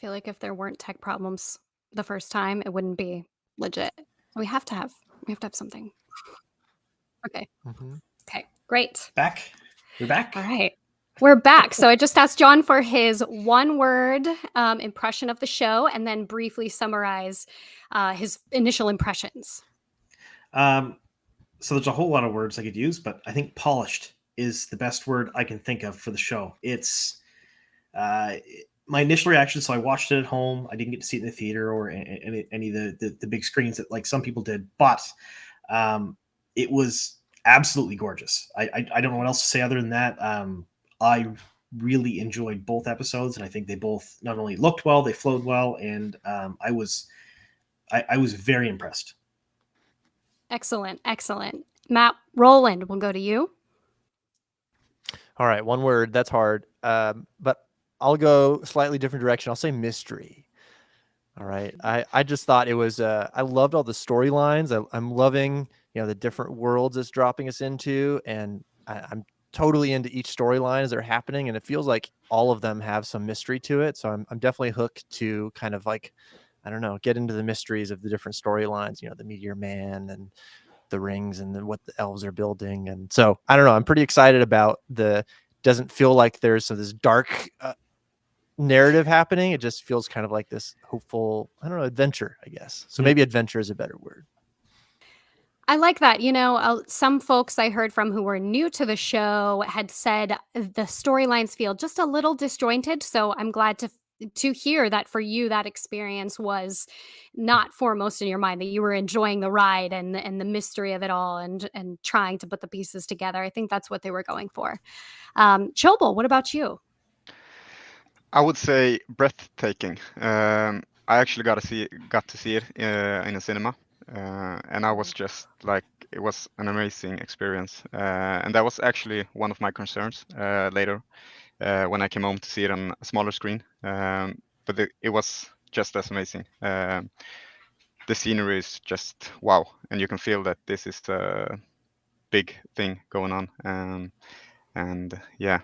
feel like if there weren't tech problems the first time, it wouldn't be legit. We have to have something. Okay. Mm-hmm. Okay. Great. Back. We're back. All right. We're back. So I just asked John for his one-word impression of the show, and then briefly summarize his initial impressions. So there's a whole lot of words I could use, but I think polished is the best word I can think of for the show. It's my initial reaction. So I watched it at home. I didn't get to see it in the theater or any of the big screens that like some people did, but it was absolutely gorgeous. I don't know what else to say other than that. I really enjoyed both episodes, and I think they both not only looked well, they flowed well, and I was very impressed. Excellent. Matt Roland, we'll go to you. All right, one word. That's hard, but I'll go slightly different direction. I'll say mystery. All right. I just thought it was. I loved all the storylines. I'm loving the different worlds it's dropping us into, and I'm totally into each storyline as they're happening, and it feels like all of them have some mystery to it. So I'm definitely hooked to kind of like, I don't know, get into the mysteries of the different storylines. The Meteor Man and the rings and what the elves are building, and so I don't know. I'm pretty excited about doesn't feel like there's this dark narrative happening. It just feels kind of like this hopeful, I don't know, adventure, I guess. So maybe adventure is a better word. I like that. Some folks I heard from who were new to the show had said the storylines feel just a little disjointed. So I'm glad to hear that for you, that experience was not foremost in your mind, that you were enjoying the ride and the mystery of it all and trying to put the pieces together. I think that's what they were going for. Chobal, what about you? I would say breathtaking. I actually got to see it in a cinema. And I was just like, it was an amazing experience. And that was actually one of my concerns later when I came home to see it on a smaller screen. But it was just as amazing. The scenery is just wow. And you can feel that this is a big thing going on. And yeah,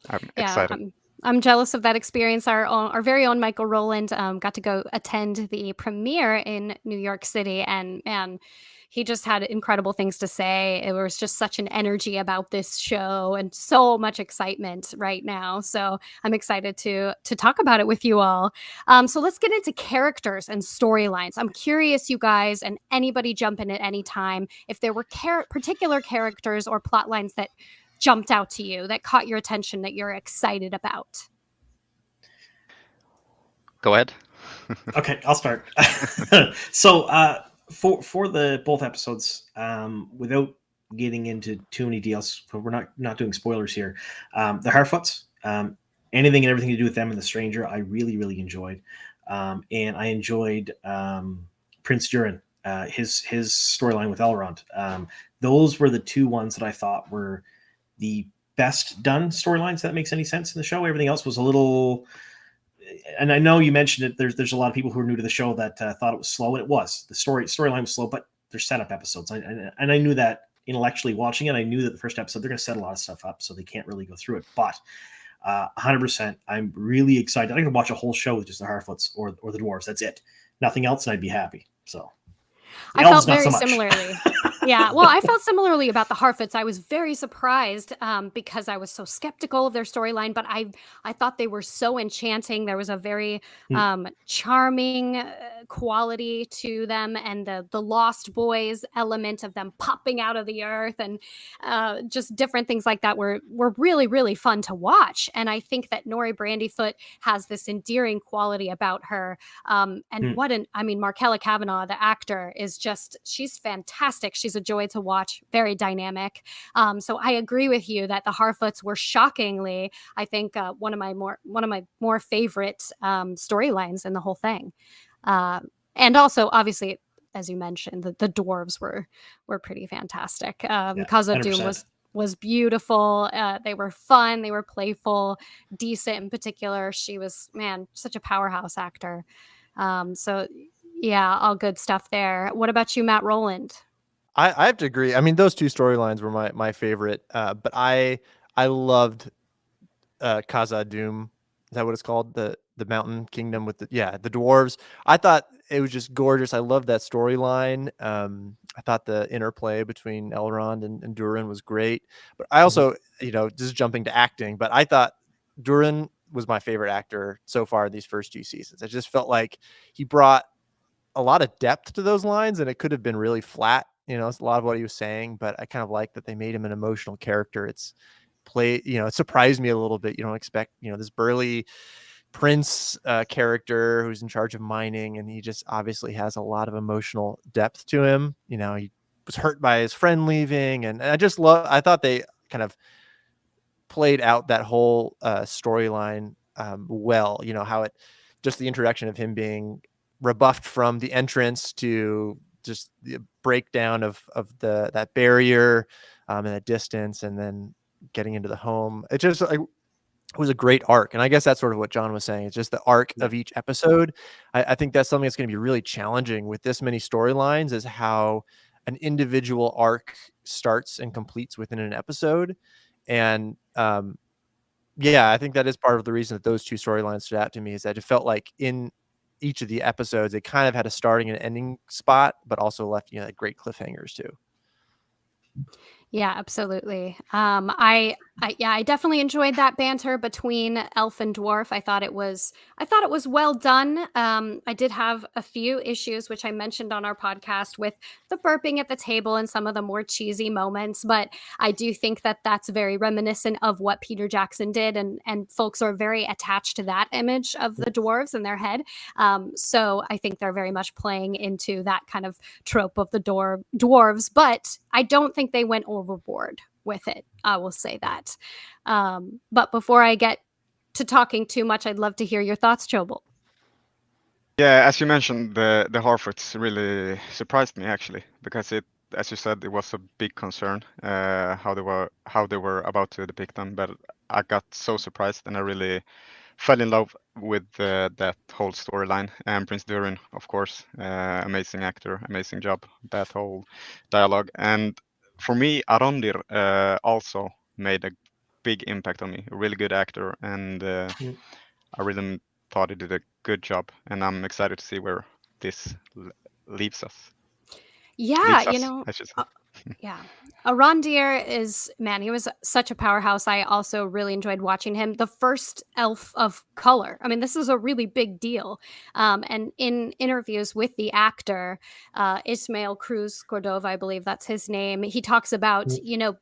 I'm excited. I'm jealous of that experience. Our very own Michael Rowland got to go attend the premiere in New York City, and man, he just had incredible things to say. It was just such an energy about this show and so much excitement right now. So I'm excited to talk about it with you all. So let's get into characters and storylines. I'm curious, you guys, and anybody jump in at any time, if there were particular characters or plot lines that jumped out to you, that caught your attention, that you're excited about. Go ahead. Okay, I'll start. So for the both episodes, without getting into too many deals, we're not doing spoilers here. The Harfoots, anything and everything to do with them and the Stranger, I really, really enjoyed. And I enjoyed Prince Durin, his storyline with Elrond. Those were the two ones that I thought were the best done storylines. If that makes any sense in the show. Everything else was a little, and I know you mentioned it. There's a lot of people who are new to the show that thought it was slow, and it was. The storyline was slow, but they're setup episodes, and I knew that intellectually watching it. I knew that the first episode they're going to set a lot of stuff up, so they can't really go through it. But 100%, I'm really excited. I can watch a whole show with just the Harfoots or the dwarves. That's it. Nothing else, and I'd be happy. So. I felt very similarly. Yeah, well, I felt similarly about the Harfoots. I was very surprised because I was so skeptical of their storyline, but I thought they were so enchanting. There was a very charming quality to them, and the Lost Boys element of them popping out of the earth and just different things like that were really, really fun to watch. And I think that Nori Brandyfoot has this endearing quality about her. And Markella Cavanaugh, the actor, is just, she's fantastic. She's a joy to watch, very dynamic. So I agree with you that the Harfoots were shockingly, I think, one of my more favorite storylines in the whole thing. And also, obviously, as you mentioned, the dwarves were pretty fantastic. Khazad-dûm was beautiful. They were fun. They were playful. Decent in particular. She was, such a powerhouse actor. So yeah, all good stuff there. What about you, Matt Roland? I have to agree. I mean, those two storylines were my favorite. But I loved Khazad-dûm. Is that what it's called? The the mountain kingdom with the dwarves. I thought it was just gorgeous. I loved that storyline. I thought the interplay between Elrond and Durin was great. But I also, just jumping to acting, but I thought Durin was my favorite actor so far in these first 2 seasons. I just felt like he brought a lot of depth to those lines, and it could have been really flat. It's a lot of what he was saying, but I kind of like that they made him an emotional character. It surprised me a little bit. You don't expect, this burly prince character who's in charge of mining, and he just obviously has a lot of emotional depth to him. He was hurt by his friend leaving, and I thought they kind of played out that whole storyline well. How just the introduction of him being rebuffed from the entrance to just the breakdown of that barrier and the distance, and then getting into the home. It just was a great arc. And I guess that's sort of what John was saying. It's just the arc of each episode. I think that's something that's going to be really challenging with this many storylines, is how an individual arc starts and completes within an episode. And I think that is part of the reason that those 2 storylines stood out to me, is that it felt like in each of the episodes, they kind of had a starting and ending spot, but also left, great cliffhangers too. Yeah, absolutely. I definitely enjoyed that banter between elf and dwarf. I thought it was well done. I did have a few issues, which I mentioned on our podcast, with the burping at the table and some of the more cheesy moments, but I do think that that's very reminiscent of what Peter Jackson did, and folks are very attached to that image of the dwarves in their head. So I think they're very much playing into that kind of trope of the dwarves, but I don't think they went overboard with it. I will say that. But before I get to talking too much, I'd love to hear your thoughts, Chobal. Yeah, as you mentioned, the Harfoots really surprised me, actually, because as you said, it was a big concern how they were about to depict them. But I got so surprised, and I really fell in love with that whole storyline. And Prince Durin, of course, amazing actor, amazing job, that whole dialogue. And for me, Arondir also made a big impact on me. A really good actor, and I really thought he did a good job. And I'm excited to see where this leaves us. Yeah, I should say. Yeah. Arondir he was such a powerhouse. I also really enjoyed watching him. The first elf of color. I mean, this is a really big deal. And in interviews with the actor, Ismael Cruz Cordova, I believe that's his name, he talks about,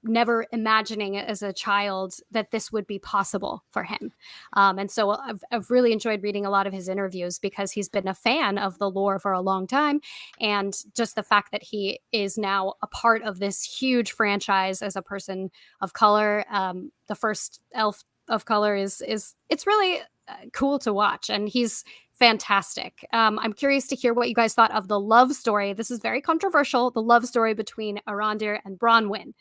never imagining as a child that this would be possible for him. And so I've really enjoyed reading a lot of his interviews, because he's been a fan of the lore for a long time. And just the fact that he is now a part of this huge franchise as a person of color, the first elf of color, it's really cool to watch, and he's fantastic. I'm curious to hear what you guys thought of the love story. This is very controversial, the love story between Arondir and Bronwyn.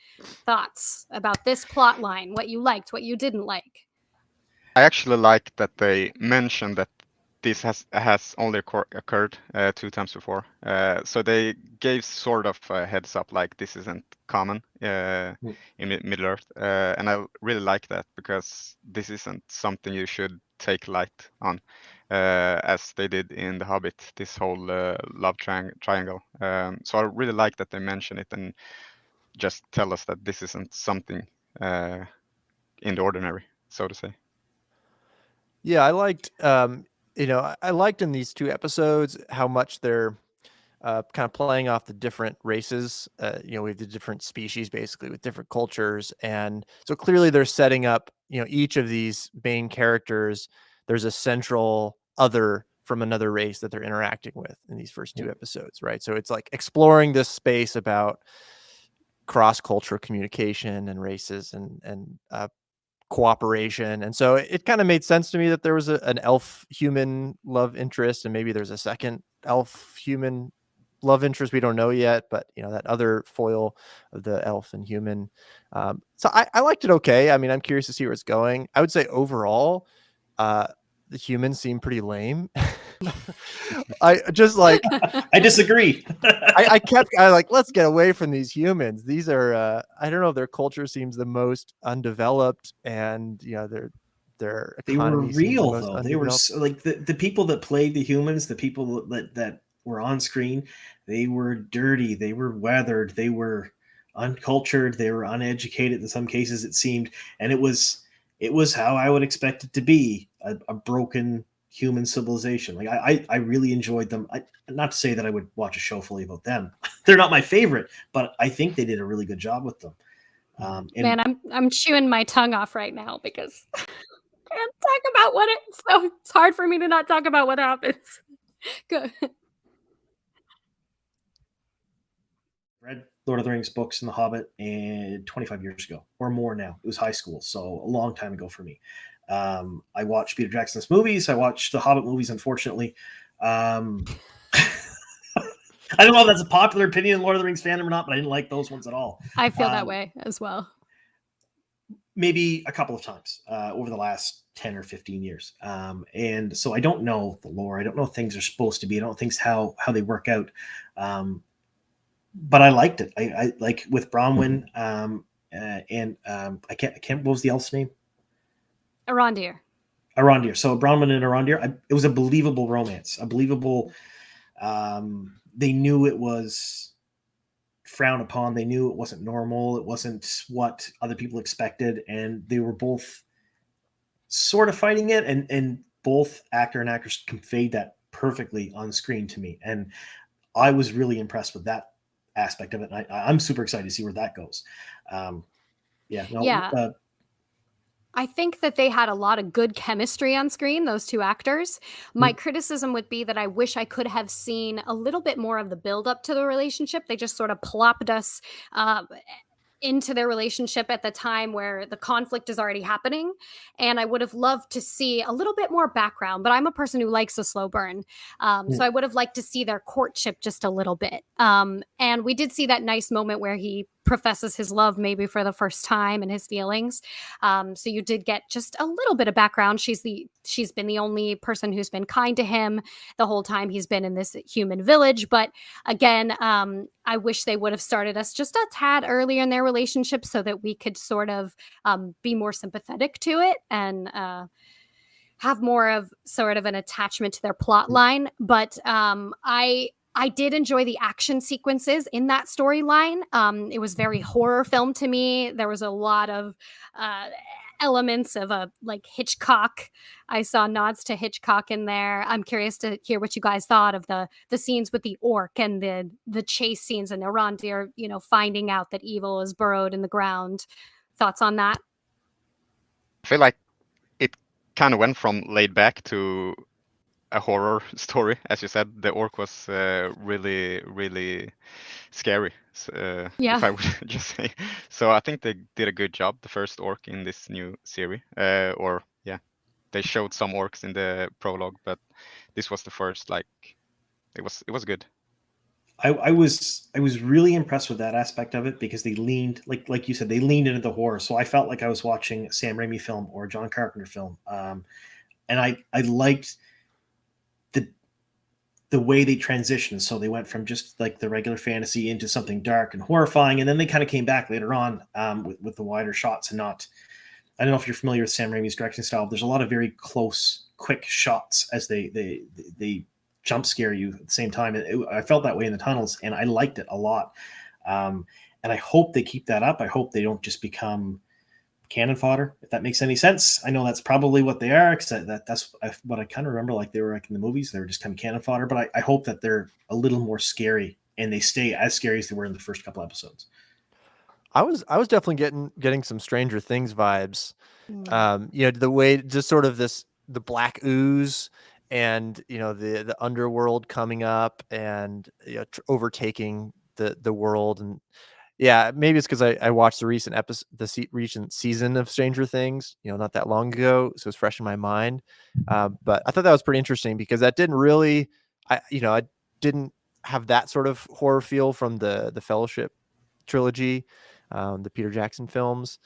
Thoughts about this plot line, what you liked, what you didn't like? I actually like that they mentioned that this has only occurred 2 times before. So they gave sort of a heads up, like this isn't common in Middle-earth. And I really like that, because this isn't something you should take light on, as they did in The Hobbit, this whole love triangle. So I really like that they mention it and just tell us that this isn't something in the ordinary, so to say. Yeah, I liked I liked in these 2 episodes how much they're kind of playing off the different races. We have the different species, basically, with different cultures. And so clearly they're setting up, each of these main characters, there's a central other from another race that they're interacting with in these first 2 episodes, right? So it's like exploring this space about cross-cultural communication and races and cooperation. And so it kind of made sense to me that there was an elf human love interest, and maybe there's a second elf human love interest we don't know yet, but that other foil of the elf and human. So I liked it okay. I mean, I'm curious to see where it's going. I would say overall the humans seem pretty lame. I just like I disagree. I like, let's get away from these humans. These are I don't know, their culture seems the most undeveloped, and they're their They were economy seems the real most though. They were undeveloped. like the people that played the humans, the people that were on screen. They were dirty. They were weathered. They were uncultured. They were uneducated in some cases. It seemed, and it was how I would expect it to be, a broken human civilization. Like I really enjoyed them. Not to say that I would watch a show fully about them. They're not my favorite, but I think they did a really good job with them. And Man, I'm chewing my tongue off right now because I can't talk about what it's hard for me to not talk about what happens. Good. read Lord of the Rings books and The Hobbit and 25 years ago or more now. It was high school, so a long time ago for me. I watched Peter Jackson's movies. I watched the Hobbit movies, unfortunately. I don't know if that's a popular opinion in Lord of the Rings fandom or not, but I didn't like those ones at all. I feel that way as well. Maybe a couple of times over the last 10 or 15 years. And so I don't know the lore. I don't know if things are supposed to be. I don't think how they work out. But I liked it. I like with Bronwyn and I can't, what was the elf's name? Arondir. So Bronwyn and Arondir, it was a believable romance, a believable, they knew it was frowned upon. They knew it wasn't normal. It wasn't what other people expected. And they were both sort of fighting it. And both actor and actress conveyed that perfectly on screen to me. And I was really impressed with that aspect of it. And I'm super excited to see where that goes. I think that they had a lot of good chemistry on screen, those two actors. My criticism would be that I wish I could have seen a little bit more of the build up to the relationship. They just sort of plopped us into their relationship at the time where the conflict is already happening. And I would have loved to see a little bit more background, but I'm a person who likes a slow burn. So I would have liked to see their courtship just a little bit. And we did see that nice moment where he professes his love maybe for the first time and his feelings. So you did get just a little bit of background. She's been the only person who's been kind to him the whole time he's been in this human village. But again, I wish they would have started us just a tad earlier in their relationship so that we could sort of be more sympathetic to it and have more of sort of an attachment to their plot line. But I did enjoy the action sequences in that storyline. It was very horror film to me. There was a lot of elements of like Hitchcock. I saw nods to Hitchcock in there. I'm curious to hear what you guys thought of the scenes with the orc and the chase scenes and Arondir, finding out that evil is burrowed in the ground. Thoughts on that? I feel like it kind of went from laid back to a horror story. As you said, the orc was really, really scary. If I would just say. So I think they did a good job, the first orc in this new series. They showed some orcs in the prologue, but this was the first. Like, it was good. I was really impressed with that aspect of it because they leaned, like you said, they leaned into the horror. So I felt like I was watching a Sam Raimi film or a John Carpenter film, and I liked the way they transitioned. So they went from just like the regular fantasy into something dark and horrifying, and then they kind of came back later on with the wider shots and not. I don't know if you're familiar with Sam Raimi's directing style. There's a lot of very close, quick shots as they jump scare you at the same time. I felt that way in the tunnels, and I liked it a lot. And I hope they keep that up. I hope they don't just become cannon fodder, if that makes any sense. I know that's probably what they are, because that's what I kind of remember, like they were like in the movies. They were just kind of cannon fodder, but I hope that they're a little more scary and they stay as scary as they were in the first couple episodes. I was definitely getting some Stranger Things vibes. The way, just sort of the black ooze and the underworld coming up and overtaking the world. And yeah, maybe it's because I watched the recent recent season of Stranger Things, not that long ago, so it's fresh in my mind. But I thought that was pretty interesting because that didn't really, I didn't have that sort of horror feel from the Fellowship trilogy, the Peter Jackson films.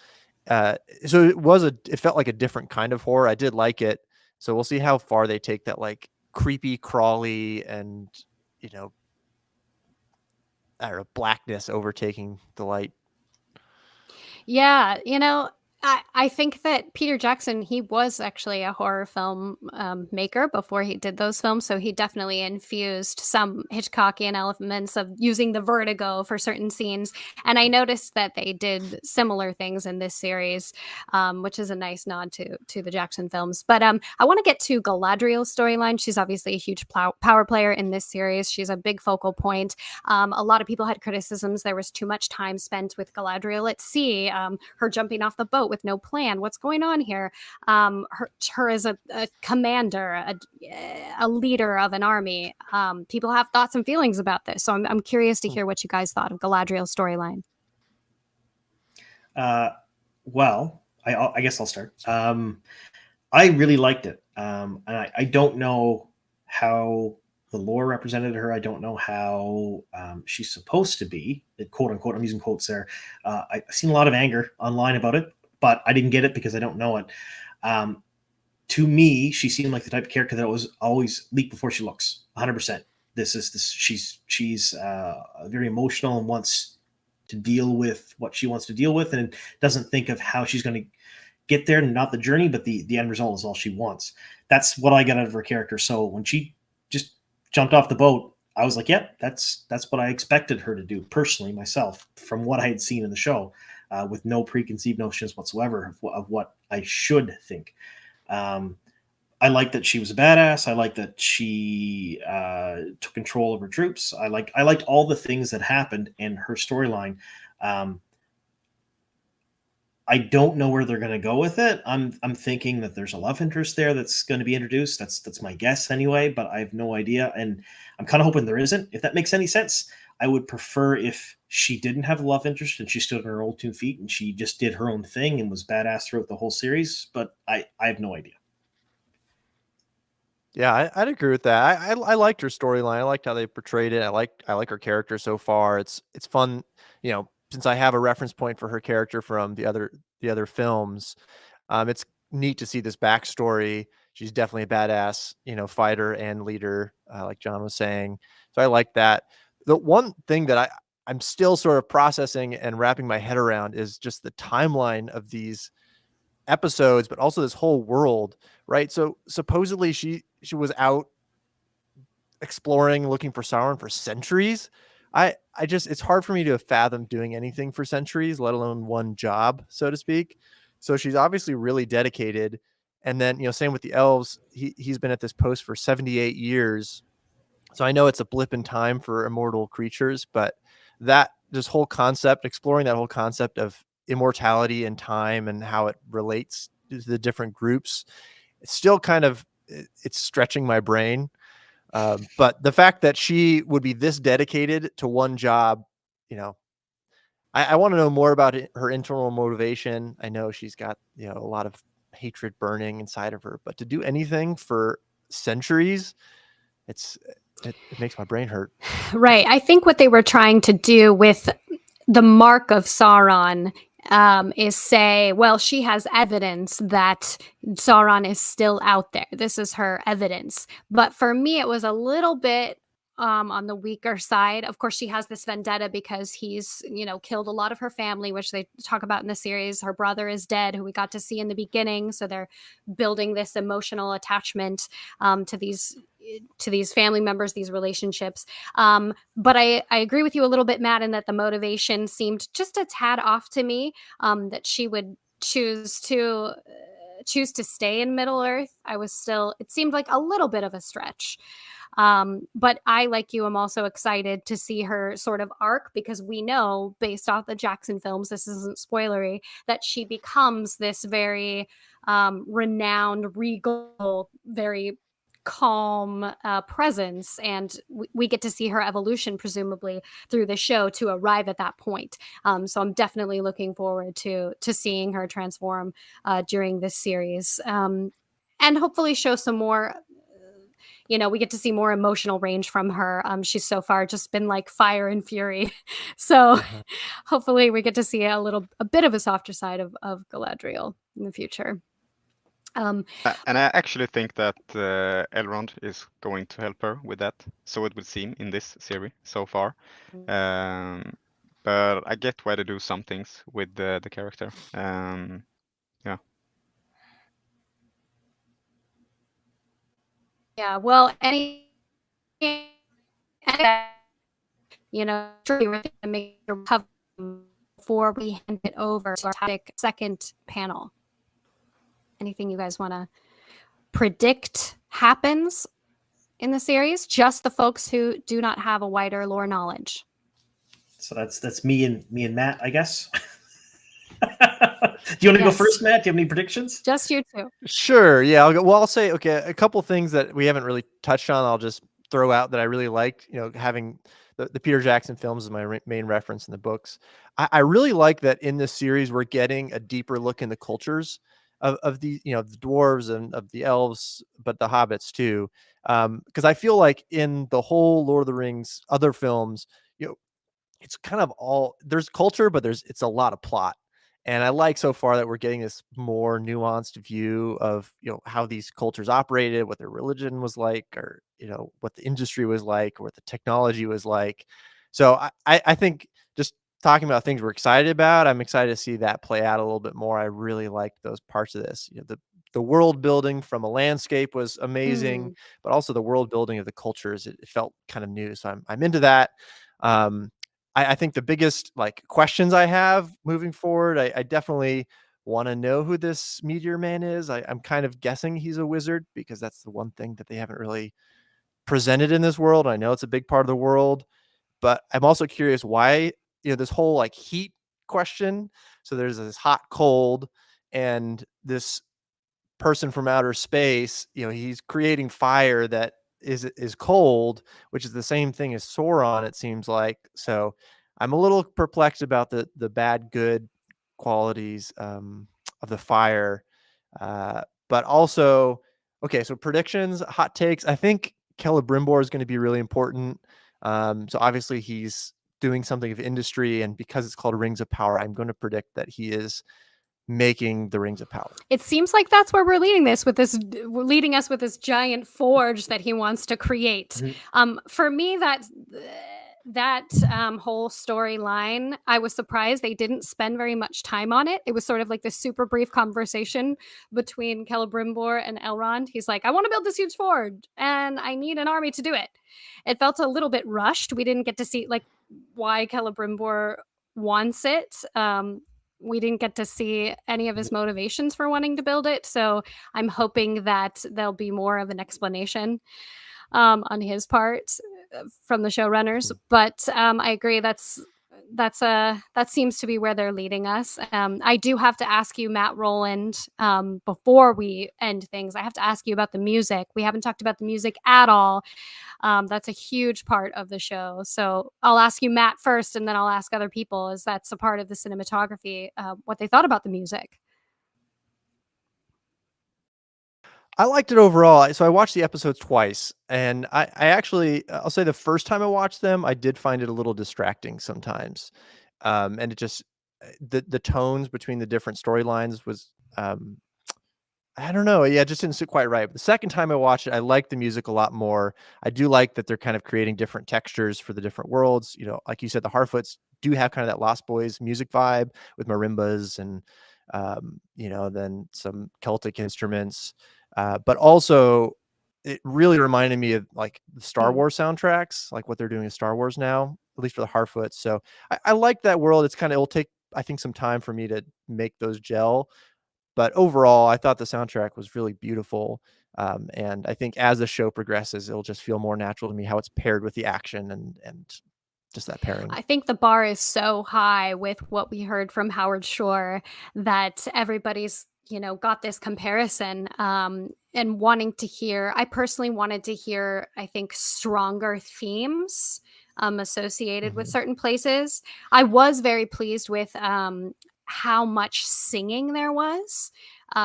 So it felt like a different kind of horror. I did like it. So we'll see how far they take that, like creepy, crawly, and I don't know, blackness overtaking the light. Yeah, I think that Peter Jackson, he was actually a horror film maker before he did those films, so he definitely infused some Hitchcockian elements of using the vertigo for certain scenes. And I noticed that they did similar things in this series, which is a nice nod to the Jackson films. But I want to get to Galadriel's storyline. She's obviously a huge power player in this series. She's a big focal point. A lot of people had criticisms. There was too much time spent with Galadriel at sea, her jumping off the boat with no plan. What's going on here? Her as a commander, a leader of an army. People have thoughts and feelings about this. So I'm curious to hear what you guys thought of Galadriel's storyline. Well, I guess I'll start. I really liked it. And I don't know how the lore represented her. I don't know how she's supposed to be, quote unquote. I'm using quotes there. I've seen a lot of anger online about it, but I didn't get it because I don't know it. To me, she seemed like the type of character that was always leap before she looks. 100%. She's very emotional and wants to deal with what she wants to deal with, and doesn't think of how she's going to get there. Not the journey, but the end result is all she wants. That's what I got out of her character. So when she just jumped off the boat, I was like, yep, that's what I expected her to do personally myself from what I had seen in the show, with no preconceived notions whatsoever of what I should think. I like that she was a badass. I like that she took control of her troops. I liked all the things that happened in her storyline. I don't know where they're going to go with it. I'm thinking that there's a love interest there that's going to be introduced. That's my guess anyway, but I have no idea. And I'm kind of hoping there isn't, if that makes any sense. I would prefer if she didn't have a love interest and she stood on her own 2 feet and she just did her own thing and was badass throughout the whole series. But I have no idea. Yeah, I'd agree with that. I liked her storyline. I liked how they portrayed it. I like her character so far. It's fun, since I have a reference point for her character from the other films. It's neat to see this backstory. She's definitely a badass, fighter and leader, like John was saying. So I like that. The one thing that I'm still sort of processing and wrapping my head around is just the timeline of these episodes, but also this whole world, right? So supposedly she was out exploring, looking for Sauron for centuries. It's hard for me to fathom doing anything for centuries, let alone one job, so to speak. So she's obviously really dedicated. And then, same with the elves. He's been at this post for 78 years. So I know it's a blip in time for immortal creatures, but this whole concept, exploring that whole concept of immortality and time and how it relates to the different groups, it's still it's stretching my brain. But the fact that she would be this dedicated to one job, I want to know more about her internal motivation. I know she's got, a lot of hatred burning inside of her, but to do anything for centuries, it makes my brain hurt. Right. I think what they were trying to do with the mark of Sauron is say, well, she has evidence that Sauron is still out there. This is her evidence. But for me, it was a little bit on the weaker side. Of course, she has this vendetta because he's, killed a lot of her family, which they talk about in the series. Her brother is dead, who we got to see in the beginning. So they're building this emotional attachment to these family members, these relationships. But I agree with you a little bit, Matt, in that the motivation seemed just a tad off to me, that she would choose to stay in Middle Earth. It seemed like a little bit of a stretch. But I, like you, am also excited to see her sort of arc, because we know, based off the Jackson films, this isn't spoilery, that she becomes this very renowned, regal, very calm presence, and we get to see her evolution, presumably through the show, to arrive at that point. So I'm definitely looking forward to seeing her transform during this series, and hopefully show some more. We get to see more emotional range from her. She's so far just been like fire and fury. So hopefully we get to see a bit of a softer side of Galadriel in the future. And I actually think that Elrond is going to help her with that. So it would seem in this series so far. But I get why they do some things with the character. Yeah, well, you know, we were gonna make a recovery before we hand it over to our second panel. Anything you guys want to predict happens in the series? Just the folks who do not have a wider lore knowledge. So that's me and Matt, I guess. Do you want to go first, Matt? Do you have any predictions? Just you two. Sure. Yeah. I'll go. Well, I'll say, okay, a couple things that we haven't really touched on. I'll just throw out that I really liked, you know, having the Peter Jackson films is my main reference in the books. I really like that in this series, we're getting a deeper look in the cultures of the, you know, the dwarves and of the elves, but the hobbits too. Because I feel like in the whole Lord of the Rings, other films, you know, it's kind of all there's culture, but it's a lot of plot. And I like so far that we're getting this more nuanced view of, you know, how these cultures operated, what their religion was like, or, you know, what the industry was like, or what the technology was like. So I think just talking about things we're excited about, I'm excited to see that play out a little bit more. I really like those parts of this. You know, the world building from a landscape was amazing, but also the world building of the cultures, it felt kind of new. So I'm into that. I think the biggest like questions I have moving forward, I definitely want to know who this Meteor Man is. I'm kind of guessing he's a wizard because that's the one thing that they haven't really presented in this world. I know it's a big part of the world, but I'm also curious why, you know, this whole like heat question. So there's this hot, cold, and this person from outer space, you know, he's creating fire that is cold, which is the same thing as Sauron, it seems like. So I'm a little perplexed about the bad good qualities of the fire. But also, okay, so predictions, hot takes. I think Celebrimbor is going to be really important. So obviously he's doing something of industry, and because it's called Rings of Power, I'm going to predict that he is making the Rings of Power. It seems like that's where we're leading us with this giant forge that he wants to create. For me, that whole storyline, I was surprised they didn't spend very much time on it. It was sort of like this super brief conversation between Celebrimbor and Elrond. He's like, I want to build this huge forge and I need an army to do it. It felt a little bit rushed. We didn't get to see like why Celebrimbor wants it. We didn't get to see any of his motivations for wanting to build it. So I'm hoping that there'll be more of an explanation on his part from the showrunners. But I agree. That seems to be where they're leading us. I do have to ask you, Matt Rowland, before we end things, I have to ask you about the music. We haven't talked about the music at all. That's a huge part of the show. So I'll ask you, Matt, first, and then I'll ask other people, as that's a part of the cinematography, what they thought about the music. I liked it overall. So I watched the episodes twice, and I actually, I'll say the first time I watched them, I did find it a little distracting sometimes. And it just, the tones between the different storylines was, I don't know. Yeah, it just didn't sit quite right. But the second time I watched it, I liked the music a lot more. I do like that they're kind of creating different textures for the different worlds. You know, like you said, the Harfoots do have kind of that Lost Boys music vibe with marimbas and, you know, then some Celtic instruments. But also, it really reminded me of like the Star Wars soundtracks, like what they're doing in Star Wars now, at least for the Harfoots. So I like that world. It's kind of, it'll take, I think, some time for me to make those gel. But overall, I thought the soundtrack was really beautiful. And I think as the show progresses, it'll just feel more natural to me how it's paired with the action and just that pairing. I think the bar is so high with what we heard from Howard Shore that everybody's, you know, got this comparison and wanting to hear. I personally wanted to hear, I think, stronger themes associated with certain places. I was very pleased with how much singing there was.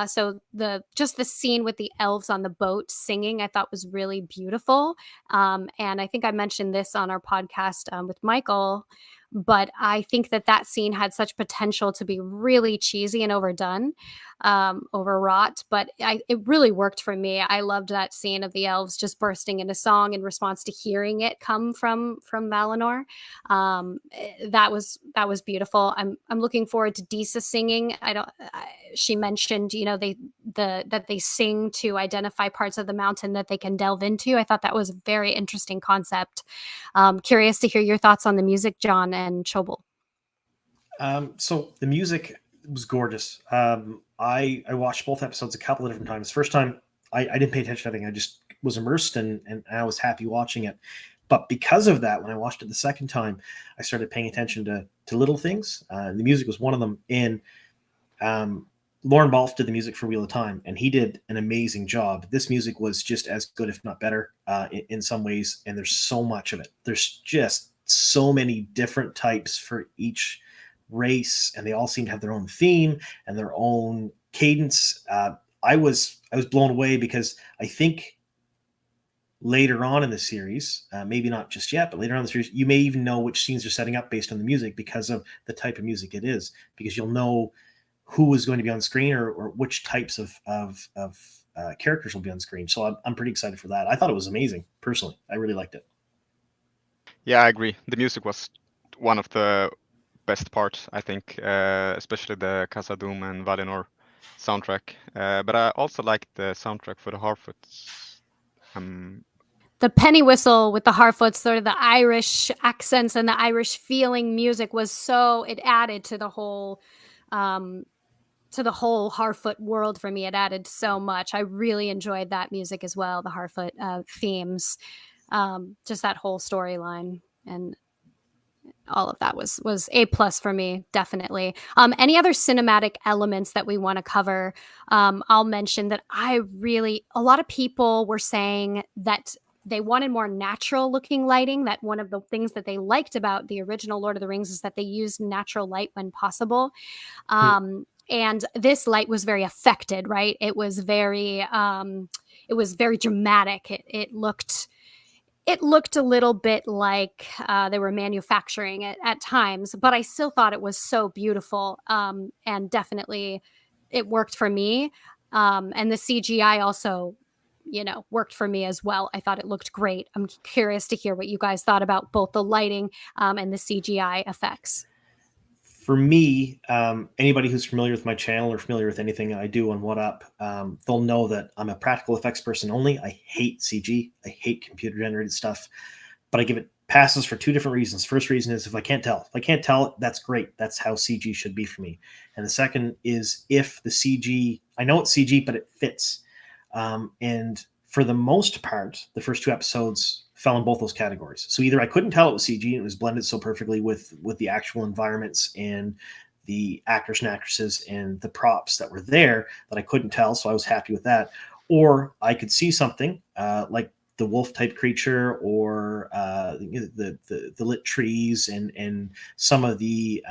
So the scene with the elves on the boat singing, I thought was really beautiful. And I think I mentioned this on our podcast with Michael but I think that scene had such potential to be really cheesy and overdone, overwrought, but it really worked for me. I loved that scene of the elves just bursting into song in response to hearing it come from Valinor. That was beautiful. I'm looking forward to Disa singing. She mentioned, that they sing to identify parts of the mountain that they can delve into. I thought that was a very interesting concept. Curious to hear your thoughts on the music, John and Chobel. So the music was gorgeous. I watched both episodes a couple of different times. First time, I didn't pay attention to anything. I just was immersed and I was happy watching it. But because of that, when I watched it the second time, I started paying attention to little things. The music was one of them. And Lauren Balfe did the music for Wheel of Time, and he did an amazing job. This music was just as good, if not better, in some ways. And there's so much of it. There's just so many different types for each race, and they all seem to have their own theme and their own cadence. I was blown away because I think later on in the series, maybe not just yet, but later on in the series, you may even know which scenes are setting up based on the music because of the type of music it is, because you'll know who is going to be on screen or which types of characters will be on screen. So I'm pretty excited for that. I thought it was amazing. Personally, I really liked it. Yeah, I agree. The music was one of the best parts, I think, especially the Khazad-dûm and Valinor soundtrack. But I also liked the soundtrack for the Harfoots. The penny whistle with the Harfoots, sort of the Irish accents and the Irish feeling music was it added to the whole Harfoot world for me. It added so much. I really enjoyed that music as well, the Harfoot themes, just that whole storyline, and all of that was A+ for me, definitely. Any other cinematic elements that we want to cover? I'll mention that a lot of people were saying that they wanted more natural looking lighting, that one of the things that they liked about the original Lord of the Rings is that they used natural light when possible. And this light was very affected, right? It was very dramatic. It looked a little bit like they were manufacturing it at times, but I still thought it was so beautiful, and definitely it worked for me. And the CGI also, worked for me as well. I thought it looked great. I'm curious to hear what you guys thought about both the lighting and the CGI effects. For me, anybody who's familiar with my channel or familiar with anything I do on What Up, they'll know that I'm a practical effects person only. I hate CG. I hate computer generated stuff, but I give it passes for two different reasons. First reason is if I can't tell, that's great. That's how CG should be for me. And the second is if the CG, I know it's CG, but it fits. And for the most part, the first two episodes fell in both those categories. So either I couldn't tell it was CG and it was blended so perfectly with the actual environments and the actors and actresses and the props that were there that I couldn't tell, so I was happy with that. Or I could see something like the wolf type creature or the lit trees and some of the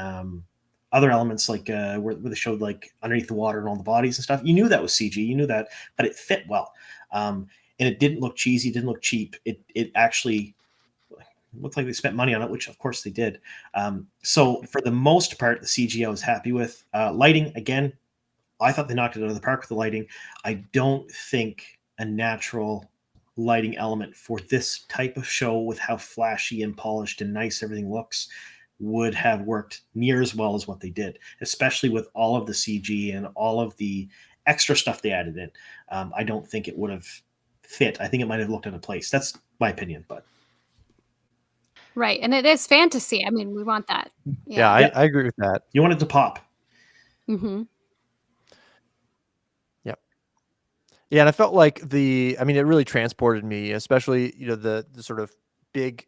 other elements like where they showed like underneath the water and all the bodies and stuff. You knew that was CG, you knew that, but it fit well. And it didn't look cheesy, didn't look cheap. It actually looked like they spent money on it, which of course they did. So for the most part, the CG I was happy with. Lighting, again, I thought they knocked it out of the park with the lighting. I don't think a natural lighting element for this type of show with how flashy and polished and nice everything looks would have worked near as well as what they did, especially with all of the CG and all of the extra stuff they added in. I don't think it would have fit. I think it might have looked out of place. That's my opinion, but right. And it is fantasy. I mean, we want that. Yeah, I agree with that. You want it to pop. Mm-hmm. Yep. Yeah, and I felt like it really transported me, especially, the sort of big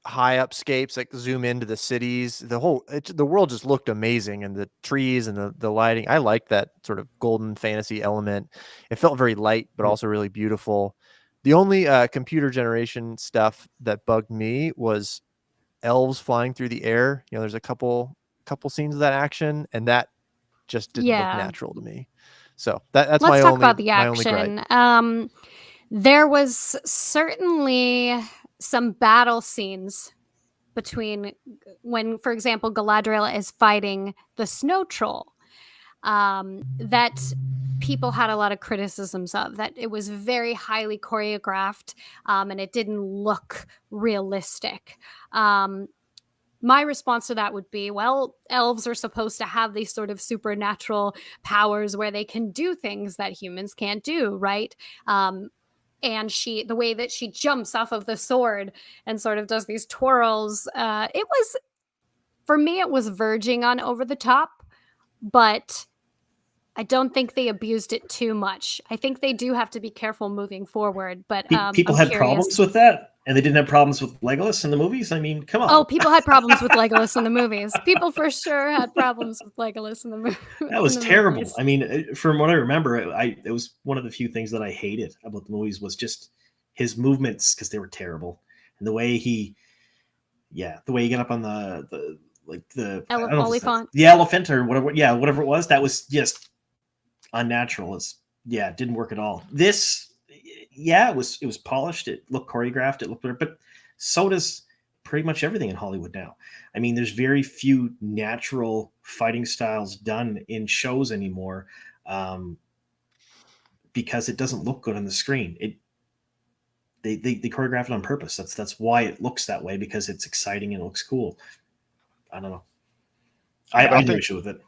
high upscapes that zoom into the cities. The world just looked amazing, and the trees and the lighting. I liked that sort of golden fantasy element. It felt very light, but also really beautiful. The only computer generation stuff that bugged me was elves flying through the air. There's a couple scenes of that action, and that just didn't look natural to me. So that's Let's my talk only about the my only gripe. action. There was certainly some battle scenes between when, for example, Galadriel is fighting the snow troll, that people had a lot of criticisms of, that it was very highly choreographed, and it didn't look realistic. My response to that would be, well, elves are supposed to have these sort of supernatural powers where they can do things that humans can't do, right? And the way that she jumps off of the sword and sort of does these twirls, for me, it was verging on over the top, but I don't think they abused it too much. I think they do have to be careful moving forward, but people I'm had problems with that, and they didn't have problems with Legolas in the movies. I mean, come on. Oh, people had problems with Legolas in the movies. People for sure had problems with Legolas in the movie. That was terrible. I mean, from what I remember, it was one of the few things that I hated about the movies was just his movements, because they were terrible, and the way he got up on the elephant. The elephant or whatever. Yeah, whatever it was. That was just unnatural. It didn't work at all. This, it was polished. It looked choreographed. It looked better, but so does pretty much everything in Hollywood now. I mean, there's very few natural fighting styles done in shows anymore, because it doesn't look good on the screen. They choreograph it on purpose. That's why it looks that way, because it's exciting and it looks cool. I don't know. I have no issue with it.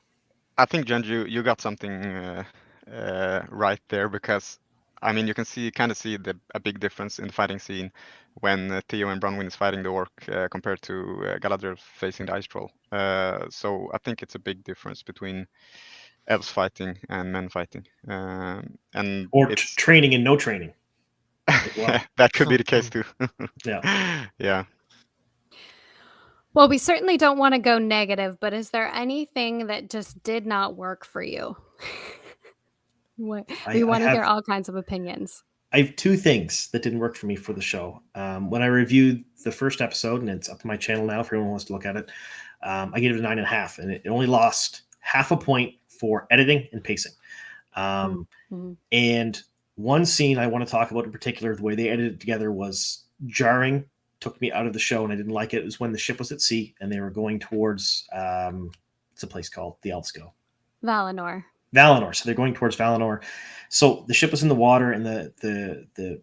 I think, Jen, you got something right there, because I mean, you can kind of see a big difference in the fighting scene when Theo and Bronwyn is fighting the orc compared to Galadriel facing the ice troll. So I think it's a big difference between elves fighting and men fighting, and training and no training. Well. That could be the case too. Yeah. Well, we certainly don't want to go negative, but is there anything that just did not work for you? We want to hear all kinds of opinions. I have two things that didn't work for me for the show. When I reviewed the first episode, and it's up to my channel now if anyone wants to look at it, I gave it a 9.5, and it only lost half a point for editing and pacing. And one scene I want to talk about in particular, the way they edited it together was jarring, took me out of the show, and I didn't like it. It was when the ship was at sea and they were going towards what's a place called the Elves go? Valinor. So they're going towards Valinor. So the ship was in the water, and the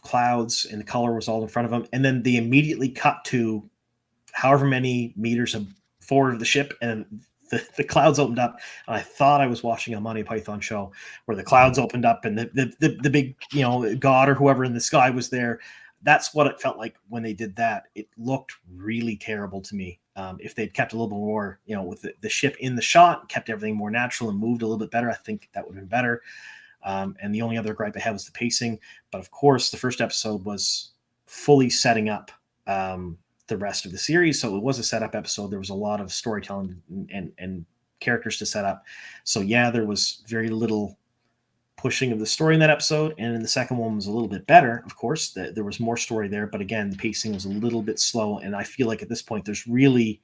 clouds and the color was all in front of them, and then they immediately cut to however many meters forward of the ship, and the clouds opened up, and I thought I was watching a Monty Python show where the clouds opened up and the big god or whoever in the sky was there. That's what it felt like when they did that. It looked really terrible to me. If they'd kept a little bit more, with the ship in the shot, kept everything more natural and moved a little bit better, I think that would have been better. And the only other gripe I had was the pacing. But of course, the first episode was fully setting up the rest of the series. So it was a setup episode. There was a lot of storytelling and characters to set up. So there was very little pushing of the story in that episode, and in the second one was a little bit better. Of course, there was more story there, but again, the pacing was a little bit slow, and I feel like at this point there's really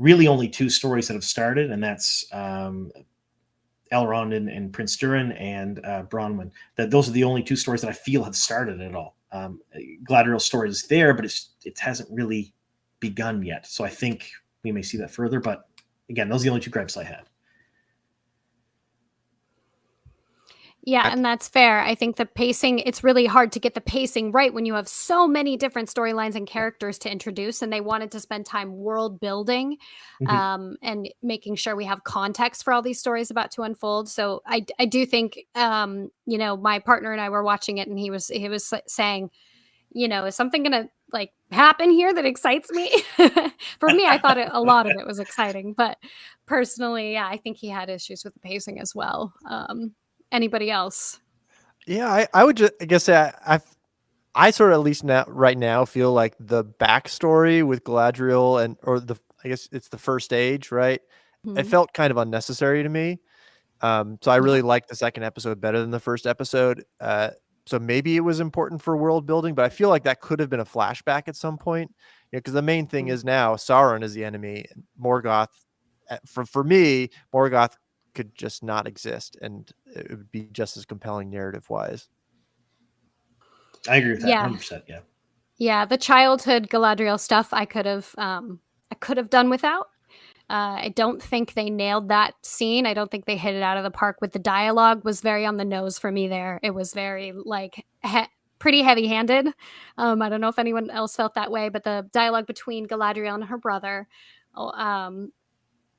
only two stories that have started, and that's Elrond and Prince Durin and Bronwyn. Those are the only two stories that I feel have started at all. Galadriel's story is there, but it hasn't really begun yet, so I think we may see that further, but again, those are the only two gripes I had. Yeah, and that's fair. I think the pacing, it's really hard to get the pacing right when you have so many different storylines and characters to introduce, and they wanted to spend time world building and making sure we have context for all these stories about to unfold. So I do think, my partner and I were watching it, and he was saying, is something going to happen here that excites me? For me, I thought a lot of it was exciting, but personally, I think he had issues with the pacing as well. Anybody else? Yeah, I would just, I guess, say I sort of, at least right now, feel like the backstory with Galadriel I guess it's the first age, right? It felt kind of unnecessary to me. So I really liked the second episode better than the first episode. So maybe it was important for world building, but I feel like that could have been a flashback at some point. Because the main thing is now Sauron is the enemy. Morgoth, for me, Morgoth could just not exist, and it would be just as compelling narrative wise. I agree with that. 100%. Yeah, the childhood Galadriel stuff I could have done without. I don't think they nailed that scene. I don't think they hit it out of the park with the dialogue. Was very on the nose for me there. It was very like pretty heavy-handed. I don't know if anyone else felt that way, but the dialogue between Galadriel and her brother,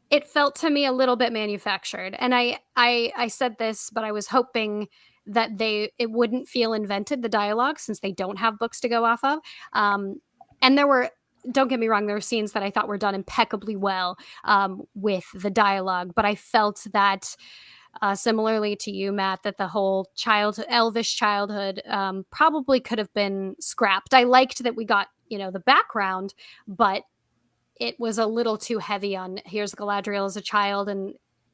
it felt to me a little bit manufactured. And I said this, but I was hoping that it wouldn't feel invented, the dialogue, since they don't have books to go off of. And there were, don't get me wrong, there were scenes that I thought were done impeccably well with the dialogue, but I felt that similarly to you, Matt, that the whole elvish childhood probably could have been scrapped. I liked that we got, the background, but it was a little too heavy on here's Galadriel as a child, and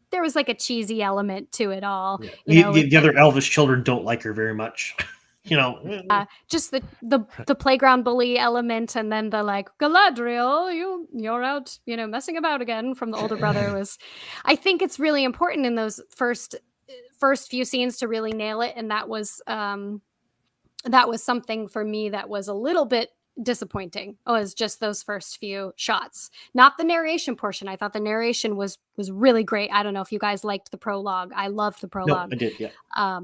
there was like a cheesy element to it all. Yeah. The other elvish children don't like her very much. Just the playground bully element, and then the like, Galadriel, you're out, messing about again from the older brother was. I think it's really important in those first few scenes to really nail it, and that was something for me that was a little bit disappointing. Was just those first few shots, not the narration portion. I thought the narration was really great. I don't know if you guys liked the prologue. I loved the prologue. No, I did, yeah.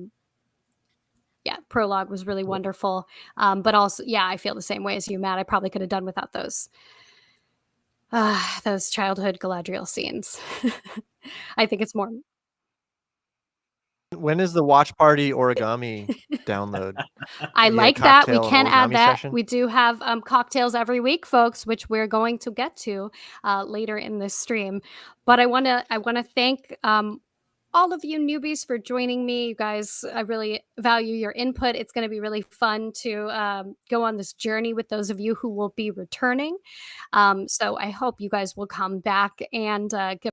Yeah, prologue was really wonderful. But also, yeah, I feel the same way as you, Matt. I probably could have done without those childhood Galadriel scenes. I think it's more. When is the watch party origami download? I like that. We cocktail can and add origami that. session? We do have cocktails every week, folks, which we're going to get to later in this stream. But I want to thank all of you newbies for joining me. You guys, I really value your input. It's going to be really fun to go on this journey with those of you who will be returning. So I hope you guys will come back and get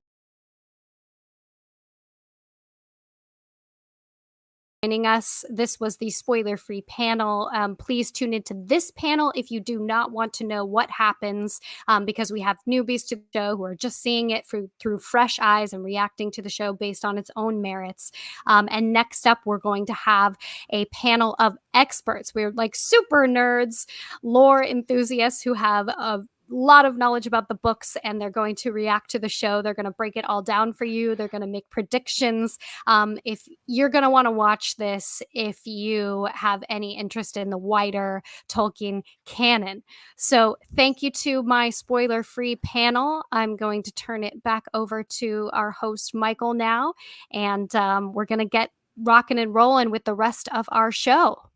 joining us. This was the spoiler-free panel. Please tune into this panel if you do not want to know what happens, because we have newbies to the show who are just seeing it through fresh eyes and reacting to the show based on its own merits. And next up, we're going to have a panel of experts. We're like super nerds, lore enthusiasts who have a lot of knowledge about the books, and they're going to react to the show. They're going to break it all down for you. They're going to make predictions. If you're going to want to watch this, if you have any interest in the wider Tolkien canon. So thank you to my spoiler-free panel. I'm going to turn it back over to our host, Michael, now, and we're going to get rocking and rolling with the rest of our show.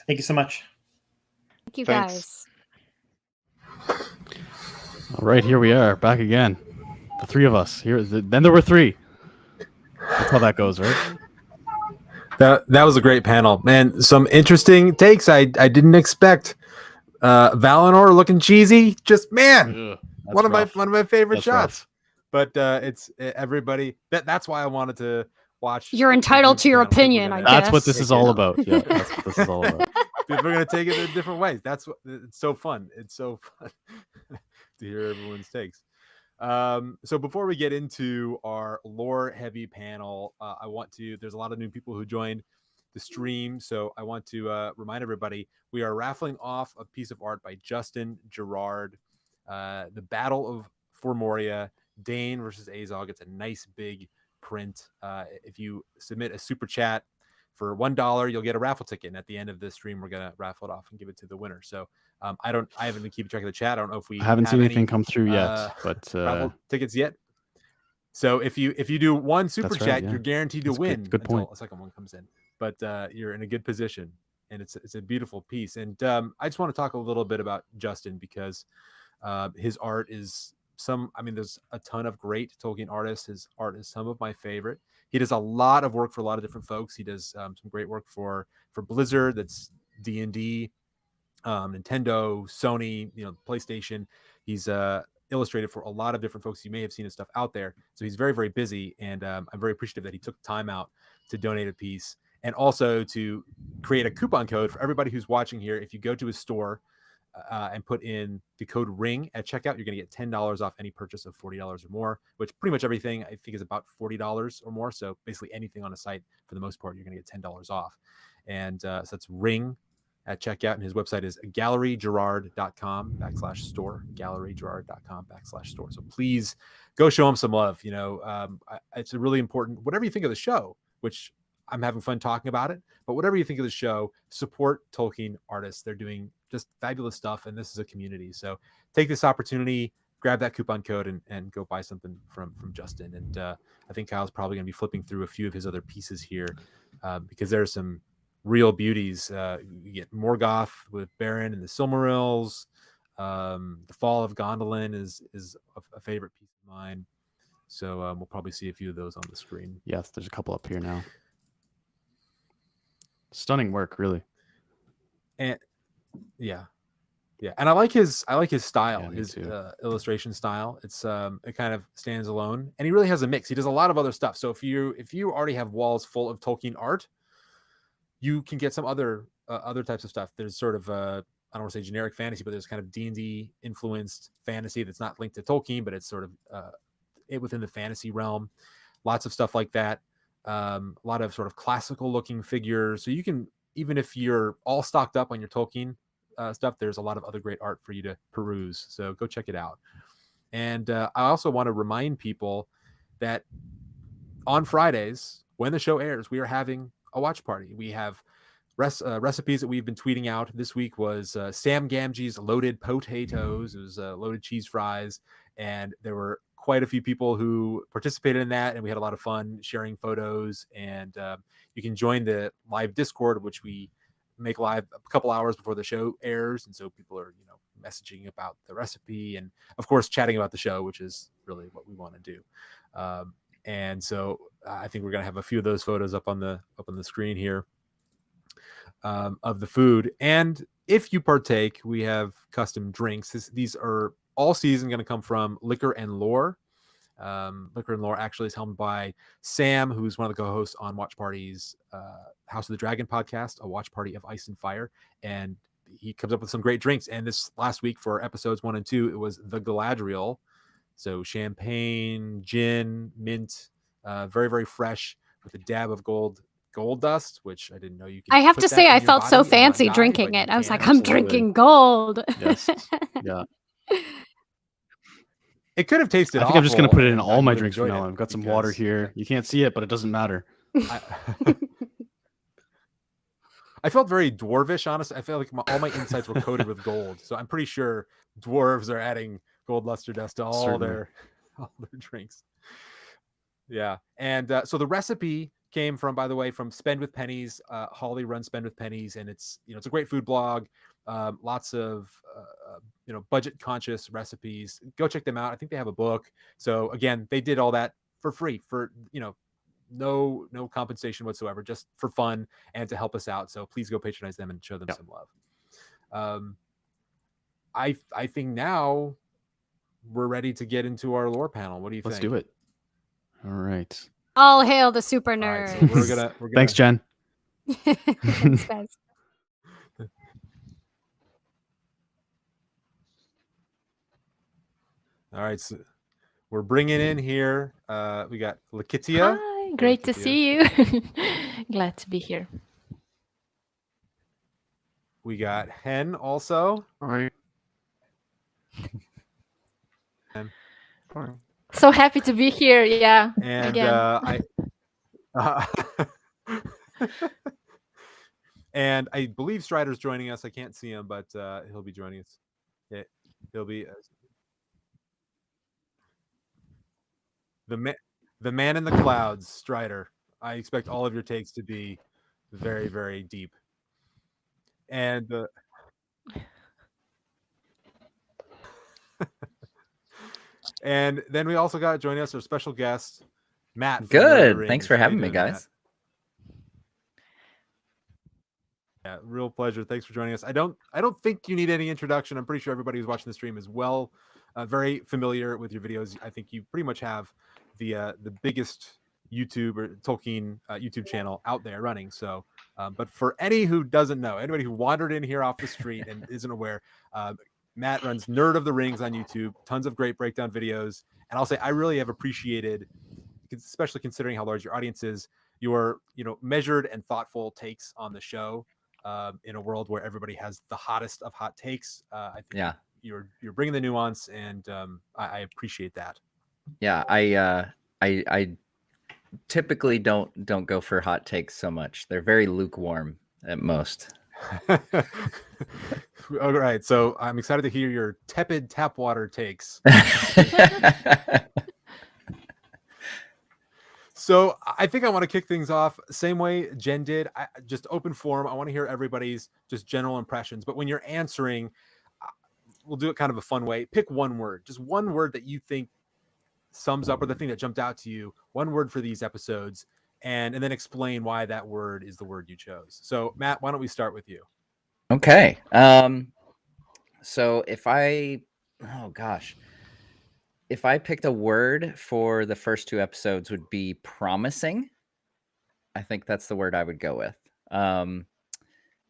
Thank you so much. Thank you, Thanks. guys. All right, here we are, back again. The three of us. Then there were three. That's how that goes, right? That was a great panel, man. Some interesting takes I didn't expect. Valinor looking cheesy, just man, Ugh, one of my favorite That's shots. But it's everybody. That's why I wanted to watch. You're entitled to your opinion, I guess. That's what this is all about. Yeah, that's what this is all about. We're gonna take it in different ways. That's what it's so fun. It's so fun to hear everyone's takes. So before we get into our lore heavy panel, there's a lot of new people who joined the stream. So I want to remind everybody, we are raffling off a piece of art by Justin Gerard, the Battle for Moria, Dane versus Azog. It's a nice big print. If you submit a super chat for $1, you'll get a raffle ticket. And at the end of this stream, we're gonna raffle it off and give it to the winner. So I haven't been keeping track of the chat. I don't know if we haven't seen anything any, come through yet, but raffle tickets yet. So if you do one super chat, yeah. you're guaranteed to win. Good point. Until a second one comes in. But you're in a good position, and it's a beautiful piece. And I just want to talk a little bit about Justin, because his art is there's a ton of great Tolkien artists. His art is some of my favorite. He does a lot of work for a lot of different folks. He does some great work for Blizzard, that's D&D, Nintendo, Sony, PlayStation. He's illustrated for a lot of different folks. You may have seen his stuff out there. So he's very, very busy, and I'm very appreciative that he took time out to donate a piece, and also to create a coupon code for everybody who's watching here. If you go to his store and put in the code RING at checkout, you're going to get $10 off any purchase of $40 or more, which pretty much everything I think is about $40 or more. So basically anything on a site, for the most part, you're going to get $10 off. And so that's RING, at checkout, and his website is gallerygerard.com/store, gallerygerard.com/store. So please go show him some love. It's a really important, whatever you think of the show, which I'm having fun talking about it, but whatever you think of the show, support Tolkien artists. They're doing just fabulous stuff, and this is a community. So take this opportunity, grab that coupon code, and go buy something from Justin. And I think Kyle's probably going to be flipping through a few of his other pieces here, because there's some real beauties. You get Morgoth with Beren and the Silmarils. The Fall of Gondolin is a favorite piece of mine. So we'll probably see a few of those on the screen. Yes, there's a couple up here now. Stunning work, really. And yeah, and I like his style, his illustration style. It's it kind of stands alone, and he really has a mix. He does a lot of other stuff. So if you already have walls full of Tolkien art, you can get some other types of stuff. There's sort of I don't want to say generic fantasy, but there's kind of D&D influenced fantasy that's not linked to Tolkien, but it's sort of within the fantasy realm. Lots of stuff like that. A lot of sort of classical looking figures. So you can, even if you're all stocked up on your Tolkien stuff, there's a lot of other great art for you to peruse. So go check it out. And I also want to remind people that on Fridays, when the show airs, we are having a watch party. We have recipes that we've been tweeting out. This week was Sam Gamgee's loaded potatoes. It was loaded cheese fries, and there were quite a few people who participated in that, and we had a lot of fun sharing photos. And you can join the live Discord, which we make live a couple hours before the show airs, and so people are messaging about the recipe and of course chatting about the show, which is really what we want to do. And so I think we're going to have a few of those photos up on the screen here of the food. And if you partake, we have custom drinks. These are all season going to come from Liquor and Lore. Liquor and Lore actually is helmed by Sam, who's one of the co-hosts on Watch Party's House of the Dragon podcast, A Watch Party of Ice and Fire. And he comes up with some great drinks. And this last week for episodes 1 and 2, it was the Galadriel. So champagne, gin, mint, very, very fresh with a dab of gold dust, which I didn't know you could. I have to say, I felt so fancy drinking it. I was like, I'm drinking gold. Yes. Yeah. It could have tasted I think awful. I'm just going to put it in all my drinks from enjoyed now it on. I've got some water here. You can't see it, but it doesn't matter. I felt very dwarvish, honestly. I felt like all my insides were coated with gold. So I'm pretty sure dwarves are adding gold luster dust to all their drinks. Yeah. And so the recipe came from, by the way, from Spend with Pennies. Holly runs Spend with Pennies, and it's a great food blog. Lots of budget conscious recipes. Go check them out. I think they have a book. So again, they did all that for free, for no compensation whatsoever, just for fun and to help us out. So please go patronize them and show them some love. I think now we're ready to get into our lore panel. What do you think? Let's do it. All right. All hail the super nerd. Right, so we're gonna Thanks, Jen. Thanks, guys. All right, so we're bringing in here. We got Lakitia. Hi, great to see you. Glad to be here. We got Hen also. Hi. So happy to be here. Yeah. And again. and I believe Strider's joining us. I can't see him, but he'll be joining us. He'll be the man in the clouds, Strider. I expect all of your takes to be very, very deep. And and then we also got joining us our special guest, Matt. Good. Thanks for having me, guys. Yeah, real pleasure. Thanks for joining us. I don't think you need any introduction. I'm pretty sure everybody who's watching the stream is very familiar with your videos. I think you pretty much have the biggest YouTube or Tolkien YouTube channel out there running. So, but for any who doesn't know, anybody who wandered in here off the street and isn't aware, Matt runs Nerd of the Rings on YouTube. Tons of great breakdown videos, and I'll say I really have appreciated, especially considering how large your audience is, your measured and thoughtful takes on the show. in a world where everybody has the hottest of hot takes. I think Yeah. you're bringing the nuance, and I appreciate that. Yeah, I typically don't go for hot takes so much. They're very lukewarm at most. All right, so I'm excited to hear your tepid tap water takes. So I think I want to kick things off same way Jen did. Just open forum. I want to hear everybody's just general impressions. But when you're answering, we'll do it kind of a fun way. Pick one word, just one word that you think sums up, or the thing that jumped out to you. One word for these episodes, and then explain why that word is the word you chose. So Matt, why don't we start with you? Okay. So if I picked a word for the first two episodes, would be promising. I think that's the word I would go with.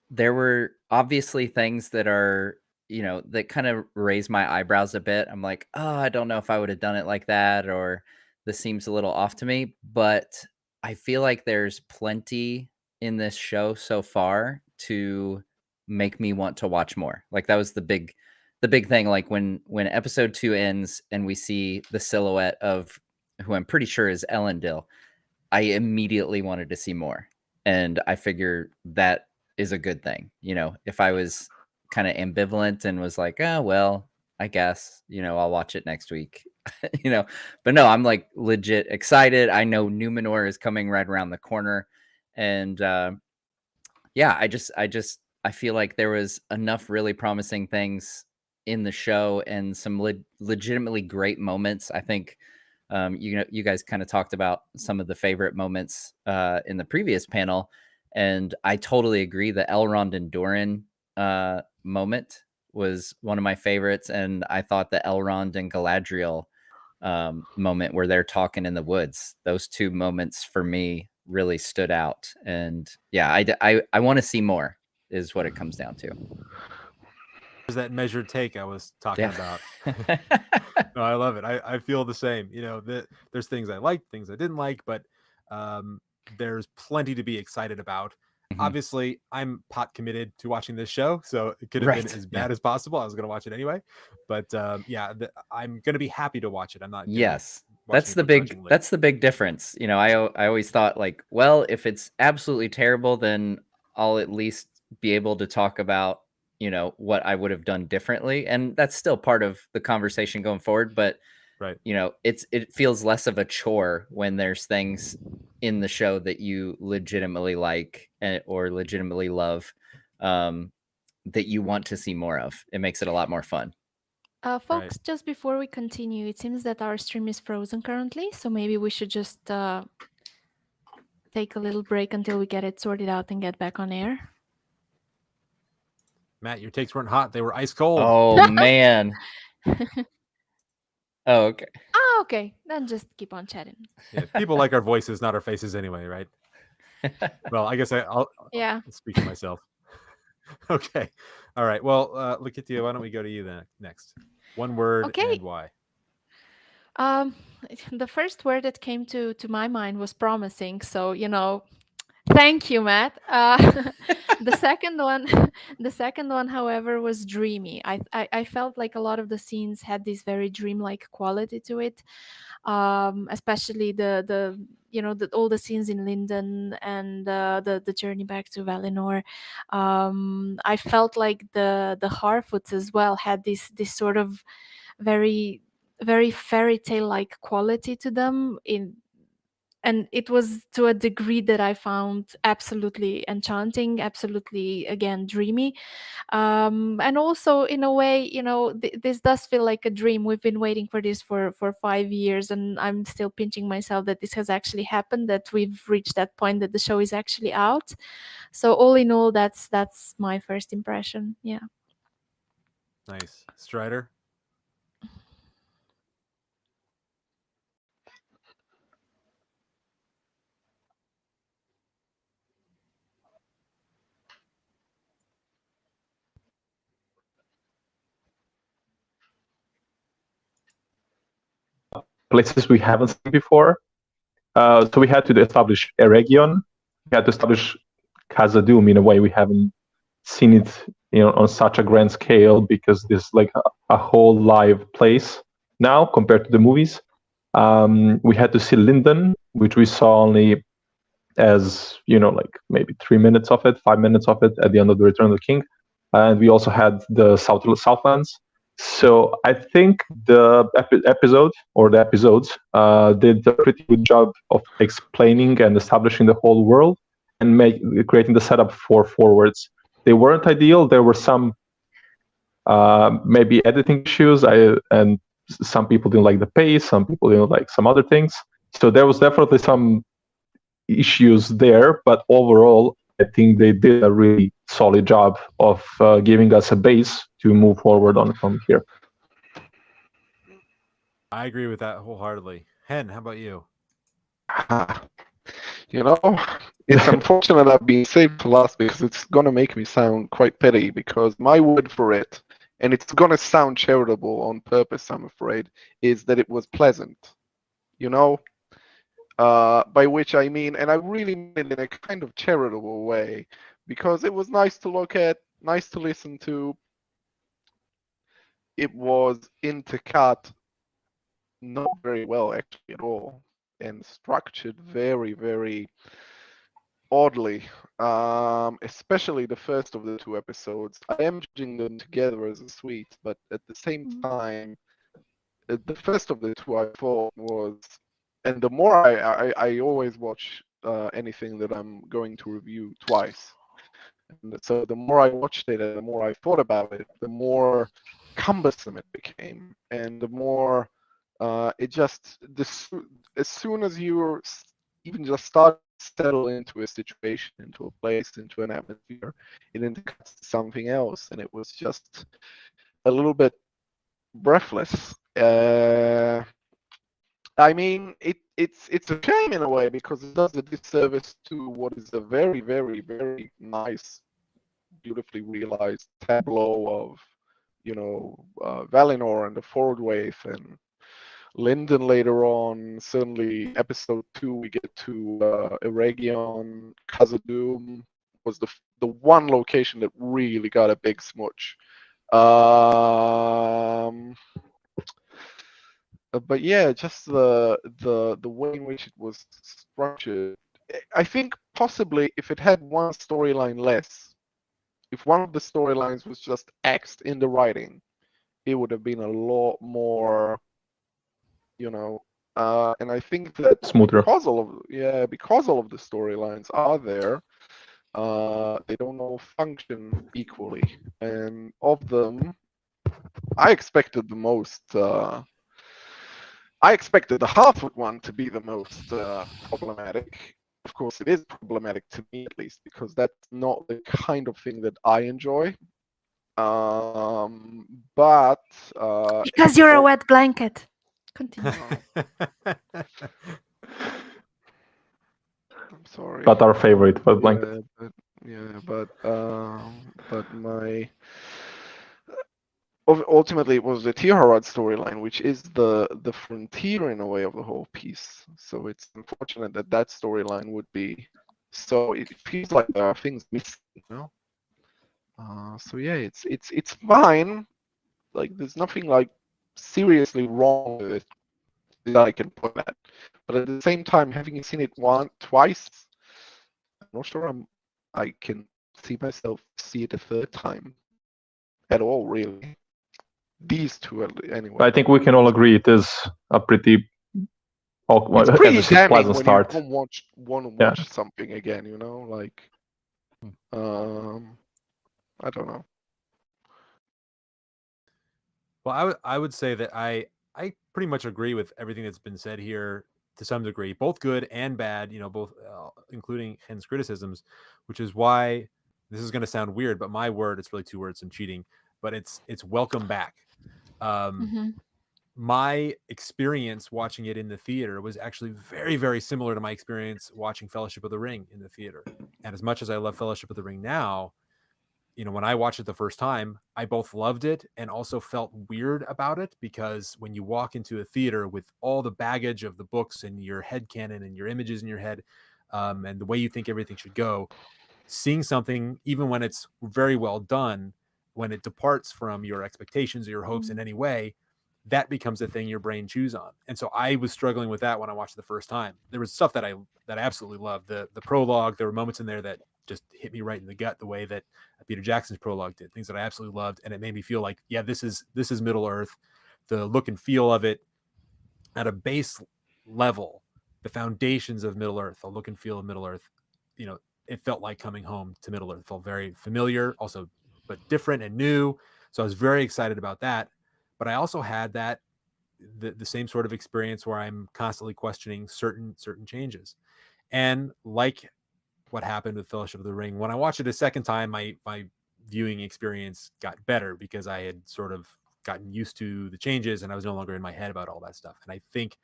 There were obviously things that are, that kind of raise my eyebrows a bit. I'm like, oh, I don't know if I would have done it like that, or this seems a little off to me. But I feel like there's plenty in this show so far to make me want to watch more. Like that was the big thing. Like when episode 2 ends and we see the silhouette of who I'm pretty sure is Elendil, I immediately wanted to see more. And I figure that is a good thing. If I was kind of ambivalent and was like, oh, well, I guess, I'll watch it next week, but no, I'm like legit excited. I know Numenor is coming right around the corner. And yeah, I feel like there was enough really promising things in the show and some legitimately great moments. I think, you guys kind of talked about some of the favorite moments in the previous panel. And I totally agree. The Elrond and Doran moment was one of my favorites. And I thought the Elrond and Galadriel moment where they're talking in the woods, those two moments for me really stood out. And yeah, I want to see more is what it comes down to. There's that measured take I was talking about. No, I love it. I feel the same. There's things I liked, things I didn't like, but there's plenty to be excited about. Mm-hmm. Obviously, I'm pot committed to watching this show, so it could have been as bad as possible. I was going to watch it anyway, but I'm going to be happy to watch it. I'm not. Yes, that's the big difference. I always thought like, well, if it's absolutely terrible, then I'll at least be able to talk about what I would have done differently, and that's still part of the conversation going forward. But right, it feels less of a chore when there's things in the show that you legitimately like or legitimately love, that you want to see more of. It makes it a lot more fun. Folks, right. Just before we continue, it seems that our stream is frozen currently, so maybe we should just take a little break until we get it sorted out and get back on air. Matt, your takes weren't hot. They were ice cold. Oh, man. Oh, okay. Oh, okay. Then just keep on chatting. Yeah, people like our voices, not our faces anyway, right? Well, I guess I'll speak to myself. Okay. All right. Well, Lakitia, why don't we go to you then next? One word and why. The first word that came to my mind was promising. So, thank you, Matt. The second one, however, was dreamy. I felt like a lot of the scenes had this very dreamlike quality to it, especially the all the scenes in Linden and the journey back to Valinor. I felt like the Harfoots as well had this sort of very very fairy tale like quality to them and it was to a degree that I found absolutely enchanting, absolutely, again, dreamy. And also, in a way, this does feel like a dream. We've been waiting for this for 5 years, and I'm still pinching myself that this has actually happened, that we've reached that point that the show is actually out. So all in all, that's my first impression. Yeah. Nice. Strider? Places we haven't seen before. So we had to establish Eregion. We had to establish Khazad-dûm in a way we haven't seen it, on such a grand scale, because this is like a whole live place now compared to the movies. We had to see Linden, which we saw only as like maybe 3 minutes of it, 5 minutes of it at the end of the Return of the King, and we also had the Southlands. So I think the episodes did a pretty good job of explaining and establishing the whole world and creating the setup for forwards. They weren't ideal. There were some maybe editing issues, and some people didn't like the pace, some people didn't like some other things. So there was definitely some issues there, but overall, I think they did a really solid job of giving us a base to move forward on from here. I agree with that wholeheartedly. Hen, how about you? It's unfortunate I've been saved for last because it's going to make me sound quite petty, because my word for it, and it's going to sound charitable on purpose, I'm afraid, is that it was pleasant. By which I mean, and I really mean it in a kind of charitable way, because it was nice to look at, nice to listen to. It was intercut not very well, actually, at all, and structured very, very oddly, especially the first of the 2 episodes. I am judging them together as a suite, but at the same time, the first of the 2 I thought was, and the more I always watch anything that I'm going to review twice. And so the more I watched it and the more I thought about it, the more cumbersome it became, and the more as soon as you even just start to settle into a situation, into a place, into an atmosphere, it indicates something else, and it was just a little bit breathless. I mean, it's a shame in a way, because it does a disservice to what is a very, very, very nice, beautifully realized tableau of, Valinor and the Forward Wave and Linden later on. Certainly, episode 2, we get to Eregion. Khazad-dûm was the one location that really got a big smooch. But yeah, just the way in which it was structured. I think possibly if it had one storyline less, if one of the storylines was just axed in the writing, it would have been a lot more, and I think that Smoother. because all of the storylines are there, they don't all function equally. And of them, I expected the most. I expected the Harfoot one to be the most problematic. Of course, it is problematic to me, at least, because that's not the kind of thing that I enjoy. But Because you're a wet blanket. Continue. I'm sorry. But our favorite wet blanket. But my ultimately it was the Tirharad storyline, which is the frontier in a way of the whole piece. So it's unfortunate that storyline would be. So it feels like there are things missing, So yeah, it's fine. Like there's nothing like seriously wrong with it that I can point at. But at the same time, having seen it twice, I'm not sure I can see myself see it a third time at all, really. These 2 anyway. I think we can all agree it is a pretty It's pretty damning pleasant when start. you want to watch something again, like I don't know. Well, I would say that I pretty much agree with everything that's been said here to some degree, both good and bad, both including Hen's criticisms, which is why this is going to sound weird, but my word, it's really 2 words, I'm cheating, but it's welcome back. My experience watching it in the theater was actually very, very similar to my experience watching Fellowship of the Ring in the theater. And as much as I love Fellowship of the Ring now, when I watched it the first time, I both loved it and also felt weird about it, because when you walk into a theater with all the baggage of the books and your headcanon and your images in your head, and the way you think everything should go, seeing something, even when it's very well done, when it departs from your expectations or your hopes in any way, that becomes a thing your brain chews on. And so I was struggling with that when I watched it the first time. There was stuff that I absolutely loved. The prologue, there were moments in there that just hit me right in the gut, the way that Peter Jackson's prologue did, things that I absolutely loved. And it made me feel like, yeah, this is Middle Earth. The look and feel of it at a base level, the foundations of Middle Earth, the look and feel of Middle Earth, you know, it felt like coming home to Middle Earth. It felt very familiar, also, but different and new. So I was very excited about that. But I also had that the same sort of experience where I'm constantly questioning certain changes. And like what happened with Fellowship of the Ring, when I watched it a second time, my viewing experience got better because I had sort of gotten used to the changes and I was no longer in my head about all that stuff. And I think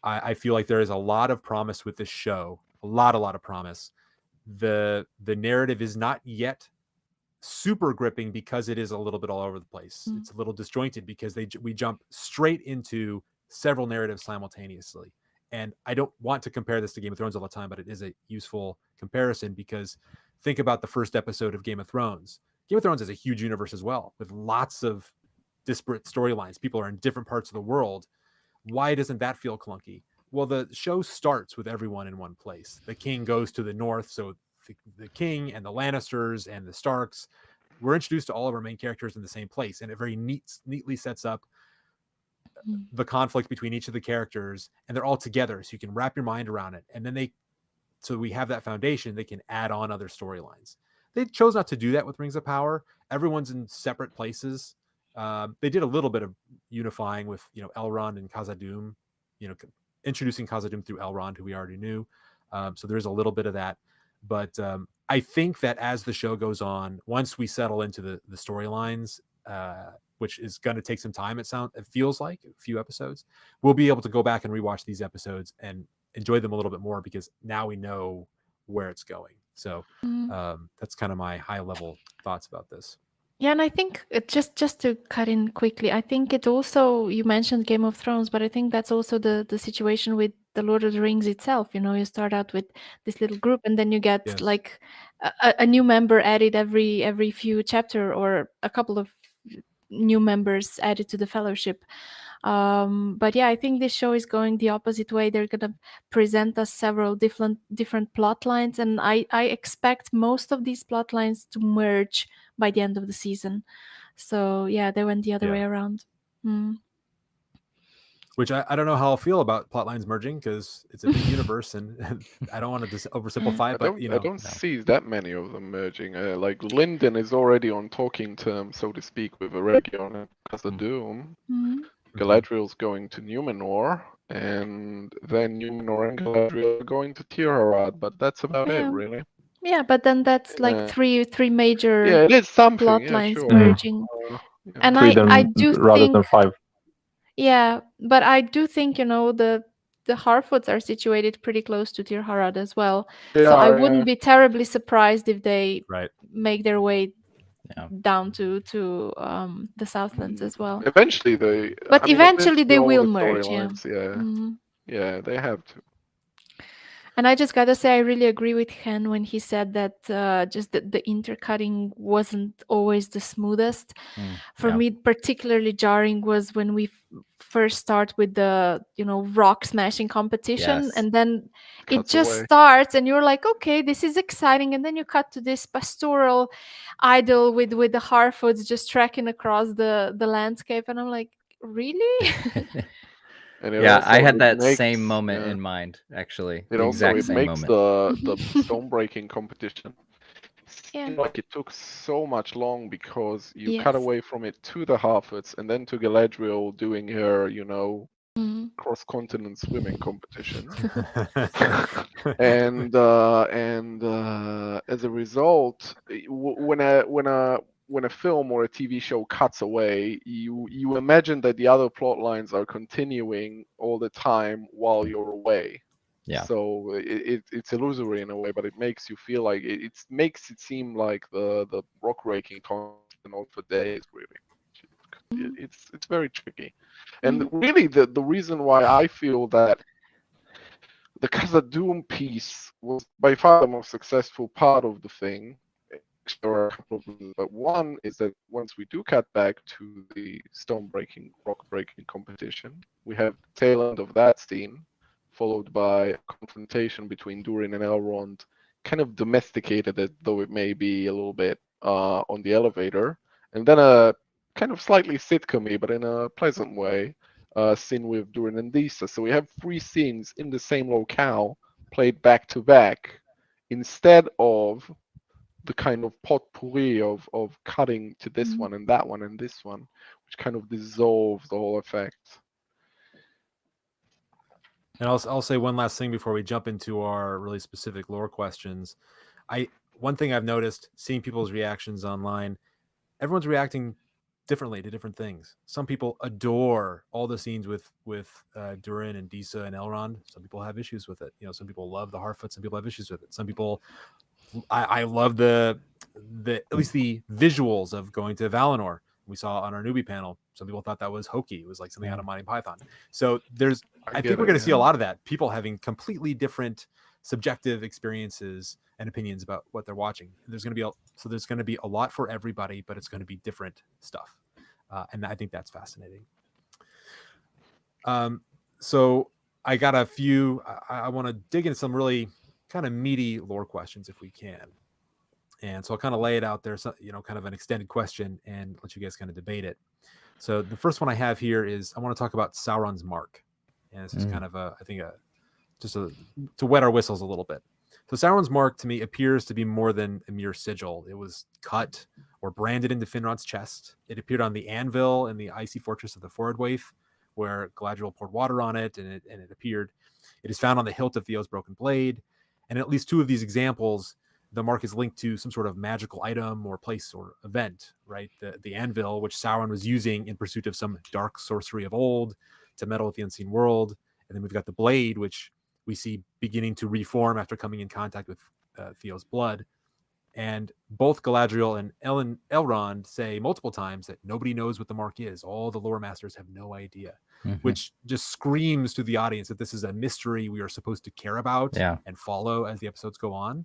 I feel like there is a lot of promise with this show, a lot of promise. The narrative is not yet super gripping because it is a little bit all over the place. It's a little disjointed because we jump straight into several narratives simultaneously. And I don't want to compare this to Game of Thrones all the time, but it is a useful comparison because think about the first episode of Game of Thrones. Game of Thrones is a huge universe as well, with lots of disparate storylines. People are in different parts of the world. Why doesn't that feel clunky? Well, the show starts with everyone in one place. The king goes to the north, so the king and the Lannisters and the Starks, we're introduced to all of our main characters in the same place, and it very neatly sets up the conflict between each of the characters, and they're all together, so you can wrap your mind around it. And then so we have that foundation, they can add on other storylines. They chose not to do that with Rings of Power. Everyone's in separate places. They did a little bit of unifying with, Elrond and Khazad-dûm, introducing Khazad-dûm through Elrond, who we already knew. So there's a little bit of that. But I think that as the show goes on, once we settle into the storylines, which is going to take some time, it feels like a few episodes, we'll be able to go back and rewatch these episodes and enjoy them a little bit more because now we know where it's going. So that's kind of my high level thoughts about this. Yeah, and I think just to cut in quickly, I think it also, you mentioned Game of Thrones, but I think that's also the situation with the Lord of the Rings itself. You start out with this little group, and then you get like a new member added every few chapter, or a couple of new members added to the Fellowship. But yeah, I think this show is going the opposite way. They're gonna present us several different plot lines, and I expect most of these plot lines to merge by the end of the season. So yeah, they went the other way around. Which I don't know how I'll feel about plot lines merging because it's a big universe, and I don't want to oversimplify. I don't see that many of them merging. Like Linden is already on talking terms, so to speak, with Eregion and Khazad-dûm. Galadriel's going to Numenor, and then Numenor and Galadriel are going to Tirharad, but that's about it, really. Yeah, but then that's like three major it is something, plot lines sure. merging. And I do rather think than 5. Yeah, but I do think the Harfoots are situated pretty close to Tirharad as well. So I wouldn't be terribly surprised if they make their way down to the Southlands as well. Eventually they will merge. Yeah, they have to. And I just gotta say, I really agree with Hen when he said that just the intercutting wasn't always the smoothest. For me, particularly jarring was when we first start with the rock smashing competition, and then it just starts, and you're like, okay, this is exciting, and then you cut to this pastoral idyll with the Harfoots just trekking across the landscape, and I'm like, really? I had that same moment in mind, actually. It makes the stone breaking competition seem like it took so much long because you cut away from it to the Harfoots and then to Galadriel doing her, cross-continent swimming competition. and as a result, when a film or a TV show cuts away, you imagine that the other plot lines are continuing all the time while you're away. Yeah. So it's illusory in a way, but it makes you feel like it makes it seem like the rock raking constant on for days. Really, it's very tricky. And really, the reason why I feel that the Khazad-dûm piece was by far the most successful part of the thing. There are a couple of reasons, but one is that once we do cut back to the stone breaking, rock breaking competition, we have the tail end of that scene, followed by a confrontation between Durin and Elrond, kind of domesticated it, though it may be a little bit on the elevator, and then a kind of slightly sitcom-y, but in a pleasant way, scene with Durin and Disa. So we have 3 scenes in the same locale played back to back, instead of the kind of potpourri of cutting to this one and that one and this one, which kind of dissolves the whole effect. And I'll say one last thing before we jump into our really specific lore questions. One thing I've noticed, seeing people's reactions online, everyone's reacting differently to different things. Some people adore all the scenes with Durin and Disa and Elrond. Some people have issues with it. Some people love the Harfoot. Some people have issues with it. Some people, I love the at least the visuals of going to Valinor. We saw on our newbie panel. Some people thought that was hokey. It was like something out of Monty Python. So I think we're going to see a lot of that. People having completely different subjective experiences and opinions about what they're watching. There's going to be a lot for everybody, but it's going to be different stuff. And I think that's fascinating. So I got a few, I want to dig into some really kind of meaty lore questions if we can. And so I'll kind of lay it out there, so, kind of an extended question and let you guys kind of debate it. So the first one I have here is I want to talk about Sauron's mark. And this is kind of to wet our whistles a little bit. So Sauron's mark to me appears to be more than a mere sigil. It was cut or branded into Finrod's chest. It appeared on the anvil in the icy fortress of the Forodwaith, where Galadriel poured water on it, and it appeared. It is found on the hilt of Theo's broken blade. And in at least 2 of these examples, the mark is linked to some sort of magical item or place or event, right? The anvil, which Sauron was using in pursuit of some dark sorcery of old to meddle with the unseen world. And then we've got the blade, which we see beginning to reform after coming in contact with Theo's blood. And both Galadriel and Elrond say multiple times that nobody knows what the mark is. All the lore masters have no idea, which just screams to the audience that this is a mystery we are supposed to care about and follow as the episodes go on.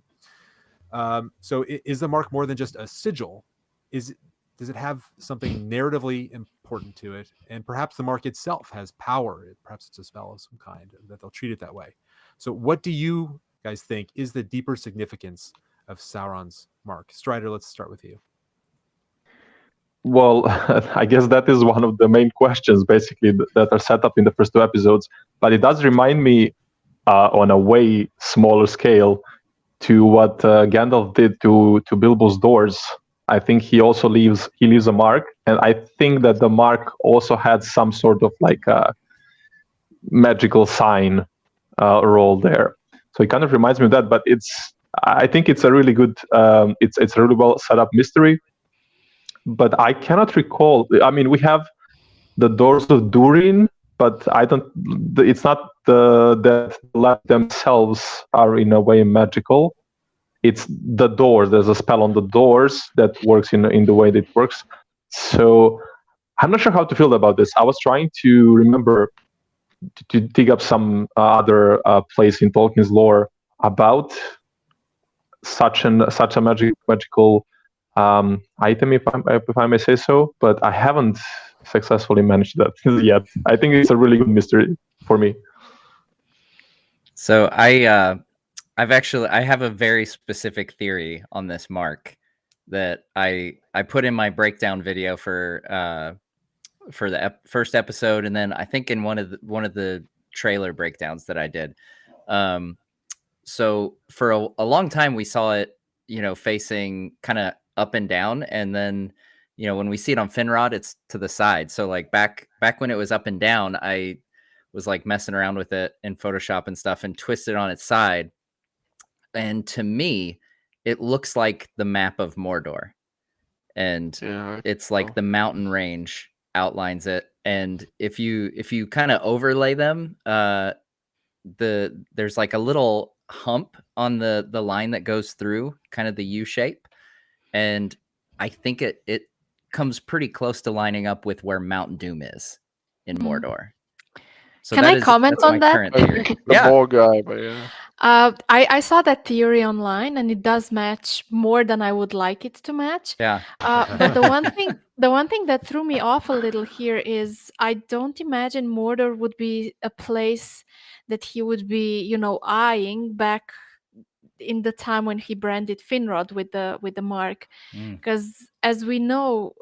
So is the mark more than just a sigil? Does it have something narratively important to it? And perhaps the mark itself has power. Perhaps it's a spell of some kind that they'll treat it that way. So what do you guys think is the deeper significance of Sauron's mark? Strider, let's start with you. Well, I guess that is one of the main questions, basically, that are set up in the first 2 episodes. But it does remind me, on a way smaller scale, to what Gandalf did to Bilbo's doors. I think he also leaves a mark, and I think that the mark also had some sort of like a magical sign role there. So it kind of reminds me of that. But I think it's a really good, it's a really well set up mystery. But I cannot recall. I mean, we have the doors of Durin, but it's not that the labs themselves are in a way magical. It's the doors. There's a spell on the doors that works in the way that it works. So I'm not sure how to feel about this. I was trying to remember to dig up some other place in Tolkien's lore about such a magical item, if I may say so. But I haven't successfully managed that yet. I think it's a really good mystery for me. So I have a very specific theory on this mark that I put in my breakdown video for the first episode, and then I think in one of the trailer breakdowns that I did. So for a long time we saw it, facing kind of up and down, and then when we see it on Finrod, it's to the side. So like back when it was up and down, I was like messing around with it in Photoshop and stuff and twisted on its side. And to me, it looks like the map of Mordor. And it's like the mountain range outlines it. And if you kind of overlay them, there's like a little hump on the line that goes through kind of the U shape. And I think it comes pretty close to lining up with where Mount Doom is in Mordor. So Can I comment that's on my that? current I theory. think it's the Yeah. more guy, but yeah. I saw that theory online, and it does match more than I would like it to match. Yeah. But the one thing that threw me off a little here is I don't imagine Mordor would be a place that he would be, eyeing back in the time when he branded Finrod with the mark, Mm. because as we know,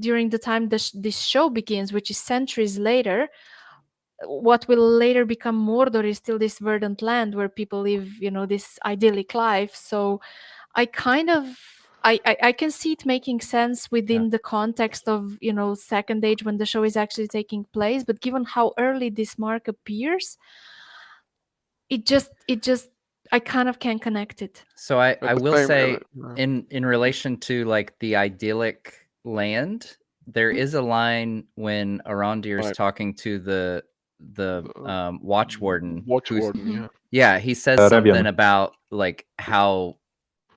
during the time this show begins, which is centuries later, what will later become Mordor is still this verdant land where people live, this idyllic life. So I kind of I can see it making sense within the context of, Second Age when the show is actually taking place. But given how early this mark appears, it just I kind of can't connect it. So I But the will same- say yeah. in relation to like the idyllic land, there is a line when Arondir is Right. talking to the watch warden. Watch who's- warden, yeah. Yeah, he says Revian. something about like how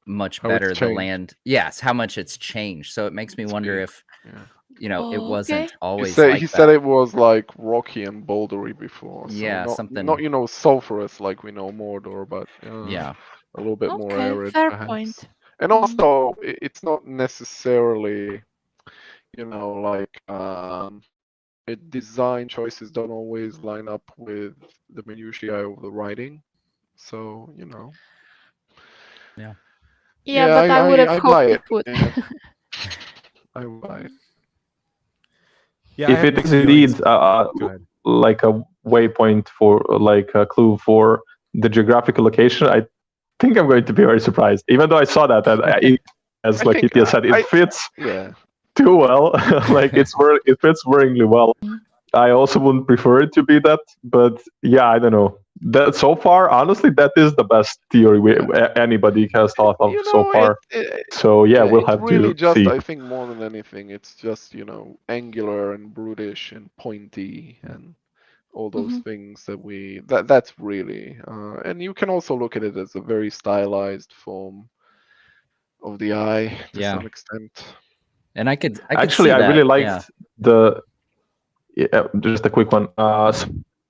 much How it's better the changed. land. Yes, how much it's changed. So it makes me It's wonder big, if yeah. it wasn't Okay. always He like said that. it was like rocky and bouldery before. So Yeah, not, something- not sulfurous like we know Mordor, but Yeah. a little bit more Okay, arid. fair perhaps. point. And also, it's not necessarily, like design choices don't always line up with the minutiae of the writing. So Yeah. Yeah, but I would have I hoped buy it it. would. Yeah. I buy it. Yeah, I If have it mixed is feelings. indeed Go ahead. like a waypoint for like a clue for the geographical location, I think I'm going to be very surprised. Even though I saw that, as I like think, Itya said, it fits Yeah. too well. Like it fits worryingly well. I also wouldn't prefer it to be that, but yeah, I don't know. That so far, honestly, that is the best theory anybody has thought of so far. So yeah, we'll it's have really to just, see. I think, more than anything, it's just, angular and brutish and pointy and all those things that's really, and you can also look at it as a very stylized form of the eye to some extent. And I could Actually, see I that, really liked the. Yeah, just a quick one. So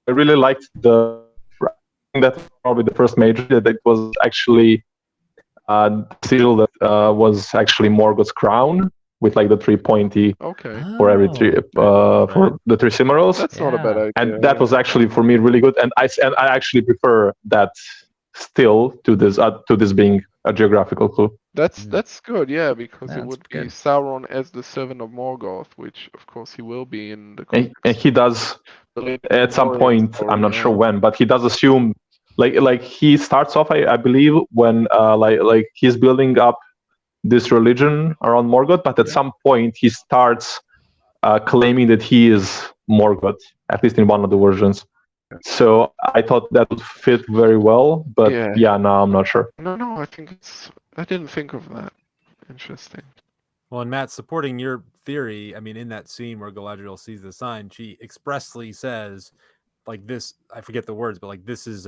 I really liked the. I think that's probably the first major that it was actually the sigil that was actually Morgoth's crown with like the three pointy for every three for the three Cimarils. That's not a bad idea. And that was actually for me really good. And I actually prefer that still to this being a geographical clue. That's good, yeah, because it That's would be good. Sauron as the servant of Morgoth, which of course he will be in the And he does at some Numenorean point, story, I'm not yeah. sure when, but he does assume like he starts off, I believe, when like he's building up this religion around Morgoth, but at some point he starts claiming that he is Morgoth, at least in one of the versions. So I thought that would fit very well, but yeah, now I'm not sure. No, I didn't think of that. Interesting. Well, and Matt, supporting your theory, I mean, in that scene where Galadriel sees the sign, she expressly says, like this, I forget the words, but like this is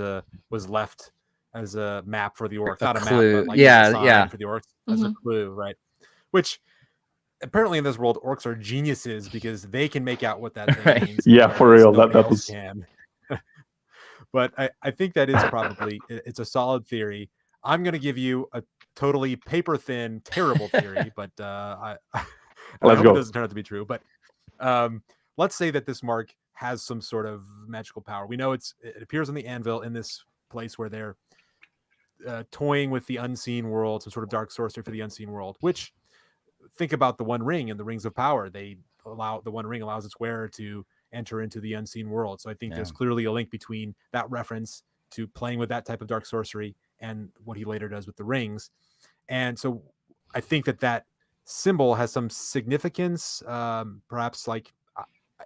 was left as a map for the orcs, not a clue. map, but like Yeah, a sign yeah. for the orcs as a clue, right? Which apparently in this world, orcs are geniuses because they can make out what that thing means. Yeah, for whereas real. nobody That else was. can. But I think that is probably it's a solid theory. I'm going to give you a totally paper thin, terrible theory, but I Let's hope go. it doesn't turn out to be true. But let's say that this mark has some sort of magical power. We know it appears on the anvil in this place where they're toying with the unseen world, some sort of dark sorcery for the unseen world. Which, think about the One Ring and the Rings of Power. The One Ring allows its wearer to enter into the unseen world. So I think there's clearly a link between that reference to playing with that type of dark sorcery and what he later does with the rings. And so I think that symbol has some significance, perhaps like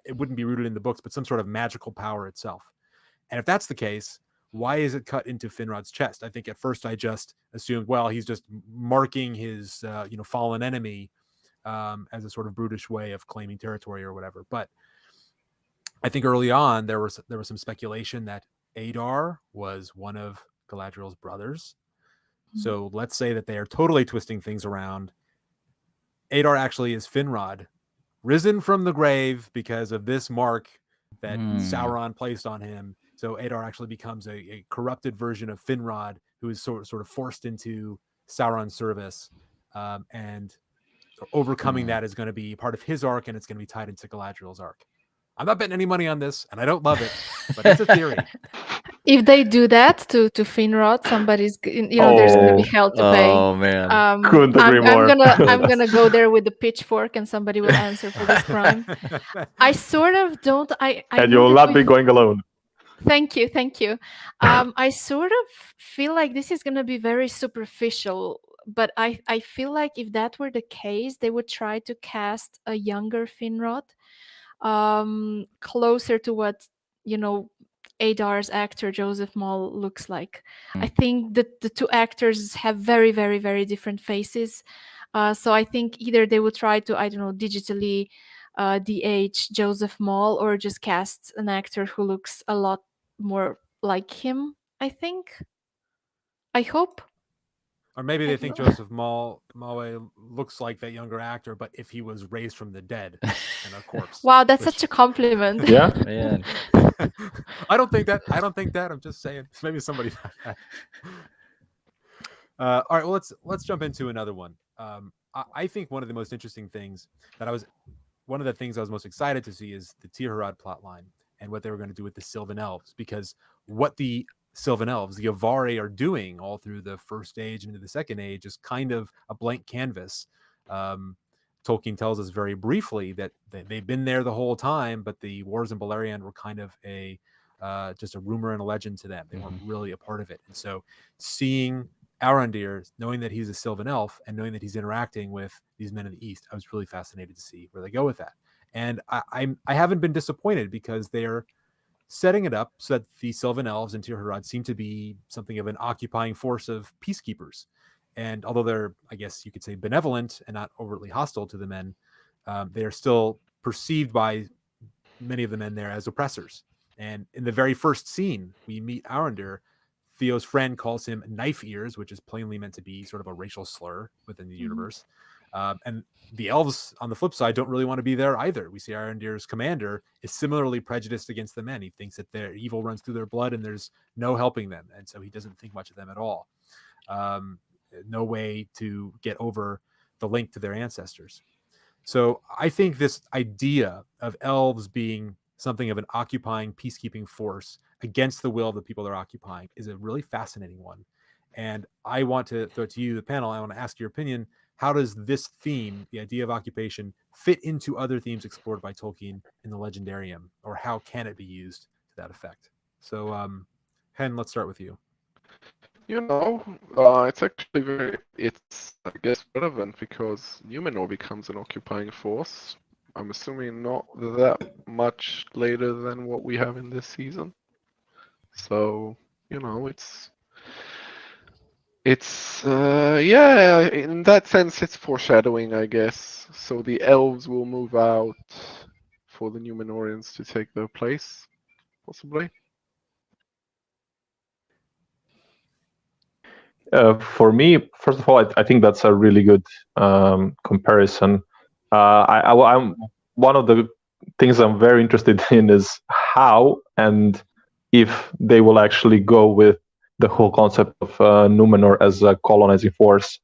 it wouldn't be rooted in the books, but some sort of magical power itself. And if that's the case, why is it cut into Finrod's chest? I think at first I just assumed, well, he's just marking his fallen enemy as a sort of brutish way of claiming territory or whatever. But I think early on there was some speculation that Adar was one of Galadriel's brothers. So let's say that they are totally twisting things around. Adar actually is Finrod, risen from the grave because of this mark that Sauron placed on him. So Adar actually becomes a corrupted version of Finrod, who is sort of forced into Sauron's service, and overcoming that is going to be part of his arc, and it's going to be tied into Galadriel's arc. I'm not betting any money on this, and I don't love it, but it's a theory. If they do that to Finrod, somebody's there's gonna be hell to pay. Oh man, couldn't agree more. I'm gonna go there with the pitchfork, and somebody will answer for this crime. I sort of don't. And you will not be going alone. Thank you. I sort of feel like this is gonna be very superficial, but I feel like if that were the case, they would try to cast a younger Finrod, closer to what Adar's actor Joseph Mall looks like. I think that the two actors have very, very, very different faces. So I think either they would try to, digitally de-age Joseph Mall, or just cast an actor who looks a lot more like him, I think. I hope. Or maybe they think Joseph Maue looks like that younger actor, but if he was raised from the dead and a corpse. Wow, that's such a compliment. Yeah, man. I don't think that. I'm just saying. Maybe somebody thought that. All right, well, let's jump into another one. I think one of the most interesting things one of the things I was most excited to see is the Tirharad plotline and what they were going to do with the Sylvan Elves, because what the Sylvan Elves, the Avari, are doing all through the First Age and into the Second Age is kind of a blank canvas. Tolkien tells us very briefly that they've been there the whole time, but the wars in Beleriand were kind of just a rumor and a legend to them. They weren't really a part of it. And so seeing Arondir, knowing that he's a Sylvan Elf and knowing that he's interacting with these men of the East, I was really fascinated to see where they go with that. And I haven't been disappointed, because they're setting it up so that the Sylvan Elves and Tirharad seem to be something of an occupying force of peacekeepers. And although they're, I guess you could say, benevolent and not overtly hostile to the men, they are still perceived by many of the men there as oppressors. And in the very first scene, we meet Arondir. Theo's friend calls him knife ears, which is plainly meant to be sort of a racial slur within the universe. And the elves, on the flip side, don't really want to be there either. We see Arondir's commander is similarly prejudiced against the men. He thinks that their evil runs through their blood and there's no helping them. And so he doesn't think much of them at all. No way to get over the link to their ancestors. So I think this idea of elves being something of an occupying peacekeeping force against the will of the people they're occupying is a really fascinating one. And I want to throw it to you, the panel. I want to ask your opinion. How does this theme, the idea of occupation, fit into other themes explored by Tolkien in the Legendarium, or how can it be used to that effect? So, Hen, let's start with you. It's actually I guess, relevant, because Numenor becomes an occupying force. I'm assuming not that much later than what we have in this season. So, it's in that sense, it's foreshadowing, I guess. So the elves will move out for the Numenoreans to take their place, possibly. For me, first of all, I think that's a really good comparison. I'm one of the things I'm very interested in is how and if they will actually go with the whole concept of Numenor as a colonizing force,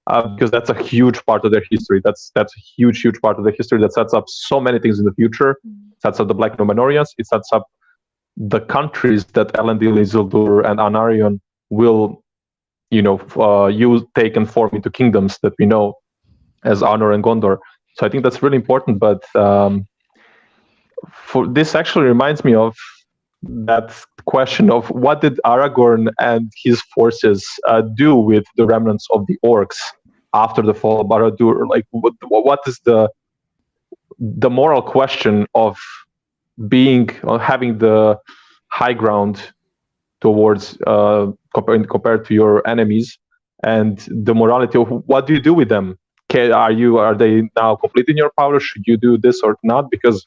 because that's a huge part of their history. That's a huge part of their history that sets up so many things in the future. Sets up the Black Numenoreans. It sets up the countries that Elendil, Isildur, and Anarion will, take and form into kingdoms that we know as Arnor and Gondor. So I think that's really important. But for this actually reminds me of that question of what did Aragorn and his forces do with the remnants of the orcs after the fall of Barad-dûr? Like, what is the moral question of having the high ground towards compared to your enemies, and the morality of what do you do with them? Are they now completely in your power? Should you do this or not? Because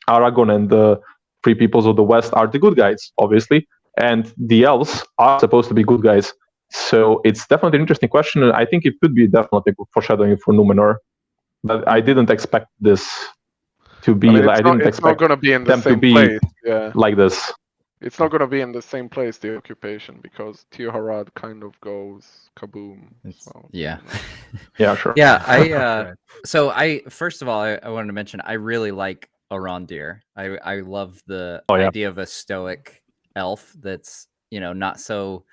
Aragorn and the Free Peoples of the West are the good guys, obviously, and the elves are supposed to be good guys. So it's definitely an interesting question, and I think it could be definitely foreshadowing for Numenor. But I didn't expect this to be. I mean, I didn't it's not expect going to be in the them to same be place. Yeah, like this. it's not going to be in the same place, the occupation, because Tirharad kind of goes kaboom. So, Yeah. you know. Yeah, sure. Yeah, Right. so first of all, I wanted to mention I really like Arondir. I love the Oh, yeah. idea of a stoic elf that's, not so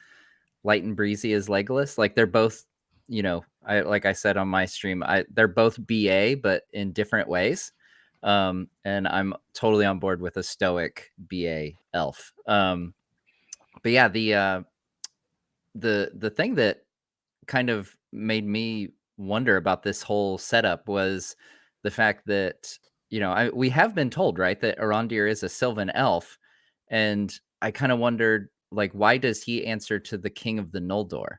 light and breezy as Legolas. Like they're both, like I said on my stream, they're both BA but in different ways. And I'm totally on board with a stoic BA elf. But yeah, the thing that kind of made me wonder about this whole setup was the fact that we have been told, right, that Arondir is a Sylvan elf, and I kind of wondered, like, why does he answer to the King of the Noldor?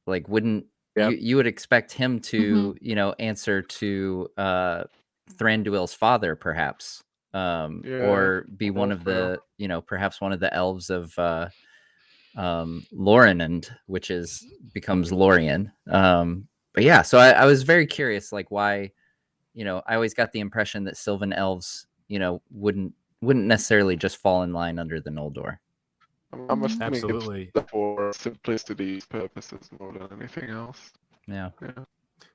Like, wouldn't you would expect him to answer to Thranduil's father, perhaps, or be one of the perhaps one of the elves of Lorinand, which becomes Lorien. But yeah, so I was very curious, like why, I always got the impression that Sylvan elves, wouldn't necessarily just fall in line under the Noldor. I'm assuming Absolutely. it's for simplicity's purposes more than anything else. Yeah.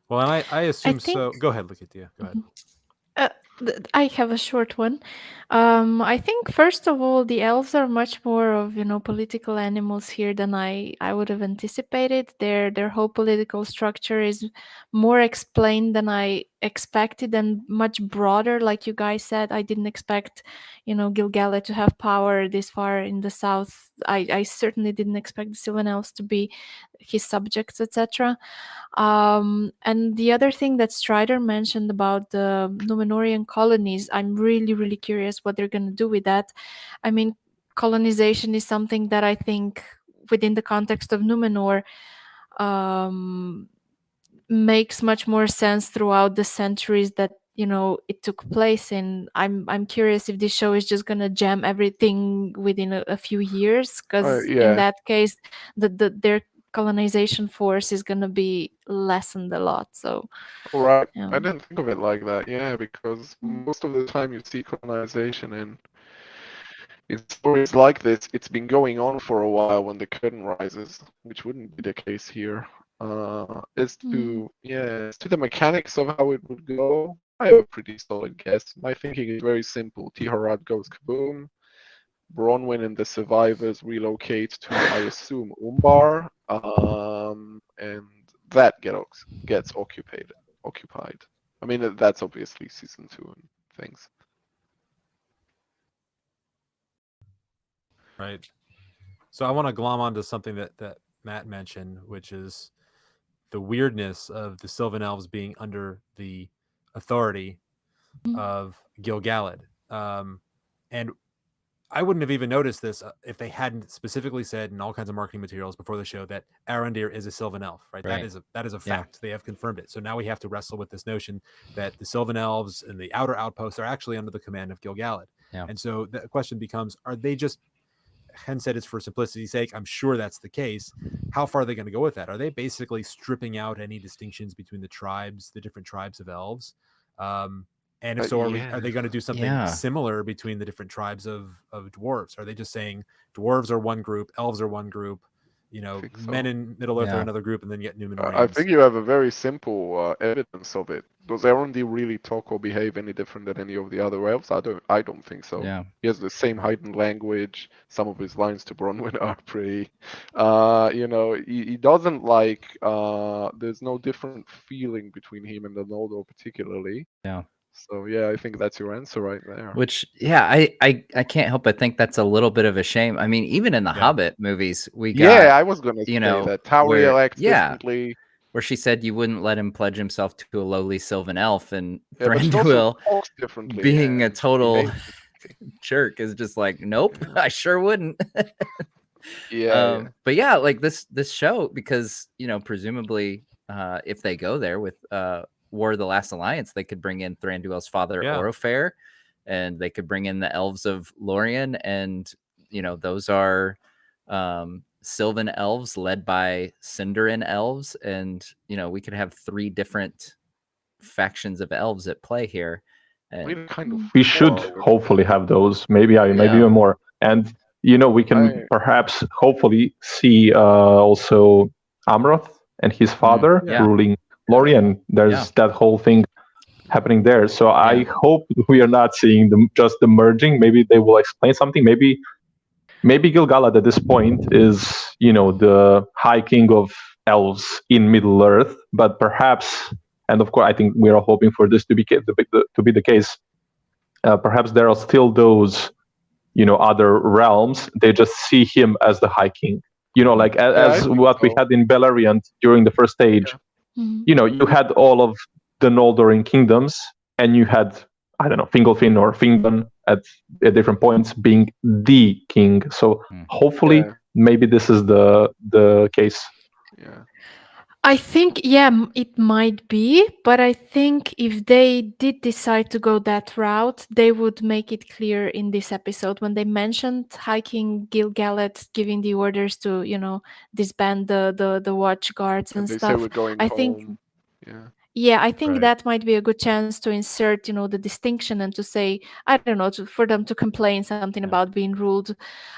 Well, and I assume think- so. Go ahead, Laketia. Go ahead. I have a short one. I think first of all, the elves are much more of political animals here than I would have anticipated. Their whole political structure is more explained than I expected and much broader. Like you guys said, I didn't expect Gil-galad to have power this far in the south. I certainly didn't expect the Sylvan elves to be his subjects, etc. And the other thing that Strider mentioned about the Numenorean colonies, I'm really, really curious what they're going to do with that. I mean, colonization is something that I think within the context of Numenor makes much more sense throughout the centuries that it took place in. I'm curious if this show is just gonna jam everything within a few years, because in that case their colonization force is gonna be lessened a lot. So Right. yeah. I didn't think of it like that, because most of the time you see colonization in stories like this, it's been going on for a while when the curtain rises, which wouldn't be the case here. As to the mechanics of how it would go, I have a pretty solid guess. My thinking is very simple. Tirharad goes kaboom. Bronwyn and the survivors relocate to, I assume, Umbar, and that gets occupied. I mean, that's obviously season 2 and things. Right. So I want to glom onto something that Matt mentioned, which is the weirdness of the Sylvan elves being under the authority of Gil-galad. And I wouldn't have even noticed this if they hadn't specifically said in all kinds of marketing materials before the show that Arondir is a Sylvan elf, right? That is a fact. They have confirmed it. So now we have to wrestle with this notion that the Sylvan elves and the outer outposts are actually under the command of Gil-galad. Yeah. And so the question becomes, are they just, Hen said it's for simplicity's sake. I'm sure that's the case. How far are they going to go with that? Are they basically stripping out any distinctions between the tribes, the different tribes of elves? And if so, are they going to do something similar between the different tribes of dwarves? Are they just saying dwarves are one group, elves are one group, men in Middle Earth are another group, and then yet Numenoreans? I think you have a very simple evidence of it. Does Elrond really talk or behave any different than any of the other elves? I don't think so. Yeah. He has the same heightened language. Some of his lines to Bronwyn are pretty. He doesn't like. There's no different feeling between him and the Noldor particularly. Yeah. So yeah, I think that's your answer right there. Which, I can't help but think that's a little bit of a shame. I mean, even in the Hobbit movies, we got I was gonna say that Tauriel acts differently. Where she said you wouldn't let him pledge himself to a lowly Sylvan elf, and Thranduil being a total jerk is just like, nope, I sure wouldn't. But yeah, like this show, because presumably if they go there with War of the Last Alliance, they could bring in Thranduil's father, Orofair, and they could bring in the elves of Lorien, and those are Sylvan elves led by Sindarin elves, and we could have 3 different factions of elves at play here. And Really kind of We should far with hopefully have those. Maybe Yeah. even more. And we can perhaps hopefully see also Amroth and his father Yeah. ruling Lorien. There's that whole thing happening there. So I hope we are not seeing just the merging. Maybe they will explain something. Maybe Gil-galad at this point is the High King of Elves in Middle Earth, but perhaps, and of course I think we are hoping for this to be the case. Perhaps there are still those other realms. They just see him as the High King. Like as what we had in Beleriand during the first stage. You had all of the Noldorian kingdoms, and you had, I don't know, Fingolfin or Fingon at different points being the king. So hopefully, maybe this is the case. Yeah. I think, it might be, but I think if they did decide to go that route, they would make it clear in this episode when they mentioned High King Gil-galad giving the orders to, disband the watch guards and they stuff. say we're going I home. think, yeah, I think that might be a good chance to insert, the distinction and to say, I don't know, for them to complain something about being ruled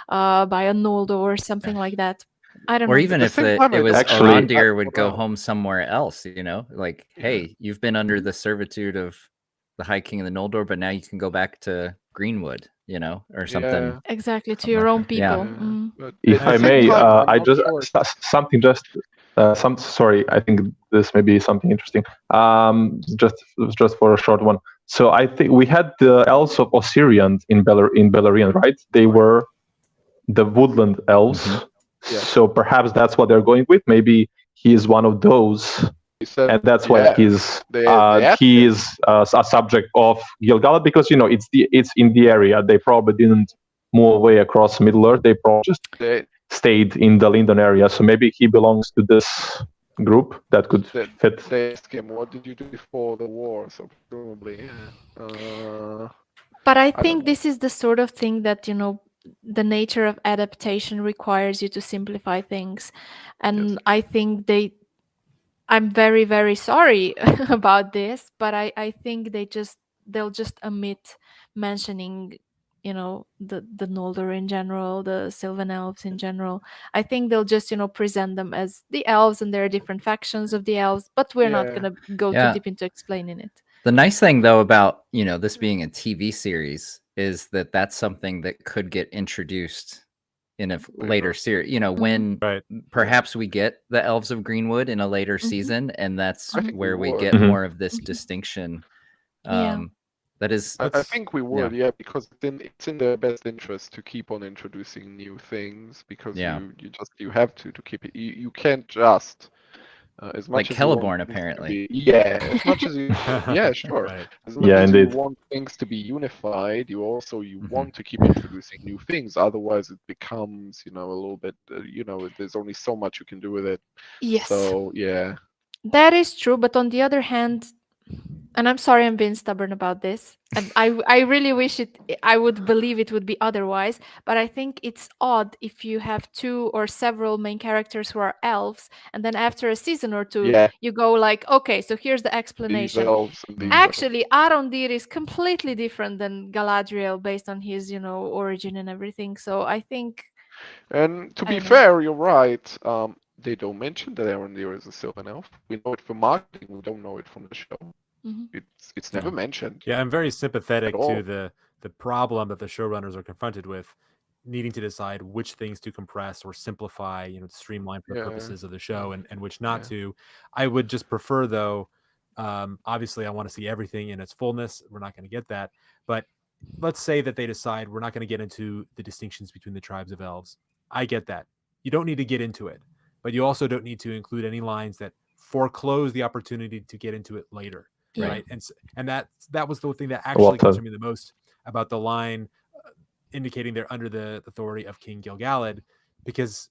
by a Noldor or something like that. I don't know. Or even if it was Arondir would go home somewhere else, like, hey, you've been under the servitude of the High King of the Noldor, but now you can go back to Greenwood, or something. Exactly, to your own people. If I may, sorry, I think this may be something interesting. Just for a short one. So I think we had the Elves of Osirian in Beleriand, right? They were the woodland elves. So perhaps that's what they're going with. Maybe he is one of those, and that's why he is a subject of Gil-galad, because it's in the area. They probably didn't move away across Middle Earth. They probably just stayed in the Lindon area. So maybe he belongs to this group that could fit. They ask him, "What did you do before the war?" So presumably, But I think this is the sort of thing that the nature of adaptation requires you to simplify things, and I think I'm very, very sorry about this, but I think they'll just omit mentioning the Noldor in general, the Sylvan elves in general. I think they'll just present them as the elves, and there are different factions of the elves, but we're not going to go too deep into explaining it. The nice thing though about this being a TV series is that that's something that could get introduced in a later series, when perhaps we get the Elves of Greenwood in a later season, and that's where we get more of this distinction. That is, I think we would, because it's in their best interest to keep on introducing new things, because you have to keep it. You can't just as much like as Celeborn, apparently. As much as you sure. As much as you want things to be unified, you want to keep introducing new things. Otherwise, it becomes a little bit there's only so much you can do with it. Yes. So that is true. But on the other hand, and I'm sorry I'm being stubborn about this, and I really wish I would believe it would be otherwise, but I think it's odd if you have two or several main characters who are elves, and then after a season or two you go like, okay, so here's the explanation. Actually, Arondir is completely different than Galadriel based on his origin and everything. So I think, and to be fair, you're right. They don't mention that Arondir is a Sylvan elf. We know it from marketing. We don't know it from the show. It's never mentioned. Yeah, I'm very sympathetic to the problem that the showrunners are confronted with, needing to decide which things to compress or simplify, streamline for the purposes of the show, and which not to. I would just prefer, though, obviously I want to see everything in its fullness. We're not going to get that, but let's say that they decide we're not going to get into the distinctions between the tribes of elves. I get that. You don't need to get into it, but you also don't need to include any lines that foreclose the opportunity to get into it later. Right. And that was the thing that actually concerned me the most about the line indicating they're under the authority of King Gil-galad, because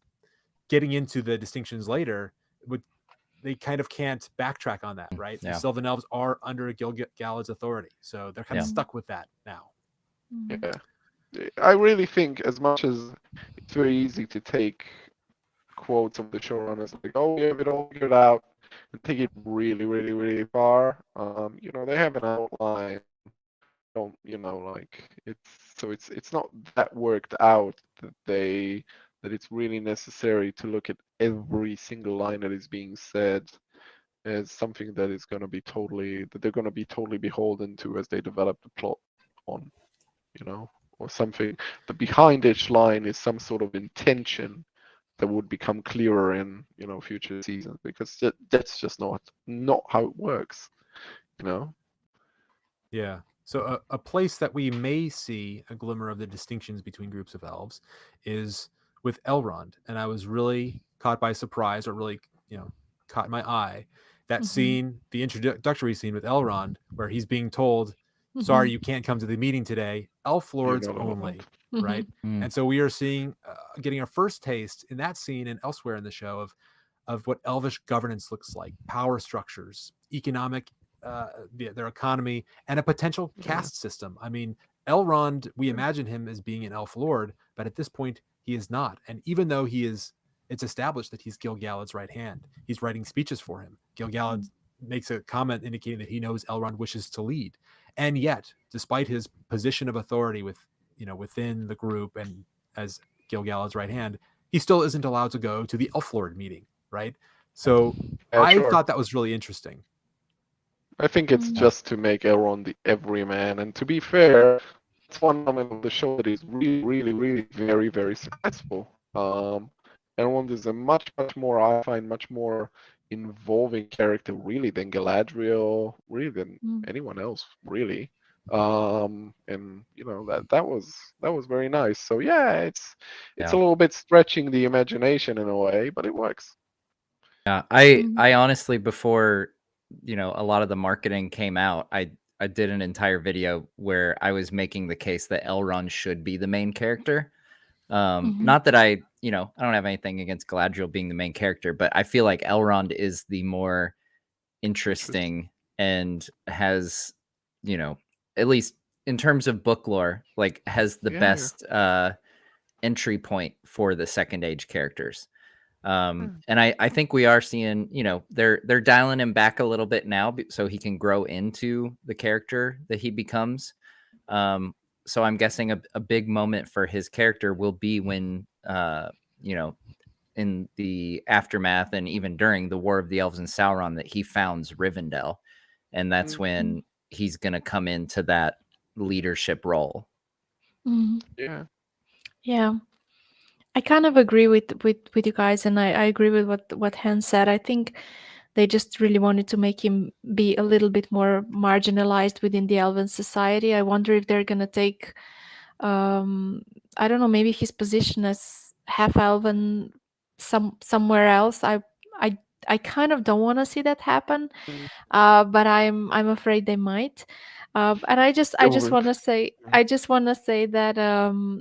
getting into the distinctions later they kind of can't backtrack on that, right? The Sylvan elves are under Gil-galad's authority, so they're kind of stuck with that now. I really think, as much as it's very easy to take quotes of the showrunners like, "Oh, we have it all figured out," and take it really, really, really far. They have an outline don't, like it's not that worked out that it's really necessary to look at every single line that is being said as something that is going to be they're going to be totally beholden to as they develop the plot on, or something. The behind each line is some sort of intention that would become clearer in, future seasons, because that's just not how it works, Yeah. So a place that we may see a glimmer of the distinctions between groups of elves is with Elrond. And I was really caught by surprise, or really, caught my eye. That scene, the introductory scene with Elrond, where he's being told, sorry, you can't come to the meeting today, elf lords only, right? And so we are seeing, getting our first taste in that scene and elsewhere in the show of what elvish governance looks like, power structures, economic, their economy, and a potential caste system. I mean, Elrond, we imagine him as being an elf lord, but at this point he is not. And even though it's established that he's Gil-galad's right hand, he's writing speeches for him. Gil-galad makes a comment indicating that he knows Elrond wishes to lead. And yet, despite his position of authority within the group and as Gil-galad's right hand, he still isn't allowed to go to the elf lord meeting, right? So I thought that was really interesting. I think it's just to make Elrond the everyman, and to be fair, it's one element of the show that is really, really, really very, very successful. Elrond is a much more involving character, really, than Galadriel, really than anyone else, really. And that was very nice. So yeah, it's a little bit stretching the imagination in a way, but it works. Yeah, I honestly, before a lot of the marketing came out, I did an entire video where I was making the case that Elrond should be the main character. Not that I don't have anything against Galadriel being the main character, but I feel like Elrond is the more interesting and has, at least in terms of book lore, like has the best entry point for the Second Age characters. And I think we are seeing, they're dialing him back a little bit now so he can grow into the character that he becomes. So I'm guessing a big moment for his character will be when, in the aftermath and even during the War of the Elves and Sauron, that he founds Rivendell. And that's when he's going to come into that leadership role. Yeah. I kind of agree with you guys, and I agree with what Hans said. I think they just really wanted to make him be a little bit more marginalized within the Elven society. I wonder if they're gonna take, I don't know, maybe his position as half Elven somewhere else. I kind of don't want to see that happen, but I'm afraid they might. And I just want to say that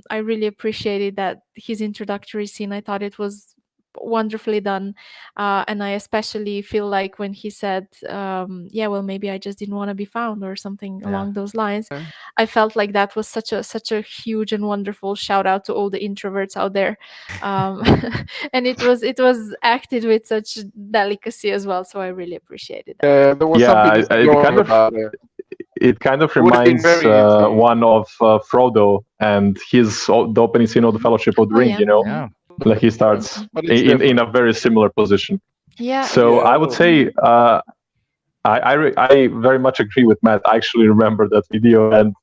I really appreciated that his introductory scene. I thought it was wonderfully done, and I especially feel like when he said, well, maybe I just didn't want to be found, or something along those lines. I felt like that was such a huge and wonderful shout out to all the introverts out there, and it was acted with such delicacy as well. So I really apprioappreciated that. There was something about it. It kind of reminds one of Frodo and the opening scene of the Fellowship of the Ring. Like he starts in a very similar position. So I would say I very much agree with Matt. I actually remember that video, and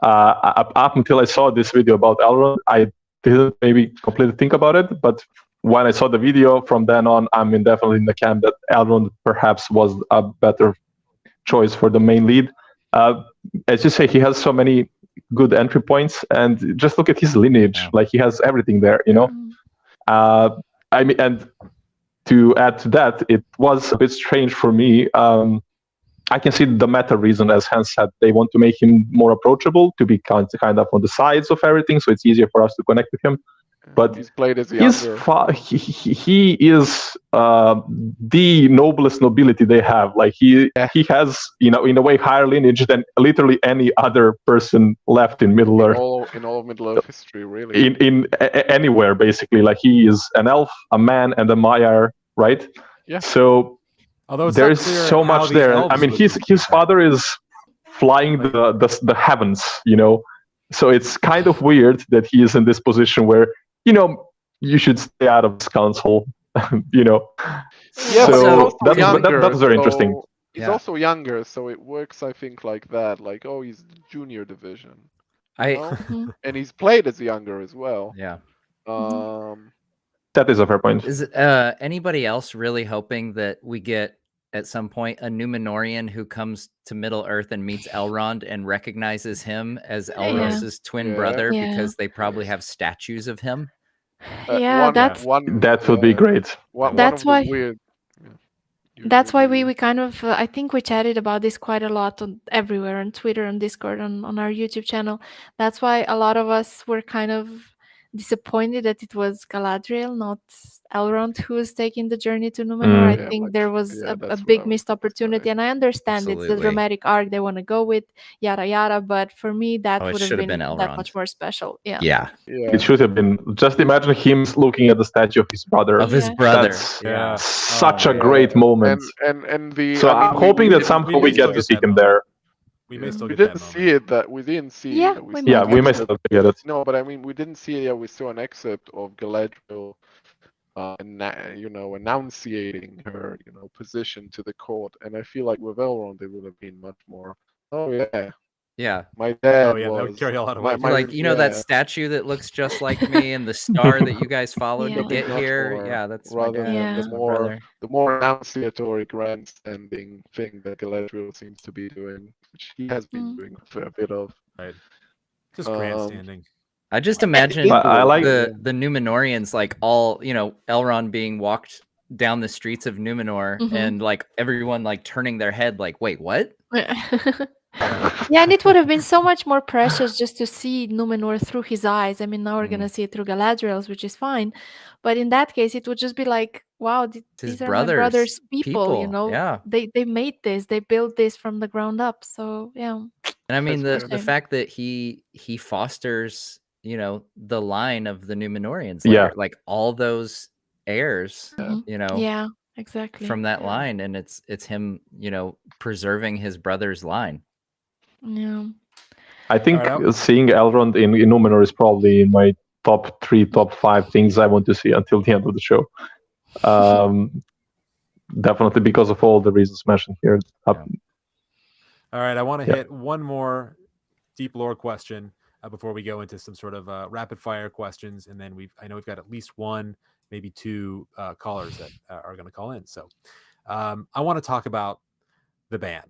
up until I saw this video about Elrond, I didn't maybe completely think about it. But when I saw the video, from then on, I'm definitely in the camp that Elrond perhaps was a better choice for the main lead. As you say, he has so many good entry points, and just look at his lineage. Like he has everything there, and to add to that, it was a bit strange for me. I can see the meta reason, as Hans said, they want to make him more approachable, to be kind of on the sides of everything, so it's easier for us to connect with him. But he's played as he is the noblest nobility they have. Like he has, in a way, higher lineage than literally any other person left in Middle Earth. In all Middle Earth history, really. In anywhere, basically. Like he is an elf, a man, and a Maiar, right? Yeah. So there is so much there. I mean, his father is flying the heavens, you know. So it's kind of weird that he is in this position where, you know, you should stay out of this council, you know. Yeah, but he's So also that was very interesting. so he's also younger, so it works, I think, like that. Like, oh, he's the junior division, you know? And he's played as younger as well. Yeah. That is a fair point. Is anybody else really hoping that we get at some point a Numenorean who comes to Middle Earth and meets Elrond and recognizes him as Elros's twin brother because they probably have statues of him? That would be great. That's why. That's why we kind of I think we chatted about this quite a lot everywhere on Twitter, on Discord, on our YouTube channel. That's why a lot of us were kind of disappointed that it was Galadriel, not Elrond, who was taking the journey to Numenor. I think there was a big missed opportunity, and I understand it's the dramatic arc they want to go with, yada yada. But for me, that would have been that much more special. Yeah. It should have been. Just imagine him looking at the statue of his brother. That's such a great moment. And the so I'm hoping that somehow we get to see him there. We may still we get didn't see it. We didn't see. Yeah, we may still get it. No, but I mean, we didn't see it yet. We saw an excerpt of Galadriel, enunciating her, position to the court, and I feel like with Elrond, it would have been much more. Oh yeah, my dad that would carry a lot of weight. That statue that looks just like me, and the star that you guys followed to get here. That's rather than the more enunciatory, grandstanding thing that Galadriel seems to be doing, which he has been doing for a bit of. Right, just grandstanding. I just imagine I like the Numenoreans, like all, Elrond being walked down the streets of Numenor and like everyone like turning their head like, wait, what? Yeah, and it would have been so much more precious just to see Numenor through his eyes. I mean, now we're going to see it through Galadriel's, which is fine. But in that case, it would just be like, wow, these are my brother's people, Yeah. They made this. They built this from the ground up. So, yeah. And I mean, the fact that he fosters, the line of the Numenoreans, like all those heirs, Yeah, exactly. from that line. And it's him, preserving his brother's line. Yeah. I think seeing Elrond in Numenor is probably in my top 3, top 5 things I want to see until the end of the show. Definitely because of all the reasons mentioned here. All right, I want to hit one more deep lore question before we go into some sort of rapid fire questions, and then I know we've got at least 1, maybe 2 callers that are going to call in. So I want to talk about the ban.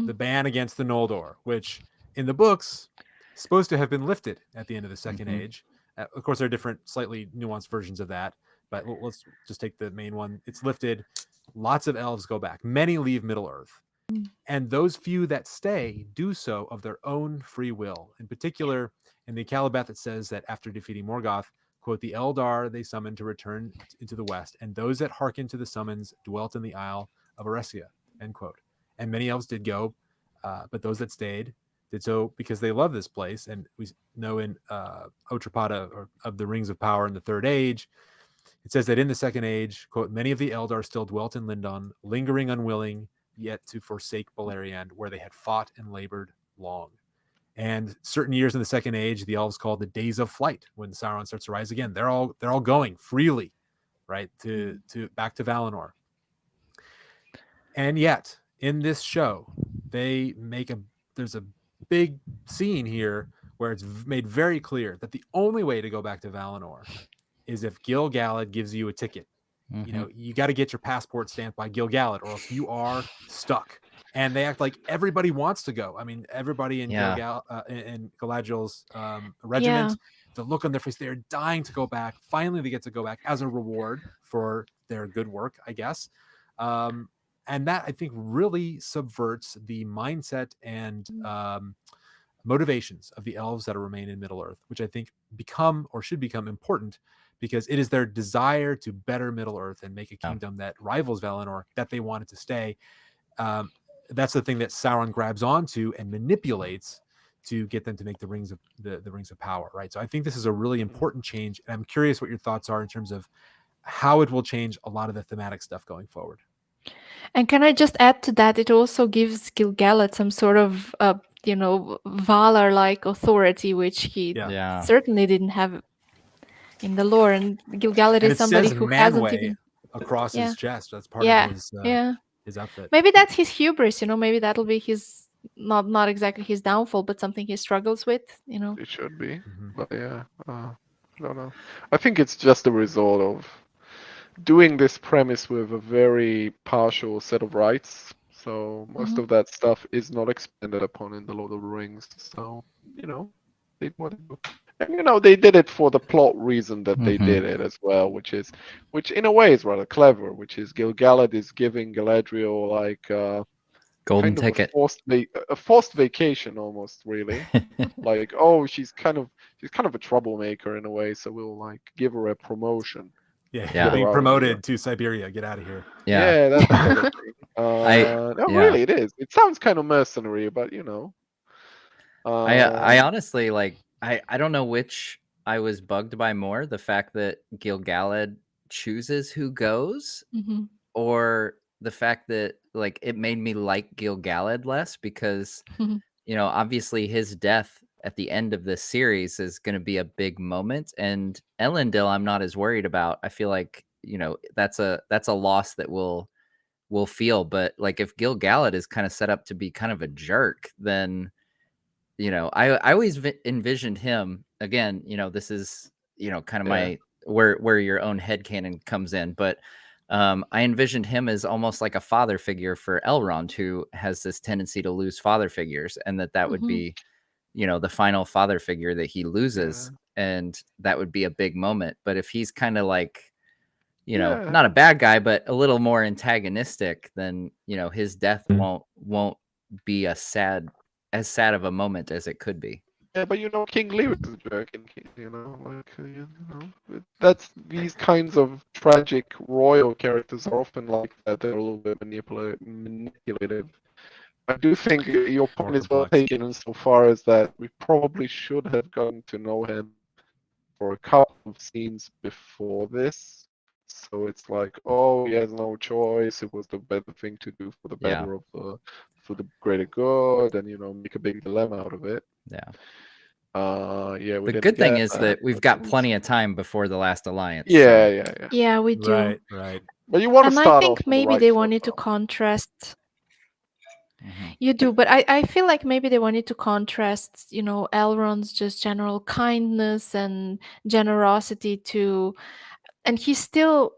The ban against the Noldor, which in the books is supposed to have been lifted at the end of the Second Age. Of course, there are different, slightly nuanced versions of that, but let's just take the main one. It's lifted. Lots of elves go back. Many leave Middle-earth. And those few that stay do so of their own free will. In particular, in the Calibeth, it says that after defeating Morgoth, quote, the Eldar they summoned to return into the west, and those that hearkened to the summons dwelt in the Isle of Eresia, end quote. And many elves did go, but those that stayed did so because they love this place. And we know in Otrapada, or of the Rings of Power in the Third Age, it says that in the Second Age, quote, many of the Eldar still dwelt in Lindon, lingering unwilling yet to forsake Beleriand, where they had fought and labored long. And certain years in the Second Age, the elves called the Days of Flight, when Sauron starts to rise again. They're all going freely, right, to back to Valinor. And yet, in this show, there's a big scene here where it's made very clear that the only way to go back to Valinor is if Gil-galad gives you a ticket. You got to get your passport stamped by Gil-galad, or else you are stuck. And they act like everybody wants to go. I mean, everybody in in Galadriel's regiment, the look on their face, they're dying to go back. Finally, they get to go back as a reward for their good work, I guess. And that, I think, really subverts the mindset and motivations of the elves that remain in Middle-earth, which I think should become important, because it is their desire to better Middle-earth and make a kingdom that rivals Valinor that they wanted to stay. That's the thing that Sauron grabs onto and manipulates to get them to make the rings of power, right? So I think this is a really important change, and I'm curious what your thoughts are in terms of how it will change a lot of the thematic stuff going forward. And can I just add to that? It also gives Gil-galad some sort of, Valar-like authority, which he Yeah. certainly didn't have in the lore. And Gil-galad And is it somebody says who hasn't Manwë even. across Yeah. his chest. That's part Yeah. of his outfit. Maybe that's his hubris. Maybe that'll be his not exactly his downfall, but something he struggles with. It should be, Mhm. but yeah, I don't know. I think it's just a result of doing this premise with a very partial set of rights. So most of that stuff is not expanded upon in the Lord of the Rings. So they did what they do. And they did it for the plot reason that they did it as well, which in a way is rather clever. Which is Gil-galad is giving Galadriel like Golden kind of ticket. a forced vacation almost, really. Like, oh, she's kind of a troublemaker in a way, so we'll like give her a promotion. Yeah, Yeah. you're being Out of promoted here. to Siberia. Get out of here. Yeah, that sort of thing. No, yeah. really, it is. It sounds kind of mercenary, but I honestly I don't know which I was bugged by more, the fact that Gil-galad chooses who goes, or the fact that like it made me like Gil-galad less because obviously his death at the end of this series is going to be a big moment, and Elendil I'm not as worried about. I feel like that's a loss that we'll feel, but like if Gil-galad is kind of set up to be kind of a jerk, then I always envisioned him again. This is kind of my where your own headcanon comes in, but I envisioned him as almost like a father figure for Elrond, who has this tendency to lose father figures, and that would be the final father figure that he loses, and that would be a big moment. But if he's kind of like not a bad guy, but a little more antagonistic, then his death won't be as sad of a moment as it could be. Yeah, but King Lear is a jerk, that's these kinds of tragic royal characters are often like that. They're a little bit manipulative. I do think your point is well taken insofar as that we probably should have gotten to know him for a couple of scenes before this. So it's like, oh, he has no choice. It was the better thing to do for the better of for the greater good, and make a big dilemma out of it. Yeah. The good thing is that we've got plenty of time before the last alliance. Yeah, we do. Right. But you want to start I think off maybe they wanted to contrast. You do, but I feel like maybe they wanted to contrast, Elrond's just general kindness and generosity and he's still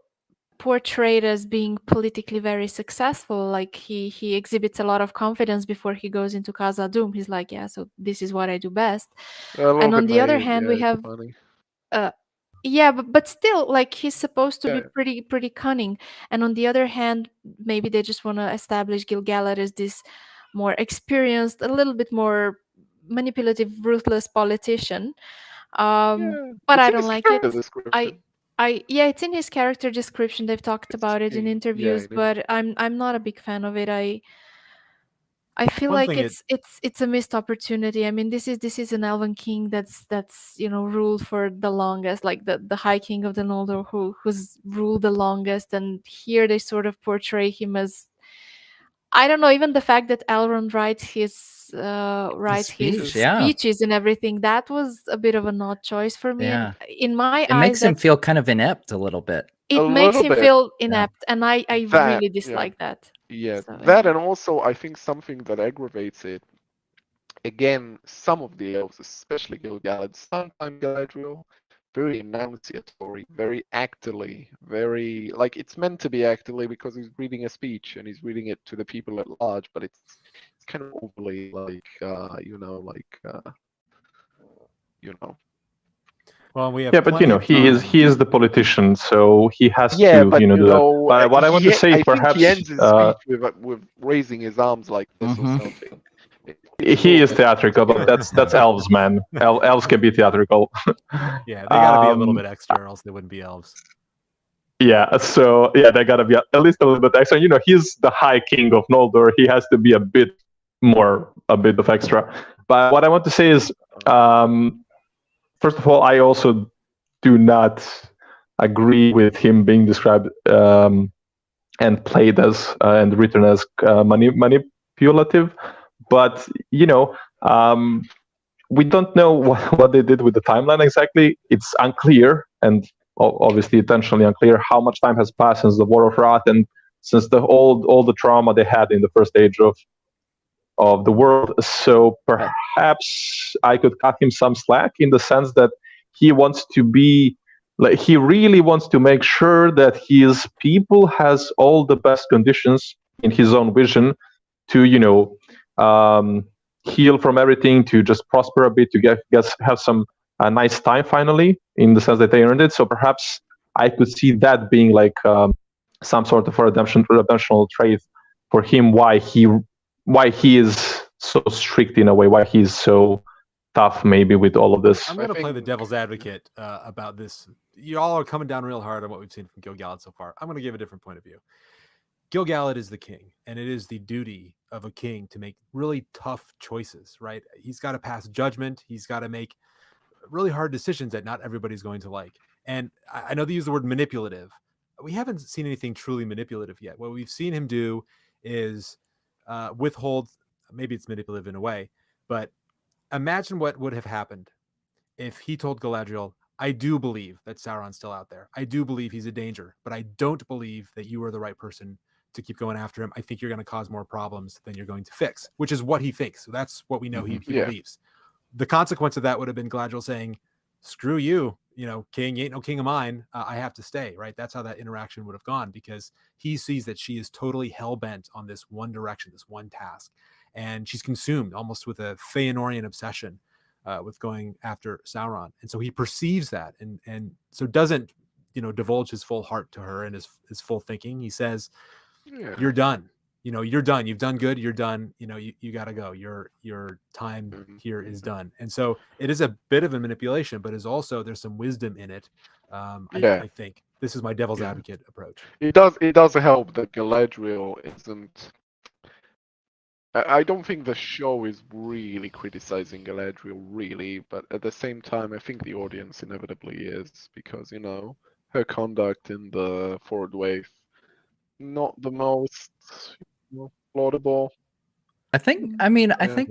portrayed as being politically very successful. Like he exhibits a lot of confidence before he goes into Khazad-dûm. He's like, yeah, so this is what I do best. And on the other hand, we have but still, like, he's supposed to be pretty cunning. And on the other hand, maybe they just want to establish Gil-galad as this more experienced, a little bit more manipulative, ruthless politician. But I don't like it. It's in his character description. They've talked about it in interviews, but I'm not a big fan of it. I feel like it's a missed opportunity. I mean, this is an Elven king that's ruled for the longest, like the High King of the Noldor who's ruled the longest, and here they sort of portray him as, I don't know, even the fact that Elrond writes his speeches and everything, that was a bit of an odd choice for me. Yeah. And in my eyes, it makes him feel kind of inept a little bit. It makes him feel inept, and I really dislike that. Yeah, so, that and also I think something that aggravates it. Again, some of the elves, especially Gil-galad, sometimes Galadriel, very enunciatory, very actily, very like it's meant to be actily because he's reading a speech and he's reading it to the people at large, but it's kind of overly like Well, we have but he is the politician, so he has to do that. But what I want to say, perhaps, he ends his speech with raising his arms like this or something. He is theatrical, but that's elves, man. Elves can be theatrical. Yeah, they gotta be a little bit extra, or else they wouldn't be elves. Yeah, so they gotta be at least a little bit extra. He's the High King of Noldor. He has to be a bit of extra. But what I want to say is, first of all, I also do not agree with him being described and played as and written as manipulative. But we don't know what they did with the timeline exactly. It's unclear, and obviously intentionally unclear, how much time has passed since the War of Wrath and since all the trauma they had in the first age of the world. So perhaps I could cut him some slack in the sense that he wants to be like, he really wants to make sure that his people has all the best conditions in his own vision to heal from everything, to just prosper a bit, to have some nice time finally, in the sense that they earned it. So perhaps I could see that being like some sort of redemptional trait for him, why he is so strict in a way, why he's so tough maybe with all of this. I'm going to play the devil's advocate about this. You all are coming down real hard on what we've seen from Gil-galad so far. I'm going to give a different point of view. Gil-galad is the king, and it is the duty of a king to make really tough choices, right? He's got to pass judgment. He's got to make really hard decisions that not everybody's going to like. And I know they use the word manipulative. We haven't seen anything truly manipulative yet. What we've seen him do is withhold, maybe it's manipulative in a way, but imagine what would have happened if he told Galadriel, I do believe that Sauron's still out there. I do believe he's a danger, but I don't believe that you are the right person to keep going after him. I think you're going to cause more problems than you're going to fix, which is what he thinks. So that's what we know he believes. The consequence of that would have been Galadriel saying, screw you, king, you ain't no king of mine. I have to stay, right? That's how that interaction would have gone, because he sees that she is totally hell-bent on this one direction, this one task. And she's consumed almost with a Feanorian obsession with going after Sauron. And so he perceives that and so doesn't, divulge his full heart to her and his full thinking. He says, you're done. You're done. You've done good. You're done. You got to go. Your time here is done. And so it is a bit of a manipulation, but there's some wisdom in it. I think this is my devil's advocate approach. It does help that Galadriel isn't. I don't think the show is really criticizing Galadriel, really, but at the same time, I think the audience inevitably is, because her conduct in the Fourth Wave, not the most laudable. I think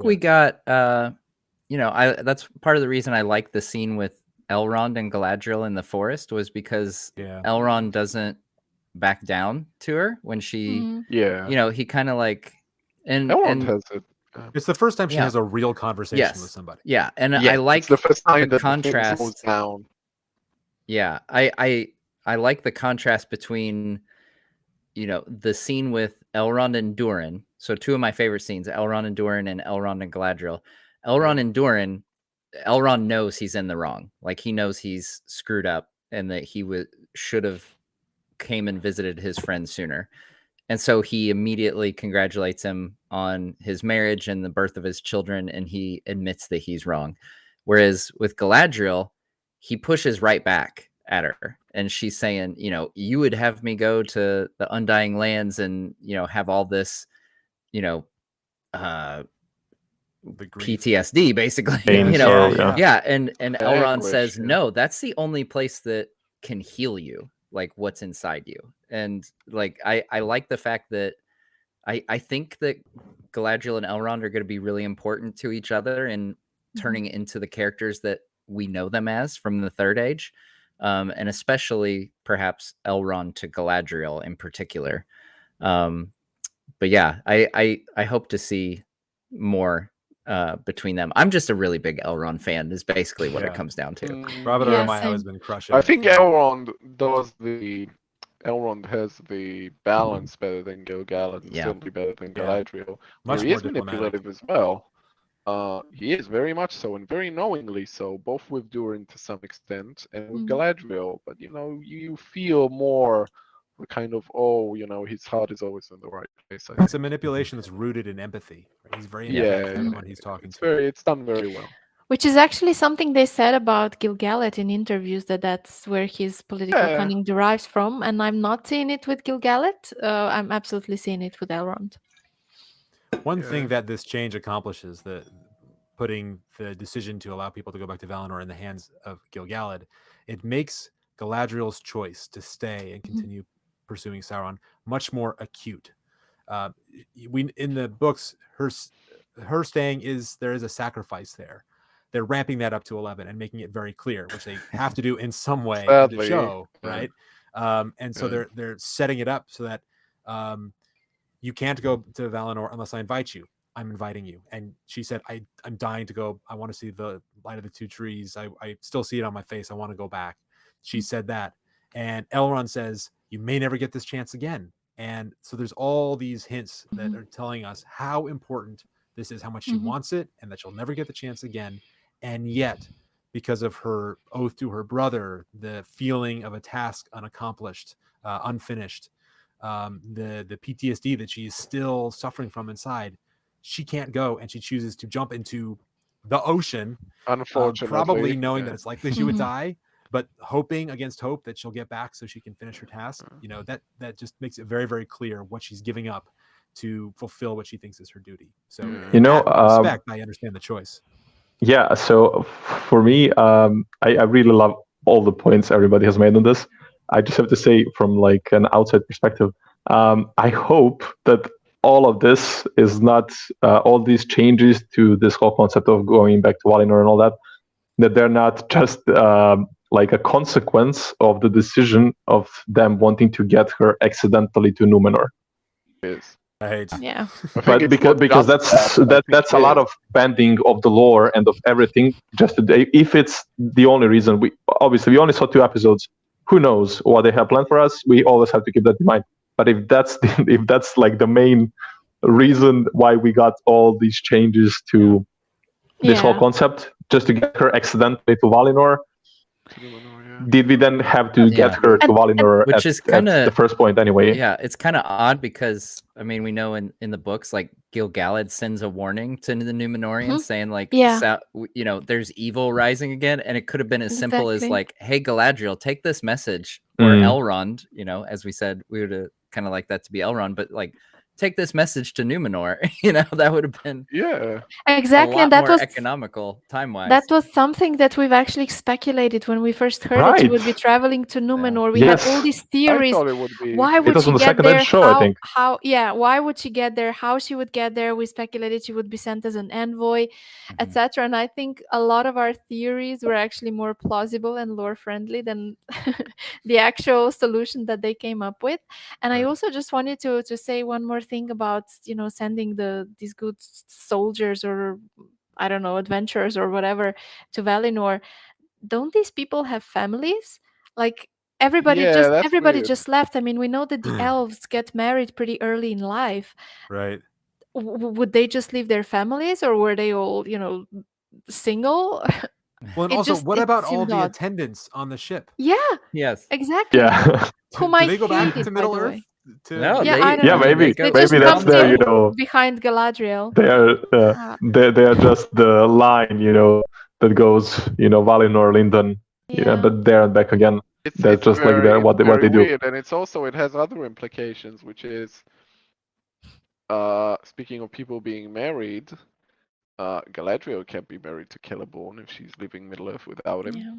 we got that's part of the reason I like the scene with Elrond and Galadriel in the forest, was because Elrond doesn't back down to her when she he kind of like Elrond has it. It's the first time she has a real conversation with somebody. Yeah, and I like it's the first time the that contrast goes down. Yeah, I like the contrast between the scene with Elrond and Durin. So two of my favorite scenes, Elrond and Durin and Elrond and Galadriel. Elrond and Durin, Elrond knows he's in the wrong. Like, he knows he's screwed up and that he should have came and visited his friend sooner. And so he immediately congratulates him on his marriage and the birth of his children, and he admits that he's wrong. Whereas with Galadriel, he pushes right back at her, and she's saying, you would have me go to the Undying Lands and, have all this, PTSD, basically. And Elrond says, no, that's the only place that can heal you, like what's inside you. And like, I like the fact that I think that Galadriel and Elrond are going to be really important to each other in turning into the characters that we know them as from the Third Age. And especially perhaps Elrond to Galadriel in particular. But yeah, I hope to see more between them. I'm just a really big Elrond fan, is basically what it comes down to. Robert Aramayo has been crushing. I think Elrond has the balance better than Gil-galad, certainly better than Galadriel. He is manipulative as well. He is very much so, and very knowingly so, both with Durin to some extent and with Galadriel. But you feel more the kind of his heart is always in the right place. It's a manipulation that's rooted in empathy. Right? He's very empathetic when he's talking to. It's done very well. Which is actually something they said about Gil-galad in interviews, that's where his political cunning derives from, and I'm not seeing it with Gil-galad. I'm absolutely seeing it with Elrond. One thing that this change accomplishes, putting the decision to allow people to go back to Valinor in the hands of Gil-galad, it makes Galadriel's choice to stay and continue pursuing Sauron, much more acute. We in the books, her staying there is a sacrifice there. They're ramping that up to 11 and making it very clear, which they have to do in some way in the show, right? And so they're setting it up so that you can't go to Valinor unless I invite you. I'm inviting you. And she said, I'm dying to go. I want to see the light of the two trees. I still see it on my face. I want to go back. She said that. And Elrond says, you may never get this chance again. And so there's all these hints that are telling us how important this is, how much she wants it, and that she'll never get the chance again. And yet, because of her oath to her brother, the feeling of a task unaccomplished, unfinished, the PTSD that she is still suffering from inside, she can't go, and she chooses to jump into the ocean, unfortunately, probably knowing that it's likely she would die, but hoping against hope that she'll get back so she can finish her task. You know, that just makes it very, very clear what she's giving up to fulfill what she thinks is her duty. So in that respect, I understand the choice. Yeah, so for me, I really love all the points everybody has made on this. I just have to say, from like an outside perspective, I hope that all of this is not all these changes to this whole concept of going back to Valinor and all that they're not just like a consequence of the decision of them wanting to get her accidentally to Numenor. Yes. Right. Yeah. But because that's a lot of bending of the lore and of everything. Just if it's the only reason, we only saw 2 episodes. Who knows what they have planned for us? We always have to keep that in mind. But if that's like the main reason why we got all these changes to this whole concept, just to get her accidentally to Valinor, did we then have to get her to Valinor which is kind of the first point anyway? Yeah, it's kind of odd because I mean we know in the books like Gil-galad sends a warning to the Numenoreans saying like there's evil rising again, and it could have been as simple as like, hey Galadriel, take this message, or Elrond, as we said we would kind of like that to be Elrond, but like take this message to Numenor. That would have been exactly, a lot and that more was economical time-wise. That was something that we've actually speculated when we first heard that she would be traveling to Numenor. We had all these theories. I thought it would be. Why would she on the get second there? show, I think. Why would she get there? How she would get there? We speculated she would be sent as an envoy, etc. And I think a lot of our theories were actually more plausible and lore friendly than the actual solution that they came up with. And I also just wanted to say one more thing about sending these good soldiers, or I don't know, adventurers or whatever, to Valinor. Don't these people have families? Like everybody just left. I mean, we know that the elves get married pretty early in life. Right. Would they just leave their families, or were they all, single? Well, and also, what about all the attendants on the ship? Yeah. Yes. Exactly. Yeah. Who Do they go back to Middle Earth? No, I don't know. Maybe They that's their, behind Galadriel. They are just the line, that goes, Valinor, Linden, but there and back again. That's just very, like what they do. Weird. And it has other implications, which is, speaking of people being married, Galadriel can't be married to Celeborn if she's leaving Middle Earth without him. Yeah.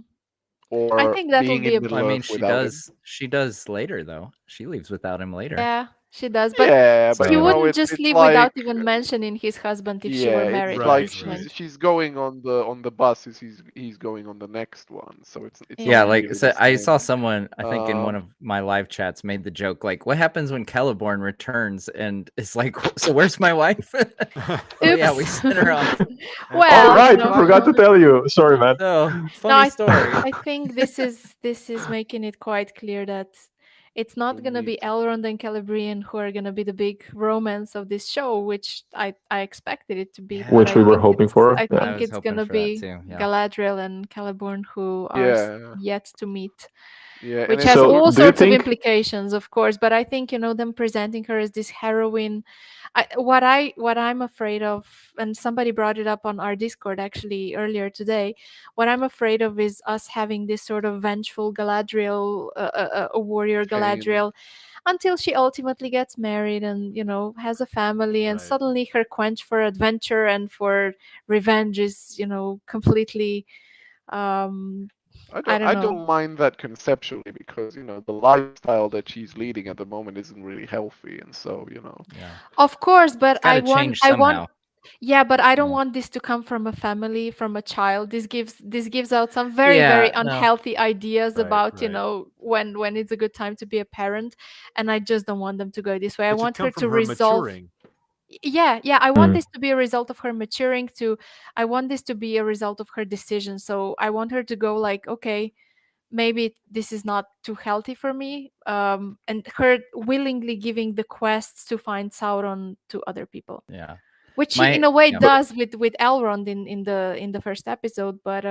Or I think that will be I mean, she does. She does later, though. She leaves without him later. Yeah, she does. But but she wouldn't it's just leave like, without even mentioning his husband if she were married. It's like she's going on the bus. He's going on the next one. So it's like really so I saw someone, I think in one of my live chats, made the joke like, what happens when Celeborn returns? And it's like, so where's my wife? Yeah, we sent her off. Well, all right, I forgot to tell you. Sorry, man. No, funny story. I think this is making it quite clear that it's not going to be Elrond and Galadriel who are going to be the big romance of this show, which I expected it to be. Yeah. Which we were hoping for. I think it's going to be Galadriel and Celeborn who are yet to meet. Yeah, which has all sorts of implications, of course. But I think them presenting her as this heroine. What I'm afraid of, and somebody brought it up on our Discord actually earlier today. What I'm afraid of is us having this sort of vengeful Galadriel, a warrior Galadriel, until she ultimately gets married and has a family, and suddenly her quench for adventure and for revenge is completely I don't I know. don't mind that conceptually because the lifestyle that she's leading at the moment isn't really healthy, and so Yeah. Of course, but It's got I to want change I want somehow. yeah, but I don't Yeah. want this to come from a family, from a child. This gives out some very, very Yeah, no. unhealthy ideas Right, about, right. when it's a good time to be a parent, and I just don't want them to go this way. I It should want come her from to her resolve. maturing. Yeah, I want Mm. this to be a result of her maturing I want this to be a result of her decision. So I want her to go like, okay, maybe this is not too healthy for me, and her willingly giving the quests to find Sauron to other people, Yeah. which she in a way does with Elrond in the first episode, but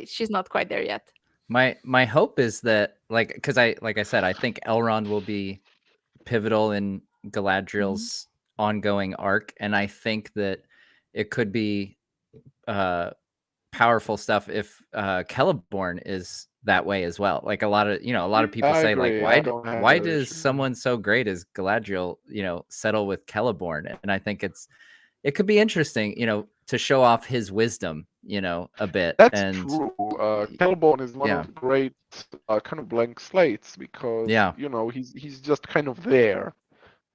she's not quite there yet. My hope is that, because like I said, I think Elrond will be pivotal in Galadriel's ongoing arc, and I think that it could be powerful stuff if Celeborn is that way as well. Like a lot of people I say, agree. like, I don't have why that does issue. someone so great as Galadriel, settle with Celeborn? And I think it could be interesting, to show off his wisdom, a bit. That's and true. Celeborn is one of the great kind of blank slates because he's just kind of there,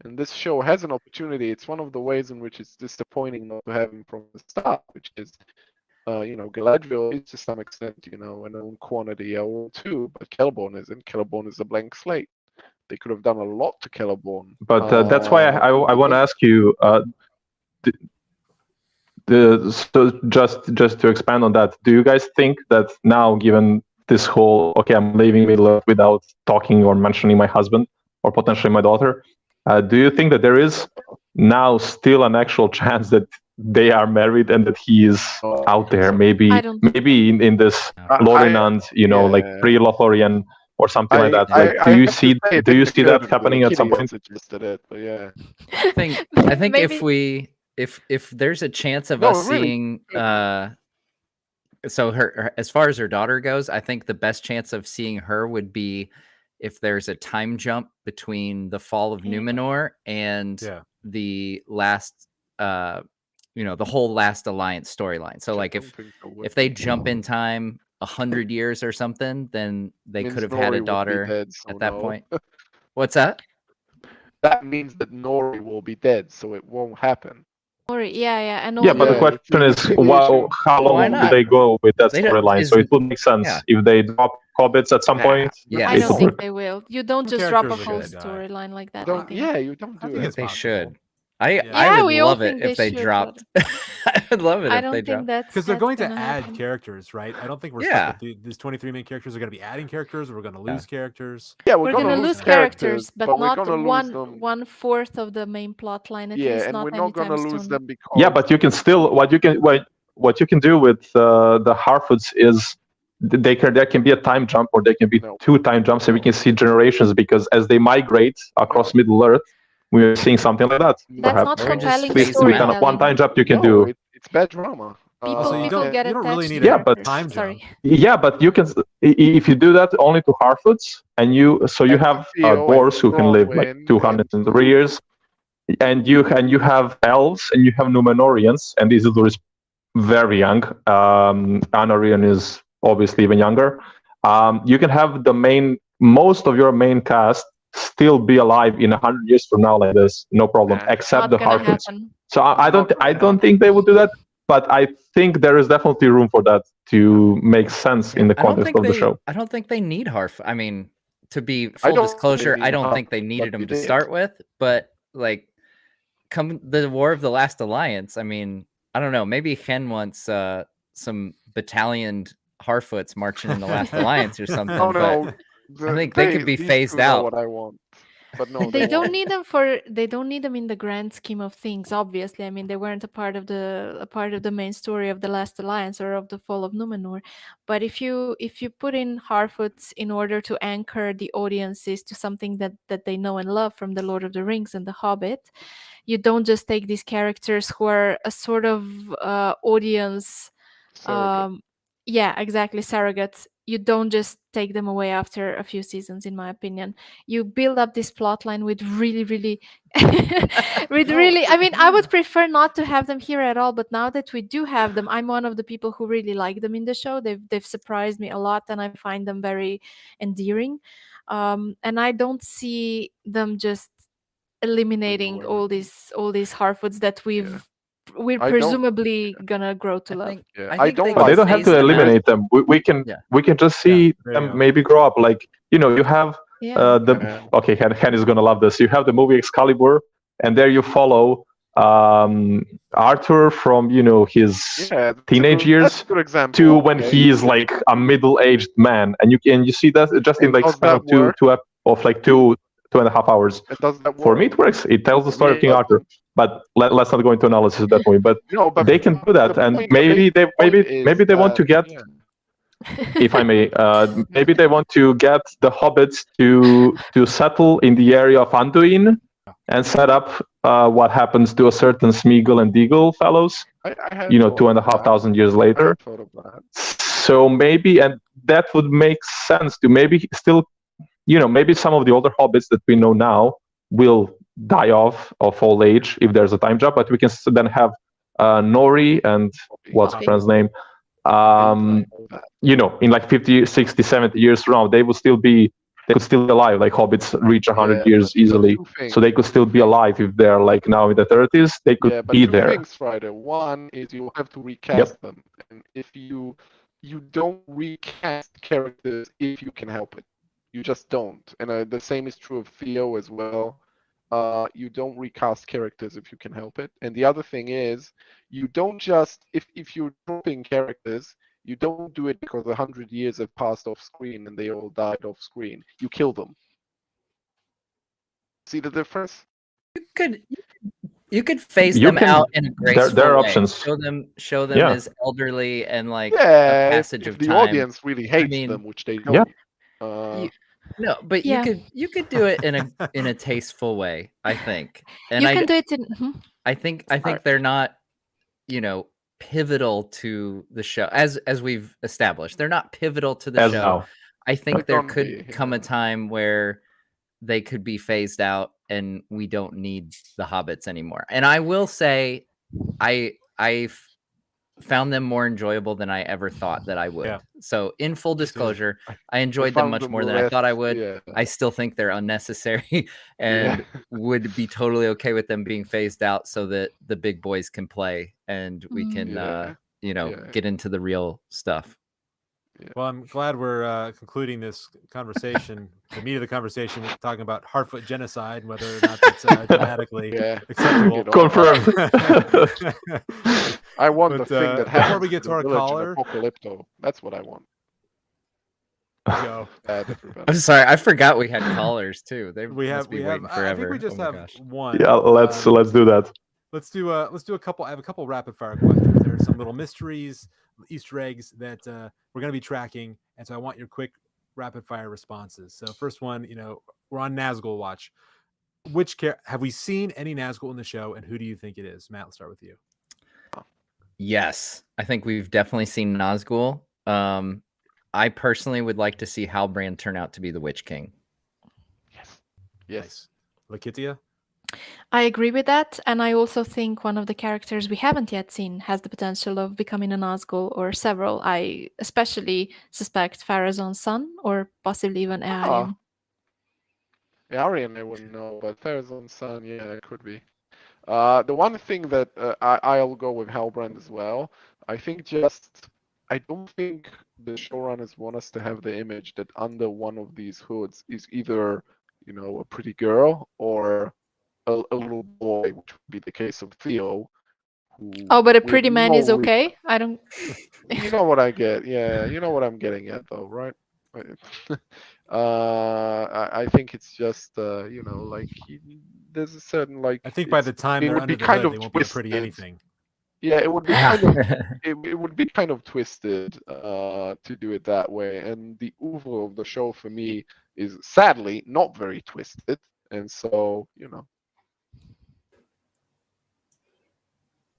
and this show has an opportunity. It's one of the ways in which it's disappointing not to have him from the start, which is Galadriel is to some extent, a known quantity too, but Celeborn isn't. Celeborn is a blank slate. They could have done a lot to Celeborn. But that's why I want to ask you. So just to expand on that, do you guys think that now, given this whole I'm leaving Middle-earth without talking or mentioning my husband or potentially my daughter, do you think that there is now still an actual chance that they are married and that he is out there, maybe in this Lorinand, like pre-Lothorian or something like that? Like, do you see that happening at some point? Suggested it, but yeah. I think if there's a chance of us seeing so her as far as her daughter goes, I think the best chance of seeing her would be if there's a time jump between the fall of Numenor and the last the whole Last Alliance storyline. So like if they jump in time 100 years or something, then they could have had a daughter at that point. What's that? That means that Nori will be dead, so it won't happen. Yeah, and but the question is, how long do they go with that storyline? So it would make sense if they drop hobbits at some point. Yeah, I don't think they will. You don't just drop a whole storyline like that. You don't do it. They should. I would love it if they dropped. I would love it I if don't they think dropped. that's Because they're going to happen. add characters, right? I don't think we're stuck with these 23 main characters. Are going to be adding characters, or we're going to lose characters. Yeah, we're going to lose characters, but not lose 1/4 of the main plot line. At least and not we're not going to lose soon. them because but you can still what you can do with the Harfoots is there can be a time jump, or there can be two time jumps, and we can see generations, because as they migrate across Middle Earth, we are seeing something like that. That's not compelling storytelling. One time jump you can do. It's bad drama. People get you don't really attached need to a but time jump. Yeah, but you can if you do that only to Harfoots, and you have dwarves who can live like 203 years, and you have elves and you have Numenoreans, and Isildur is very young. Anarion is obviously even younger. You can have most of your main cast still be alive in 100 years from now, like this, no problem, except the Harfoots. So I don't think they will do that, but I think there is definitely room for that to make sense in the context of the show. I don't think they need Harf. I mean, to be full disclosure, I don't think they needed them to start with, but like come the War of the Last Alliance, I mean, I don't know, maybe Hen wants some battalioned Harfoots marching in the Last Alliance or something. I think they could be phased out. What I want. But no, they don't need them in the grand scheme of things. Obviously, I mean, they weren't a part of the main story of the Last Alliance or of the fall of Numenor. But if you put in Harfoots in order to anchor the audiences to something that they know and love from the Lord of the Rings and the Hobbit, you don't just take these characters who are a sort of audience. Surrogate. Yeah, exactly, surrogates. you don't just take them away after a few seasons, in my opinion. You build up this plot line with really I mean, I would prefer not to have them here at all, but now that we do have them, I'm one of the people who really like them in the show. They've surprised me a lot, and I find them very endearing. And I don't see them just eliminating all these Harfoots that we're I don't- presumably gonna grow to love. I don't But they like don't have to phase them out. eliminate them. We can just see there you them go. maybe grow up. Like, you know, you have Yeah. okay, Hen is gonna love this. You have the movie Excalibur, and there you follow Arthur from, you know, his teenage years good example, to when he is like a middle-aged man, and you see that just in And like does span that of two work? two and a half hours. Does that For work? me, it works. It tells the For story me, of King it Arthur. But let's not go into analysis of that movie. But No, but they can do that, the and point- maybe the point maybe is they want to that- get, if I may, maybe they want to get the hobbits to settle in the area of Anduin and set up what happens to a certain Smeagol and Deagle fellows. I had You know, thought 2,500 years later. thought of that. So maybe, and that would make sense to maybe still, you know, maybe some of the older hobbits that we know now will die off of old age if there's a time jump, but we can then have Nori and what's her friend's name? You know, in like 50, 60, 70 years from now, they could still be alive. Like hobbits reach 100 years easily, so they could still be alive if they're like now in the 30s. They could But be two there. things, Friday. One is you have to recast them, and if you don't recast characters if you can help it, you just don't. And the same is true of Theo as well. You don't recast characters if you can help it. And the other thing is, you don't just if you're dropping characters, you don't do it because 100 years have passed off screen and they all died off screen. You kill them. See the difference? You could phase You them can- out in a graceful there are way. options. Show them Yeah. as elderly and like a Yeah, passage if of the time. audience really hates them, which they don't. No, but Yeah. you could do it in a tasteful way, I think. And You can do it in. I think they're not, you know, pivotal to the show as we've established. They're not pivotal to the As show. now. I think But there don't could be, come a time where they could be phased out and we don't need the hobbits anymore. And I will say I found them more enjoyable than I ever thought that I would. Yeah. So in full disclosure, I enjoyed them found much them more than I thought I would. yeah. I still think they're unnecessary and would be totally okay with them being phased out so that the big boys can play and we can you know, get into the real stuff. Well, I'm glad we're concluding this conversation, the meat of the conversation, with talking about Harfoot genocide and whether or not that's dramatically acceptable. Confirmed. I want But, the thing that before happens we get to to our the village in caller- Apocalypto. That's what I want. Go. I'm sorry, I forgot we had callers too. They We must have be we have waiting I forever. think we just Oh my have gosh. one. Yeah, let's do that. Let's do a couple. I have a couple rapid fire questions. There are some little mysteries, Easter eggs that we're going to be tracking, and so I want your quick rapid fire responses. So first one, you know, we're on Nazgul watch. Have we seen any Nazgul in the show, and who do you think it is? Matt, let's start with you. Yes, I think we've definitely seen Nazgul. I personally would like to see Halbrand turn out to be the Witch King. Yes. Lakitia? I agree with that, and I also think one of the characters we haven't yet seen has the potential of becoming a Nazgul, or several. I especially suspect Pharazon's son, or possibly even Earion. Arian, I wouldn't know, but Pharazon's son, yeah, it could be. The one thing that I'll go with Halbrand as well. I don't think the showrunners want us to have the image that under one of these hoods is either, you know, a pretty girl or a little boy, which would be the case of Theo. Oh, but a pretty man is okay? I don't... You know what I get. Yeah, you know what I'm getting at, though, right? I think it's just, you know, like, there's a certain, like... I think by the time it they're would under be the kind hood, of they won't be a pretty twisted. anything. Yeah, it would be kind of it would be kind of twisted to do it that way. And the oeuvre of the show for me is sadly not very twisted, and so, you know.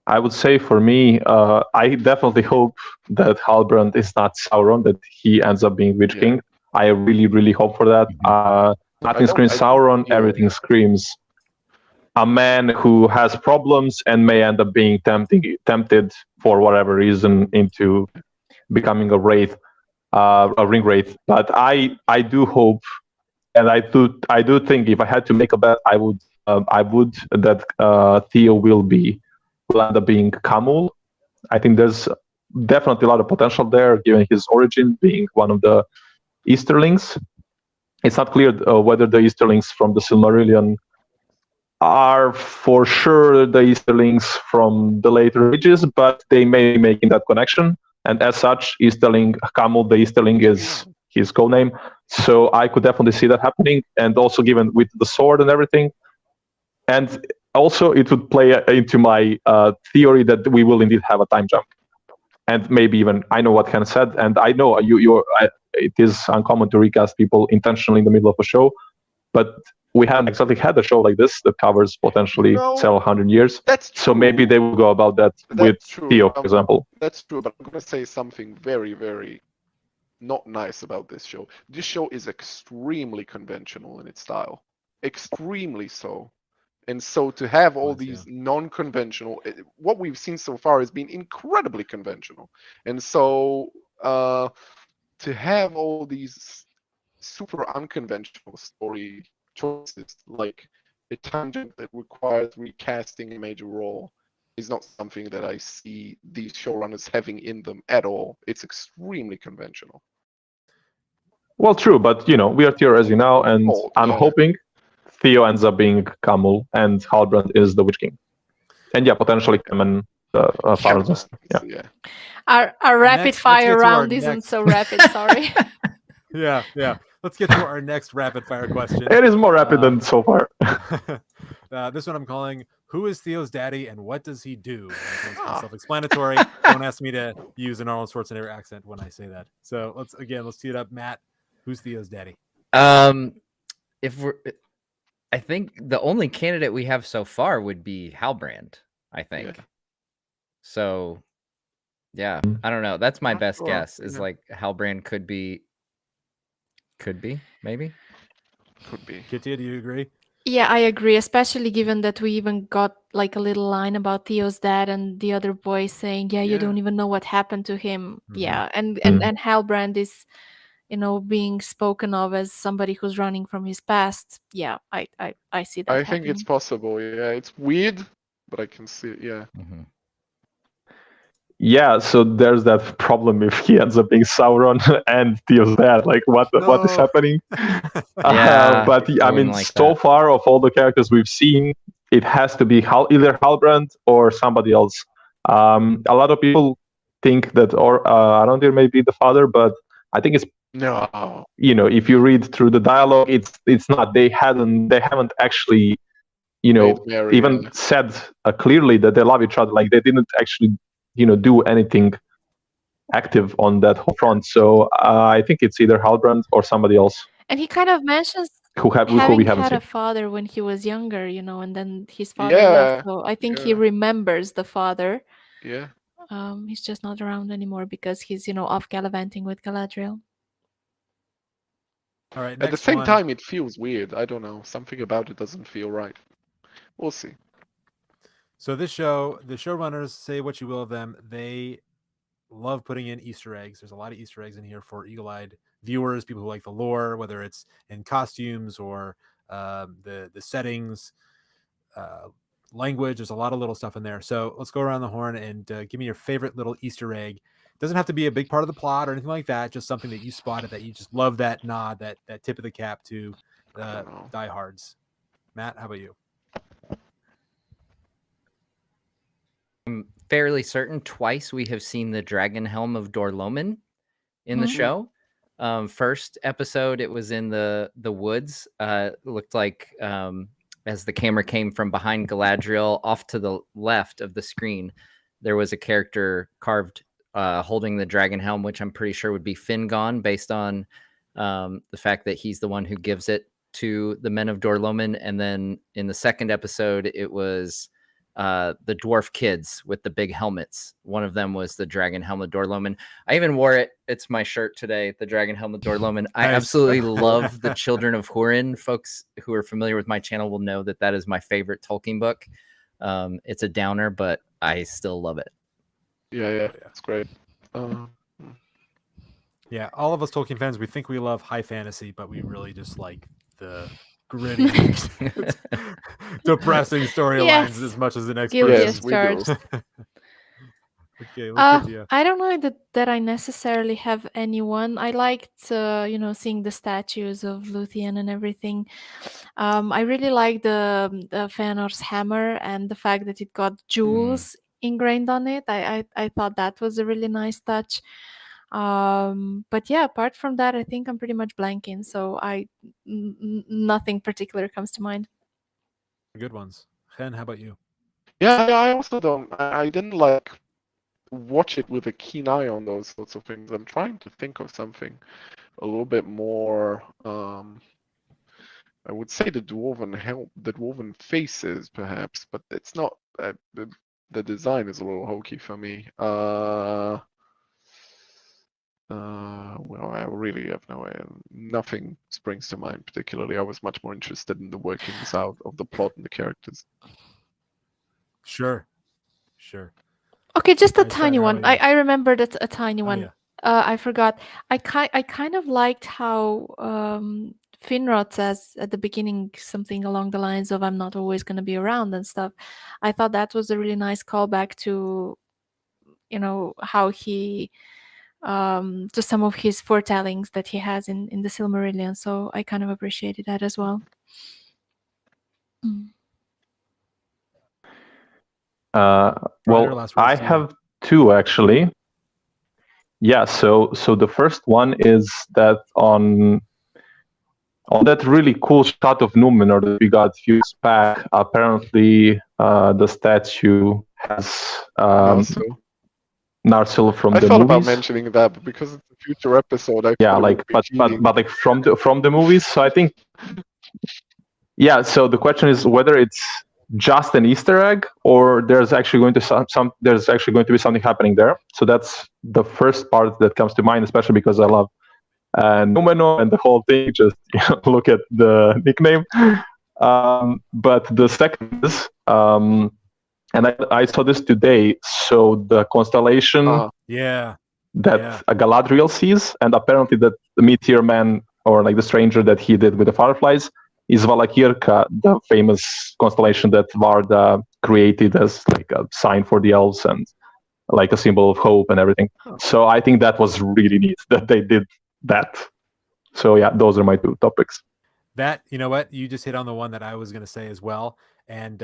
I would say for me, I definitely hope that Halbrand is not Sauron, that he ends up being Witch King. I really, really hope for that. Nothing screams Sauron, everything screams a man who has problems and may end up being tempted for whatever reason into becoming a wraith, a ring wraith. But I do hope, and I do think if I had to make a bet, I would that Theo will end up being Kamul. I think there's definitely a lot of potential there, given his origin being one of the Easterlings. It's not clear whether the Easterlings from the Silmarillion are for sure the Easterlings from the later ages, but they may be making that connection. And as such, Easterling Kamul, the Easterling, is his codename. So I could definitely see that happening. And also given with the sword and everything. And also it would play into my theory that we will indeed have a time jump. And maybe even, I know what Ken said, and I know it is uncommon to recast people intentionally in the middle of a show, but we haven't exactly had a show like this that covers potentially several hundred years. That's true. So maybe they will go about that with Theo, for example. That's true, but I'm going to say something very, very not nice about this show. This show is extremely conventional in its style. Extremely so. And so to have all these non-conventional, what we've seen so far has been incredibly conventional. And so to have all these super unconventional story choices, like a tangent that requires recasting a major role, is not something that I see these showrunners having in them at all. It's extremely conventional. Well, true, but we are theorizing now, and I'm hoping Theo ends up being Kamul and Halbrand is the Witch King. And potentially Kemen, Farazos. Yeah. Our rapid fire round isn't so rapid, sorry. Yeah. Let's get to our next rapid fire question. It is more rapid than so far. This one I'm calling, who is Theo's daddy and what does he do? It's self-explanatory. Don't ask me to use an Arnold Schwarzenegger accent when I say that. So let's tee it up. Matt, who's Theo's daddy? I think the only candidate we have so far would be Halbrand, I think. Yeah. So, I don't know. That's my best guess. Is like Halbrand could be, maybe. Could be. Kitty, do you agree? Yeah, I agree, especially given that we even got like a little line about Theo's dad and the other boy saying, you don't even know what happened to him. Mm-hmm. Yeah, and Halbrand is, being spoken of as somebody who's running from his past. Yeah, I see that. I think it's possible. Yeah, it's weird, but I can see it. Yeah. Mm-hmm. Yeah, so there's that problem if he ends up being Sauron and Theo's dad. Like, what is happening? But I mean, like so far of all the characters we've seen, it has to be either Halbrand or somebody else. A lot of people think that, or Arondir may be the father, but I think it's no. If you read through the dialogue, it's not. They haven't actually, even said clearly that they love each other. Like they didn't actually. Do anything active on that whole front. So I think it's either Halbrand or somebody else. And he kind of mentions who we haven't had seen. A father when he was younger, and then his father left. So I think he remembers the father. Yeah. He's just not around anymore because he's, off gallivanting with Galadriel. All right. At the same time, it feels weird. I don't know. Something about it doesn't feel right. We'll see. So this show, the showrunners, say what you will of them, they love putting in Easter eggs. There's a lot of Easter eggs in here for eagle-eyed viewers, people who like the lore, whether it's in costumes or the settings, language. There's a lot of little stuff in there. So let's go around the horn and give me your favorite little Easter egg. It doesn't have to be a big part of the plot or anything like that. Just something that you spotted that you just love, that nod, that tip of the cap to diehards. Matt, how about you? I'm fairly certain twice we have seen the dragon helm of Dorloman in the show. First episode, it was in the woods. It looked like as the camera came from behind Galadriel off to the left of the screen, there was a character carved holding the dragon helm, which I'm pretty sure would be Fingon, based on the fact that he's the one who gives it to the men of Dorloman. And then in the second episode, it was the dwarf kids with the big helmets. One of them was the dragon helmet Dorloman. I even wore it. It's my shirt today, the dragon helmet Dorloman. I Nice. absolutely love the Children of Hurin. Folks who are familiar with my channel will know that is my favorite Tolkien book. It's a downer, but I still love it. Yeah, it's great. Yeah, all of us Tolkien fans, we think we love high fantasy, but we really just like the gritty, depressing storylines Yes. as much as the next Guilty Yes, as we do. charged. Okay, let's get to you. I don't know that I necessarily have anyone. I liked, seeing the statues of Luthien and everything. I really like the Feanor's hammer and the fact that it got jewels ingrained on it. I thought that was a really nice touch. But yeah, apart from that, I think I'm pretty much blanking. So nothing particular comes to mind. Good ones. Chen, how about you? Yeah, I also don't. I didn't like watch it with a keen eye on those sorts of things. I'm trying to think of something a little bit more. I would say the dwarven faces, perhaps, but it's not. The design is a little hokey for me. Well, I really have nothing springs to mind particularly. I was much more interested in the workings out of the plot and the characters. Sure. Okay, just a Alright, tiny Sarah, how one. about you? I remembered a tiny Oh, one. yeah. I forgot. I kind of liked how Finrod says at the beginning something along the lines of "I'm not always going to be around" and stuff. I thought that was a really nice callback to, how he to some of his foretellings that he has in the Silmarillion. So I kind of appreciated that as well. Ryder, Well, last words I to you. have two actually. Yeah, so the first one is that on that really cool shot of Numenor that we got a few weeks back, apparently the statue has Narsil from I the thought about movies. mentioning that, but because it's a future episode, I Yeah, thought it like would be but cheating. like from the movies. So I think, yeah. So the question is whether it's just an Easter egg or there's actually going to there's actually going to be something happening there. So that's the first part that comes to mind, especially because I love Numenorean and the whole thing. Just look at the nickname. But the second is, and I saw this today. So the constellation Yeah. that Galadriel sees, and apparently that the meteor man or like the stranger that he did with the fireflies is Valakirka, the famous constellation that Varda created as like a sign for the elves and like a symbol of hope and everything. So I think that was really neat that they did that. So yeah, those are my two topics. That, you know what, you just hit on the one that I was going to say as well. And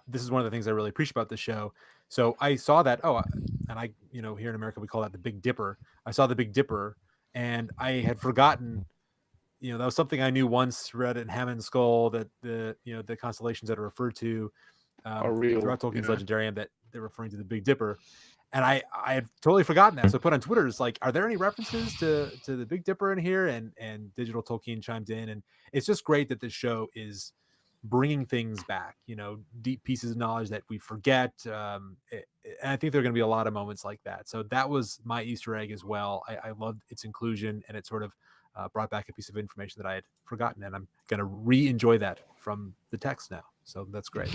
this is one of the things I really appreciate about the show. So I saw that, and I, here in America, we call that the Big Dipper. I saw the Big Dipper and I had forgotten, that was something I knew once, read in Hammond's Skull, that the constellations that are referred to Are real, throughout Tolkien's yeah. Legendarium, that they're referring to the Big Dipper. And I had totally forgotten that. So I put on Twitter, it's like, are there any references to the Big Dipper in here? And Digital Tolkien chimed in. And it's just great that this show is bringing things back, deep pieces of knowledge that we forget. And I think there are going to be a lot of moments like that. So that was my Easter egg as well. I loved its inclusion, and it sort of brought back a piece of information that I had forgotten. And I'm going to re-enjoy that from the text now. So that's great.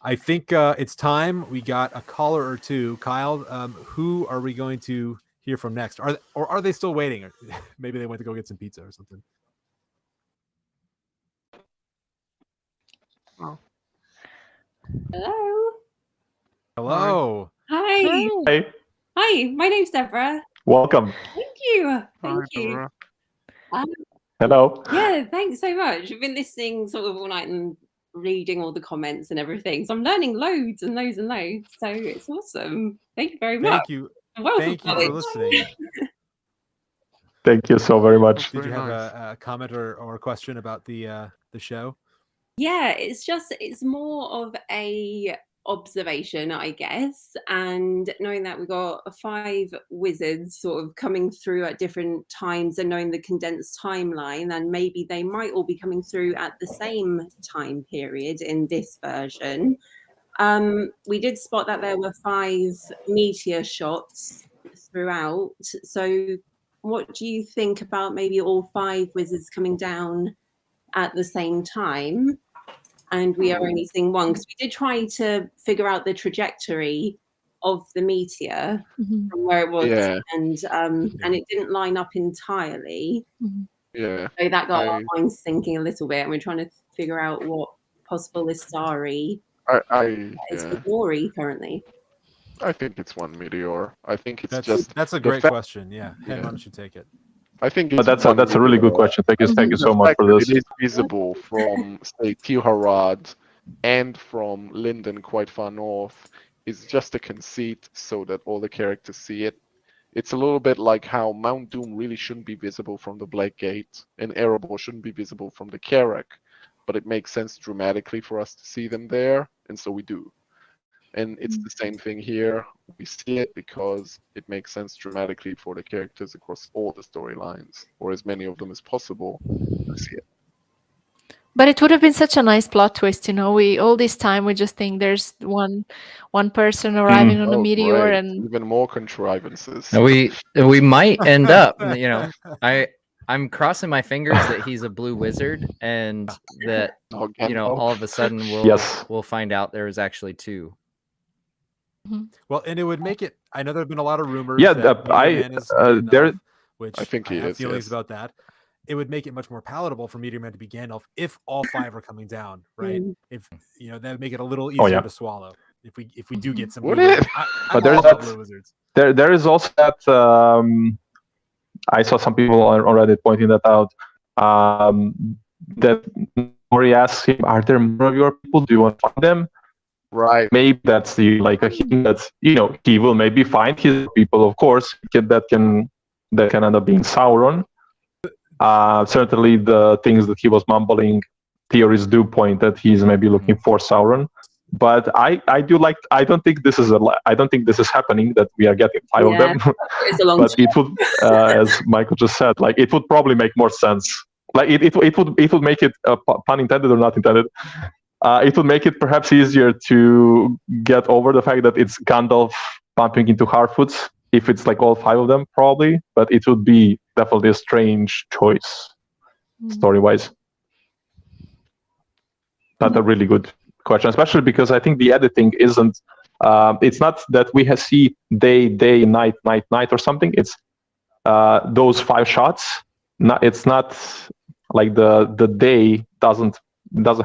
I think it's time. We got a caller or two. Kyle, who are we going to hear from next? Are they still waiting? Or maybe they went to go get some pizza or something. Hello. Hello. Hi. Hey, Hi. My name's Deborah. welcome. Thank you. Thank you. Hello. Yeah, thanks so much. I've been listening sort of all night and reading all the comments and everything. So I'm learning loads and loads and loads. So it's awesome. Thank you very much. Thank you. Welcome, Thank you for listening. Thank you so very much. Did you have a comment or a question about the show? Yeah, it's more of a observation, I guess, and knowing that we've got 5 wizards sort of coming through at different times and knowing the condensed timeline, and maybe they might all be coming through at the same time period in this version. We did spot that there were 5 meteor shots throughout. So what do you think about maybe all 5 wizards coming down at the same time? And we are only seeing one, because we did try to figure out the trajectory of the meteor from where it was, and it didn't line up entirely. Yeah. So that got our minds thinking a little bit, and we're trying to figure out what possible Istari is for Nori currently. I think it's one meteor. I think it's that's a great question. Yeah, Hen, why don't you take it? I think that's a really good question. Thank you so much for this. It is visible from, say, Tilharad and from Linden quite far north. It's just a conceit so that all the characters see it. It's a little bit like how Mount Doom really shouldn't be visible from the Black Gate, and Erebor shouldn't be visible from the Carrack, but it makes sense dramatically for us to see them there, and so we do. And it's the same thing here. We see it because it makes sense dramatically for the characters across all the storylines, or as many of them as possible, to see it. But it would have been such a nice plot twist, We all this time we just think there's one person arriving on a meteor, great. and even more contrivances. We might end up, I'm crossing my fingers that he's a blue wizard, and that all of a sudden we'll find out there was actually 2. Well, and it would make it. I know there have been a lot of rumors. Yeah, which I think I have is, feelings yes. about that. It would make it much more palatable for Meteor Man to be Gandalf if all 5 are coming down, right? If that would make it a little easier to swallow. If we do get some blue wizards. But there is also that I saw some people on Reddit pointing that out. That Mori asks him, "Are there more of your people? Do you want to find them?" Right. Maybe that's a hint that he will maybe find his people. Of course, that can end up being Sauron. Certainly, the things that he was mumbling, theories do point that he's maybe looking for Sauron. But I don't think this is happening, that we are getting 5 of them. But it would, as Michael just said, it would probably make more sense. It would make it, pun intended or not intended, it would make it perhaps easier to get over the fact that it's Gandalf bumping into Harfoots, if it's all 5 of them, probably. But it would be definitely a strange choice, story-wise. Not a really good question, especially because I think the editing isn't. It's not that we see day, night, or something. It's those 5 shots. It's not like the day doesn't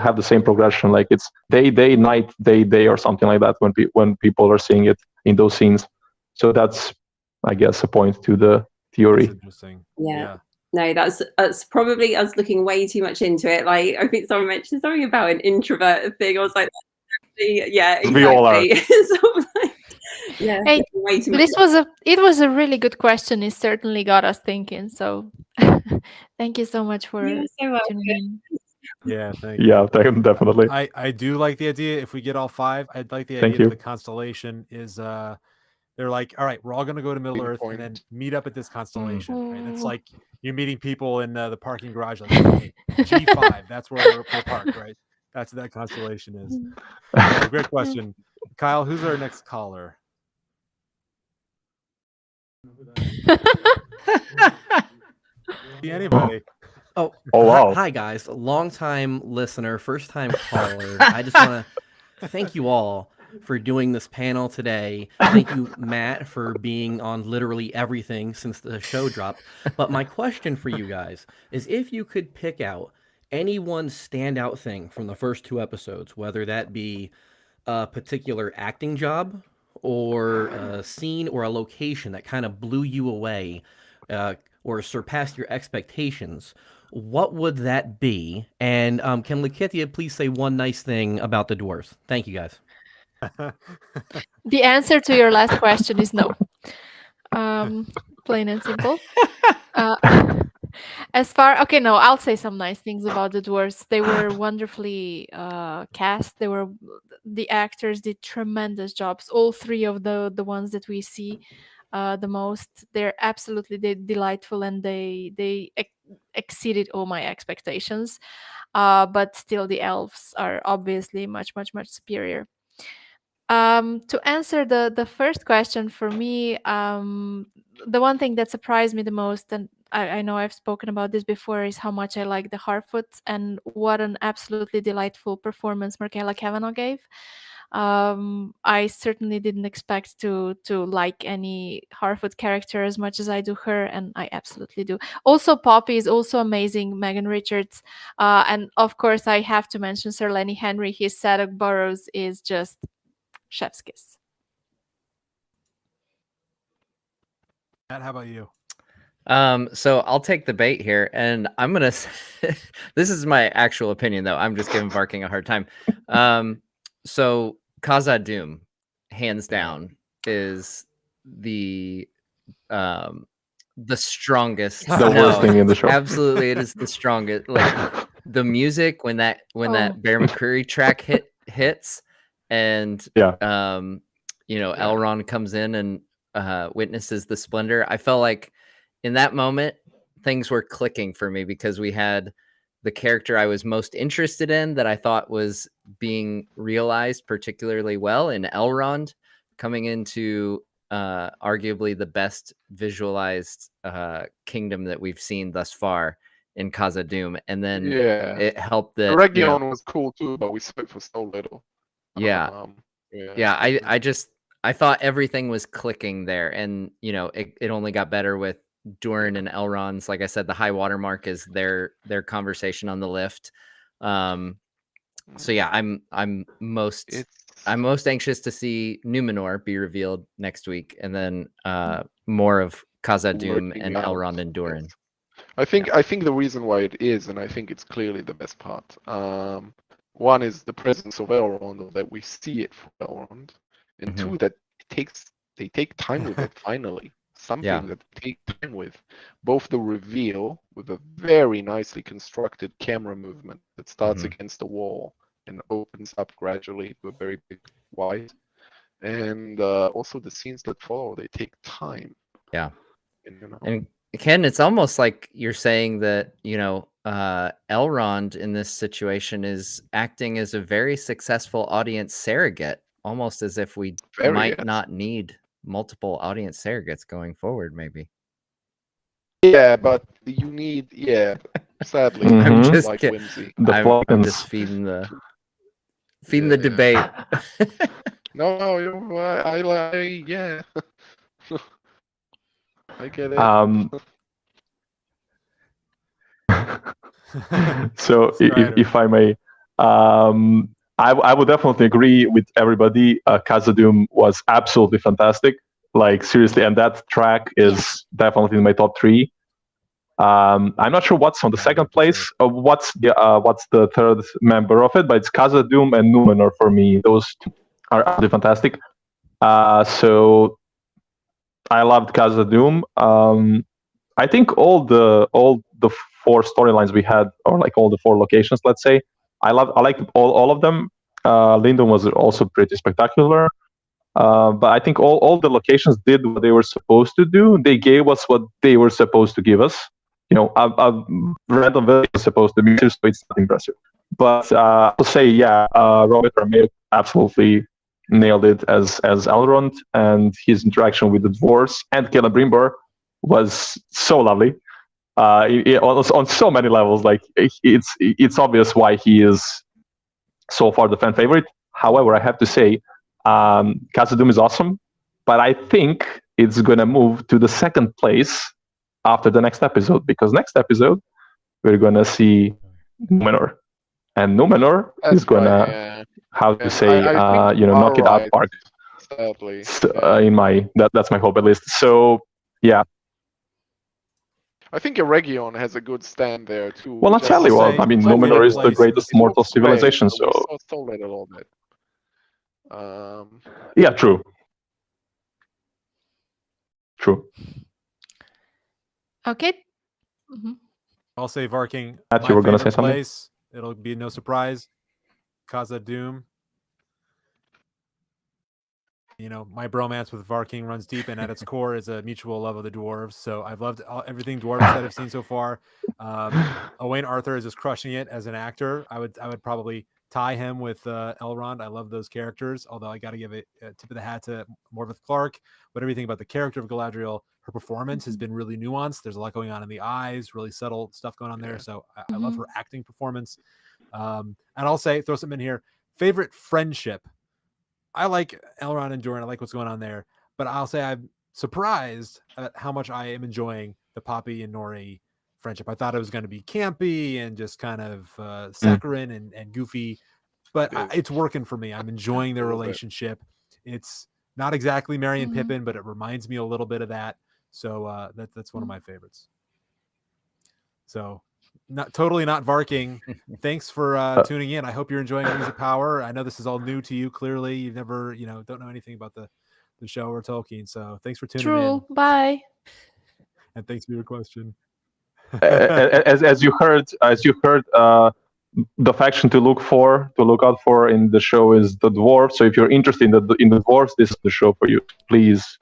have the same progression. Like it's day, night, day, or something like that when people are seeing it in those scenes. So that's, I guess, a point to the theory. That's interesting. Yeah. No, that's probably us looking way too much into it. I think someone mentioned something about an introvert thing. I was like, yeah, exactly. We all are. Yeah. Hey, it was a really good question. It certainly got us thinking. So thank you so much for tuning in. Yeah, thank you. Yeah, definitely. I do like the idea. If we get all 5, I'd like the idea that the constellation is they're like, all right, we're all going to go to Middle Earth and then meet up at this constellation. Right? It's like you're meeting people in the parking garage. Like, hey, G5, that's where we're parked, right? That's what that constellation is. Great question. Kyle, who's our next caller? Anybody? Oh wow. Hi, guys. Long-time listener, first-time caller. I just want to thank you all for doing this panel today. Thank you, Matt, for being on literally everything since the show dropped. But my question for you guys is, if you could pick out any one standout thing from the first 2 episodes, whether that be a particular acting job or a scene or a location that kind of blew you away or surpassed your expectations, what would that be? And can Lakitia please say one nice thing about the dwarves? Thank you, guys. The answer to your last question is no. Plain and simple. I'll say some nice things about the dwarves. They were wonderfully cast. The actors did tremendous jobs. All 3 of the ones that we see the most, they're absolutely delightful, and they exceeded all my expectations. But still, the elves are obviously much, much, much superior. To answer the first question for me, the one thing that surprised me the most, and I know I've spoken about this before, is how much I like the Harfoots and what an absolutely delightful performance Michaela Kavanagh gave. I certainly didn't expect to like any Harfoot character as much as I do her, and I absolutely do. Also, Poppy is also amazing, Megan Richards, and of course I have to mention Sir Lenny Henry. His Sadok Burrows is just chef's kiss. Matt, how about you? So I'll take the bait here, and I'm gonna. This is my actual opinion, though. I'm just giving Varking a hard time. So Khazad-dûm, hands down, is the strongest. The worst thing in the show. Absolutely, it is the strongest. Like the music when that Bear McCreary track hits, and Elrond comes in and witnesses the splendor. I felt like in that moment things were clicking for me because we had the character I was most interested in that I thought was being realized particularly well in Elrond, coming into arguably the best visualized kingdom that we've seen thus far in Khazad-dûm, and then it helped that Region was cool too, but we spent for so little. I thought everything was clicking there, and it only got better with Durin and Elrond's. Like I said, the high water mark is their conversation on the lift. I'm most anxious to see Numenor be revealed next week, and then more of Khazad-dûm and Elrond and Durin. I think the reason why it is, and I think it's clearly the best part. One is the presence of Elrond, that we see it for Elrond, and two, that they take time with it finally. Something that they take time with. Both the reveal with a very nicely constructed camera movement that starts against the wall and opens up gradually to a very big wide, and also the scenes that follow, they take time. And Ken, it's almost like you're saying that Elrond in this situation is acting as a very successful audience surrogate, almost as if we might not need multiple audience surrogates going forward, maybe. Yeah, but you need, sadly, I'm just like whimsy. I'm just feeding the debate. No, I get it. So if I may, I would definitely agree with everybody. Khazad-dûm was absolutely fantastic. Like seriously, and that track is definitely in my top 3. I'm not sure what's on the second place. What's the third member of it? But it's Khazad-dûm and Numenor for me. Those two are absolutely fantastic. So I loved Khazad-dûm. I think all the 4 storylines we had, or like all the 4 locations, let's say, I liked all of them. Lindon was also pretty spectacular. But I think all the locations did what they were supposed to do. They gave us what they were supposed to give us. A random village is supposed to be so it's not impressive. But I'll say, Robert Romeo absolutely nailed it as Elrond, and his interaction with the dwarves and Celebrimbor was so lovely. On so many levels, like it's obvious why he is so far the fan favorite. However, I have to say, Khazad-dûm is awesome, but I think it's gonna move to the second place after the next episode, because next episode we're gonna see Numenor, and Numenor is gonna knock it out of park. Sadly, that's my hope at least. So yeah. I think Region has a good stand there too. Well, not sadly. Well, I mean, Numenor is the greatest mortal civilization, so. We stole it a little bit. Yeah, true. Okay. I'll say Varking. Matt, you were going to say something? It'll be no surprise. Khazad-dûm. My bromance with Varking runs deep, and at its core is a mutual love of the dwarves. So I've loved everything dwarves that I've seen so far. Owain Arthur is just crushing it as an actor. I would probably tie him with Elrond. I love those characters, although I got to give a tip of the hat to Morveth Clark. But everything about the character of Galadriel, her performance has been really nuanced. There's a lot going on in the eyes, really subtle stuff going on there. So I love her acting performance. And I'll say, throw something in here. Favorite friendship. I like Elrond and Durin. I like what's going on there. But I'll say I'm surprised at how much I am enjoying the Poppy and Nori friendship. I thought it was going to be campy and just kind of saccharine and goofy, but it's working for me. I'm enjoying their relationship. It's not exactly Merry and Pippin, but it reminds me a little bit of that. So that's one of my favorites. So not Varking. Thanks for tuning in. I hope you're enjoying Rings of Power. I know this is all new to you. Clearly, you've never, don't know anything about the show or Tolkien. So thanks for tuning in. Bye. And thanks for your question. as you heard, the faction to look out for in the show is the dwarves. So if you're interested in the dwarves, this is the show for you. Please,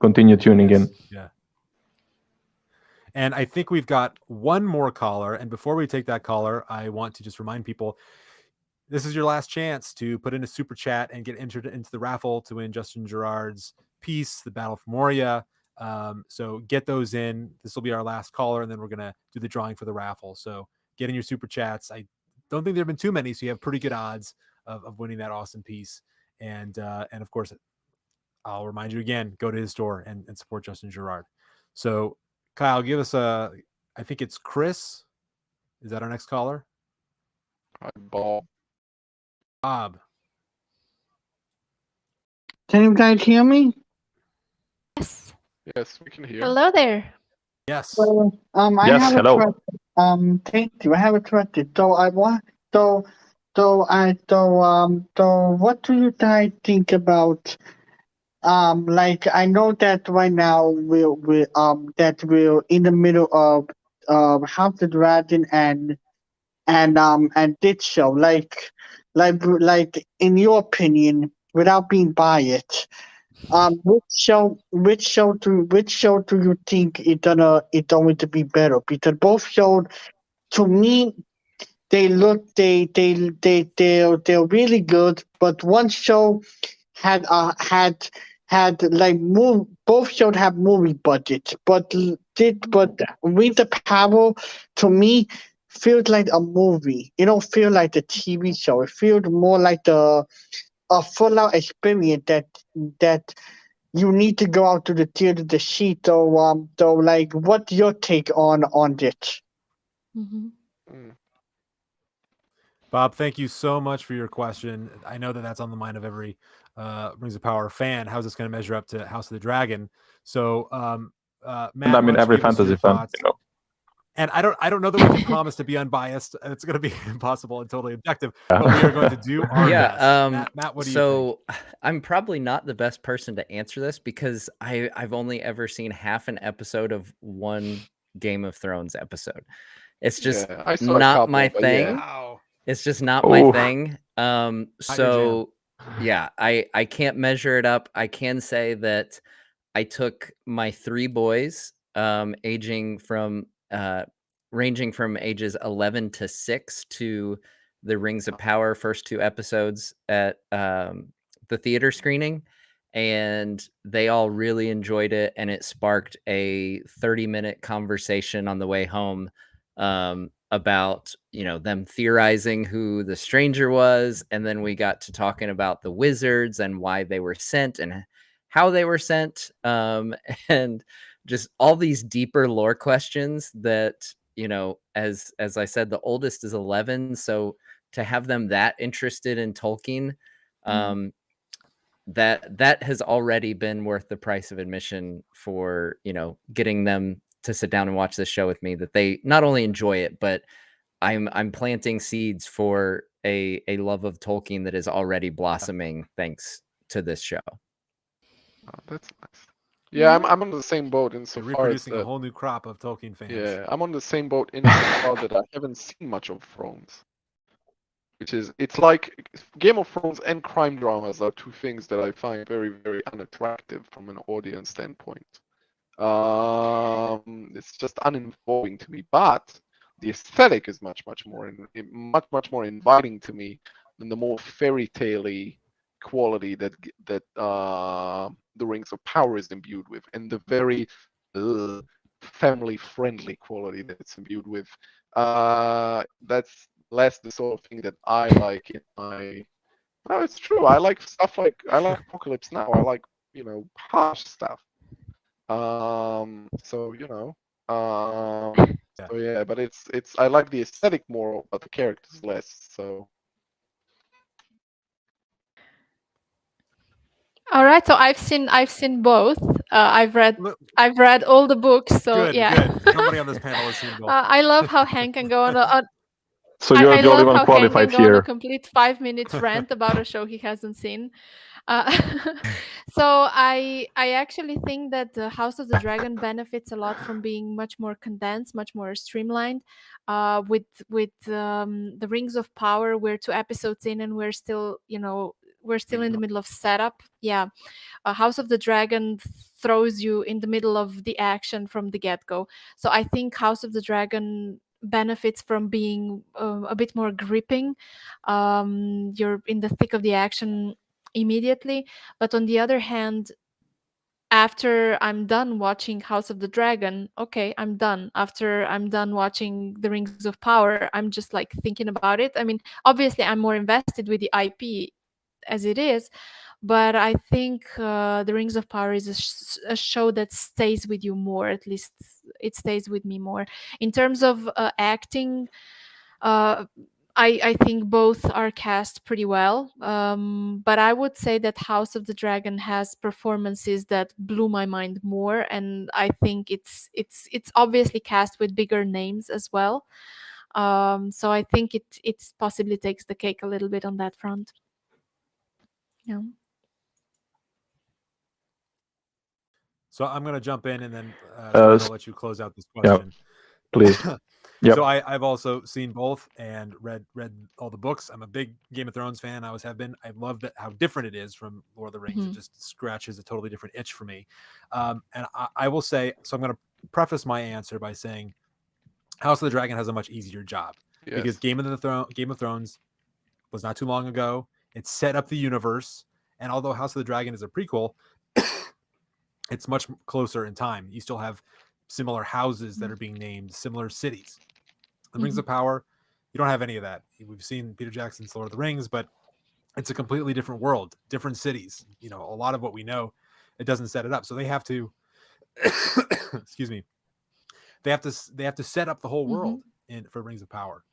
continue tuning in. Yeah. And I think we've got one more caller. And before we take that caller, I want to just remind people, this is your last chance to put in a super chat and get entered into the raffle to win Justin Gerard's piece, The Battle for Moria. So get those in. This will be our last caller, and then we're going to do the drawing for the raffle. So get in your super chats. I don't think there have been too many, so you have pretty good odds of winning that awesome piece. And of course, I'll remind you again, go to his store and support Justin Gerard. So Kyle, give us I think it's Chris. Is that our next caller? Bob. Can you guys hear me? Yes, we can hear. Hello there. Yes. Well, I Yes, have hello. a question. Thank you. I have a question. So what do you guys think about like I know that right now we're in the middle of House of the Dragon and this show, like in your opinion, without being biased, which show do you think is going to be better? Because both shows, to me, they're really good, but one show had both shows have movie budgets, but With the Power, to me, feels like a movie. It don't feel like a TV show. It feels more like a full out experience that you need to go out to the theater to see. So like, what's your take on this? Bob, thank you so much for your question. I know that that's on the mind of every Rings of Power fan. How's this going to measure up to House of the Dragon? So, Matt, And I mean, every fantasy fan, And I don't know that we can promise to be unbiased. It's going to be impossible and totally objective. But we are going to do our best. Matt, what do you think? I'm probably not the best person to answer this because I've only ever seen half an episode of one Game of Thrones episode. It's just not my thing. Wow. It's just not my thing. So yeah, I can't measure it up. I can say that I took my three boys, ranging from ages 11 to 6 to the Rings of Power first 2 episodes at the theater screening, and they all really enjoyed it, and it sparked a 30-minute conversation on the way home about them theorizing who the stranger was, and then we got to talking about the wizards and why they were sent and how they were sent, and just all these deeper lore questions that as I said, the oldest is 11, so to have them that interested in Tolkien, that has already been worth the price of admission for getting them to sit down and watch this show with me, that they not only enjoy it, but I'm planting seeds for a love of Tolkien that is already blossoming thanks to this show. Oh, that's nice. Yeah, I'm on the same boat insofar reproducing as a whole new crop of Tolkien fans. Yeah, I'm on the same boat insofar that I haven't seen much of Thrones. It's like Game of Thrones and crime dramas are two things that I find very, very unattractive from an audience standpoint. It's just uninvolving to me. But the aesthetic is much more inviting to me than the more fairy tale-y quality that the Rings of Power is imbued with, and the very family-friendly quality that it's imbued with. That's less the sort of thing that I like in my. No, it's true. I like stuff like Apocalypse Now. I like harsh stuff. So so yeah, but it's I like the aesthetic more, but the characters less. So. All right, so I've seen both. I've read all the books. So Good, yeah. good. Somebody on this panel has seen both. I love how Hank can go on. So you're I the only love one how Hank qualified can go on a here. complete 5-minute rant about a show he hasn't seen. So I actually think that the House of the Dragon benefits a lot from being much more condensed, much more streamlined. With the Rings of Power, we're 2 episodes in and we're still in the middle of setup. Yeah, House of the Dragon throws you in the middle of the action from the get-go. So I think House of the Dragon benefits from being a bit more gripping. You're in the thick of the action immediately. But on the other hand, after I'm done watching House of the Dragon, okay, I'm done. After I'm done watching The Rings of Power, I'm just like thinking about it. I mean, obviously, I'm more invested with the IP as it is, but I think The Rings of Power is a show that stays with you more. At least it stays with me more. In terms of acting, I think both are cast pretty well, but I would say that House of the Dragon has performances that blew my mind more, and I think it's obviously cast with bigger names as well. So I think it possibly takes the cake a little bit on that front. Yeah. So I'm going to jump in and then I'll let you close out this question. Yeah, please. Yep. So I've also seen both and read all the books. I'm a big Game of Thrones fan. I always have been. I love how different it is from Lord of the Rings. It just scratches a totally different itch for me. And I will say, so I'm going to preface my answer by saying House of the Dragon has a much easier job because Game of Thrones was not too long ago. It set up the universe. And although House of the Dragon is a prequel, it's much closer in time. You still have similar houses that are being named, similar cities. The Rings of Power, you don't have any of that. We've seen Peter Jackson's Lord of the Rings, but it's a completely different world, different cities. A lot of what we know, it doesn't set it up. So they have to, excuse me, they have to set up the whole world for Rings of Power.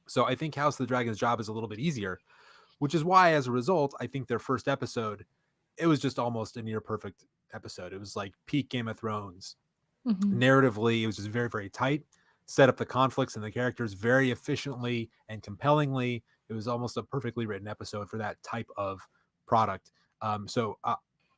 So I think House of the Dragon's job is a little bit easier, which is why, as a result, I think their first episode, it was just almost a near perfect episode. It was like peak Game of Thrones. Narratively, it was just very, very tight. Set up the conflicts and the characters very efficiently and compellingly. It was almost a perfectly written episode for that type of product. So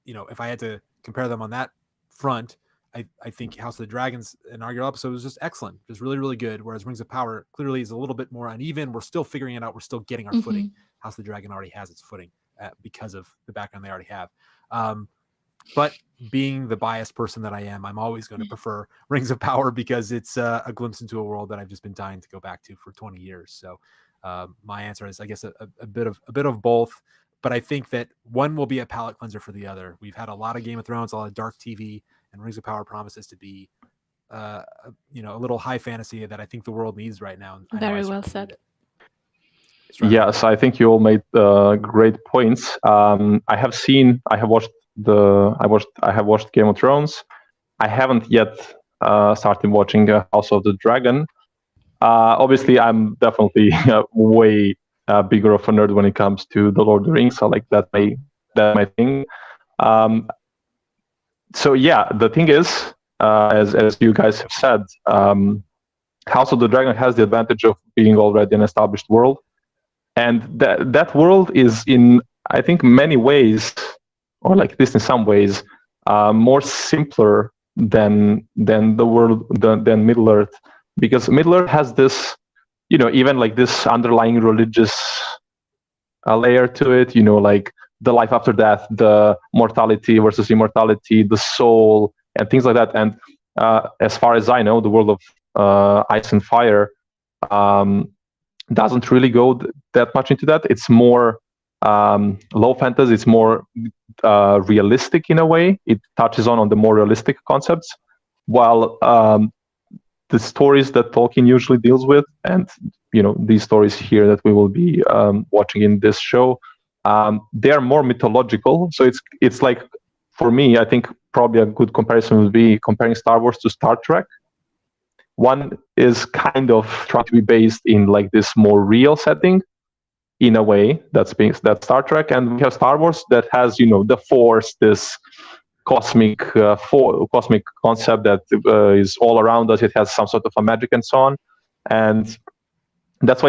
if I had to compare them on that front, I think House of the Dragon's inaugural episode was just excellent, just really, really good. Whereas Rings of Power clearly is a little bit more uneven. We're still figuring it out. We're still getting our footing. House of the Dragon already has its footing because of the background they already have. But being the biased person that I am, I'm always going to prefer Rings of Power because it's a glimpse into a world that I've just been dying to go back to for 20 years. So my answer is, I guess, a bit of both. But I think that one will be a palate cleanser for the other. We've had a lot of Game of Thrones, a lot of dark TV, and Rings of Power promises to be, a little high fantasy that I think the world needs right now. Very well said. Yes, I think you all made great points. I have watched Game of Thrones. I haven't yet started watching House of the Dragon. Obviously, I'm definitely way bigger of a nerd when it comes to the Lord of the Rings. So like that's my thing. So yeah, the thing is, as you guys have said, House of the Dragon has the advantage of being already an established world, and that world is in, I think, many ways, or like this in some ways, more simpler than the world than Middle Earth, because Middle Earth has this, even like this underlying religious layer to it, like the life after death, the mortality versus immortality, the soul, and things like that. And as far as I know, the world of Ice and Fire doesn't really go that much into that. It's more low fantasy. It's more realistic in a way. It touches on the more realistic concepts, while the stories that Tolkien usually deals with, and these stories here that we will be watching in this show, they are more mythological. So it's like, for me, I think probably a good comparison would be comparing Star Wars to Star Trek. One is kind of trying to be based in like this more real setting, in a way that's Star Trek, and we have Star Wars that has the Force, this cosmic concept that is all around us. It has some sort of a magic and so on, and that's why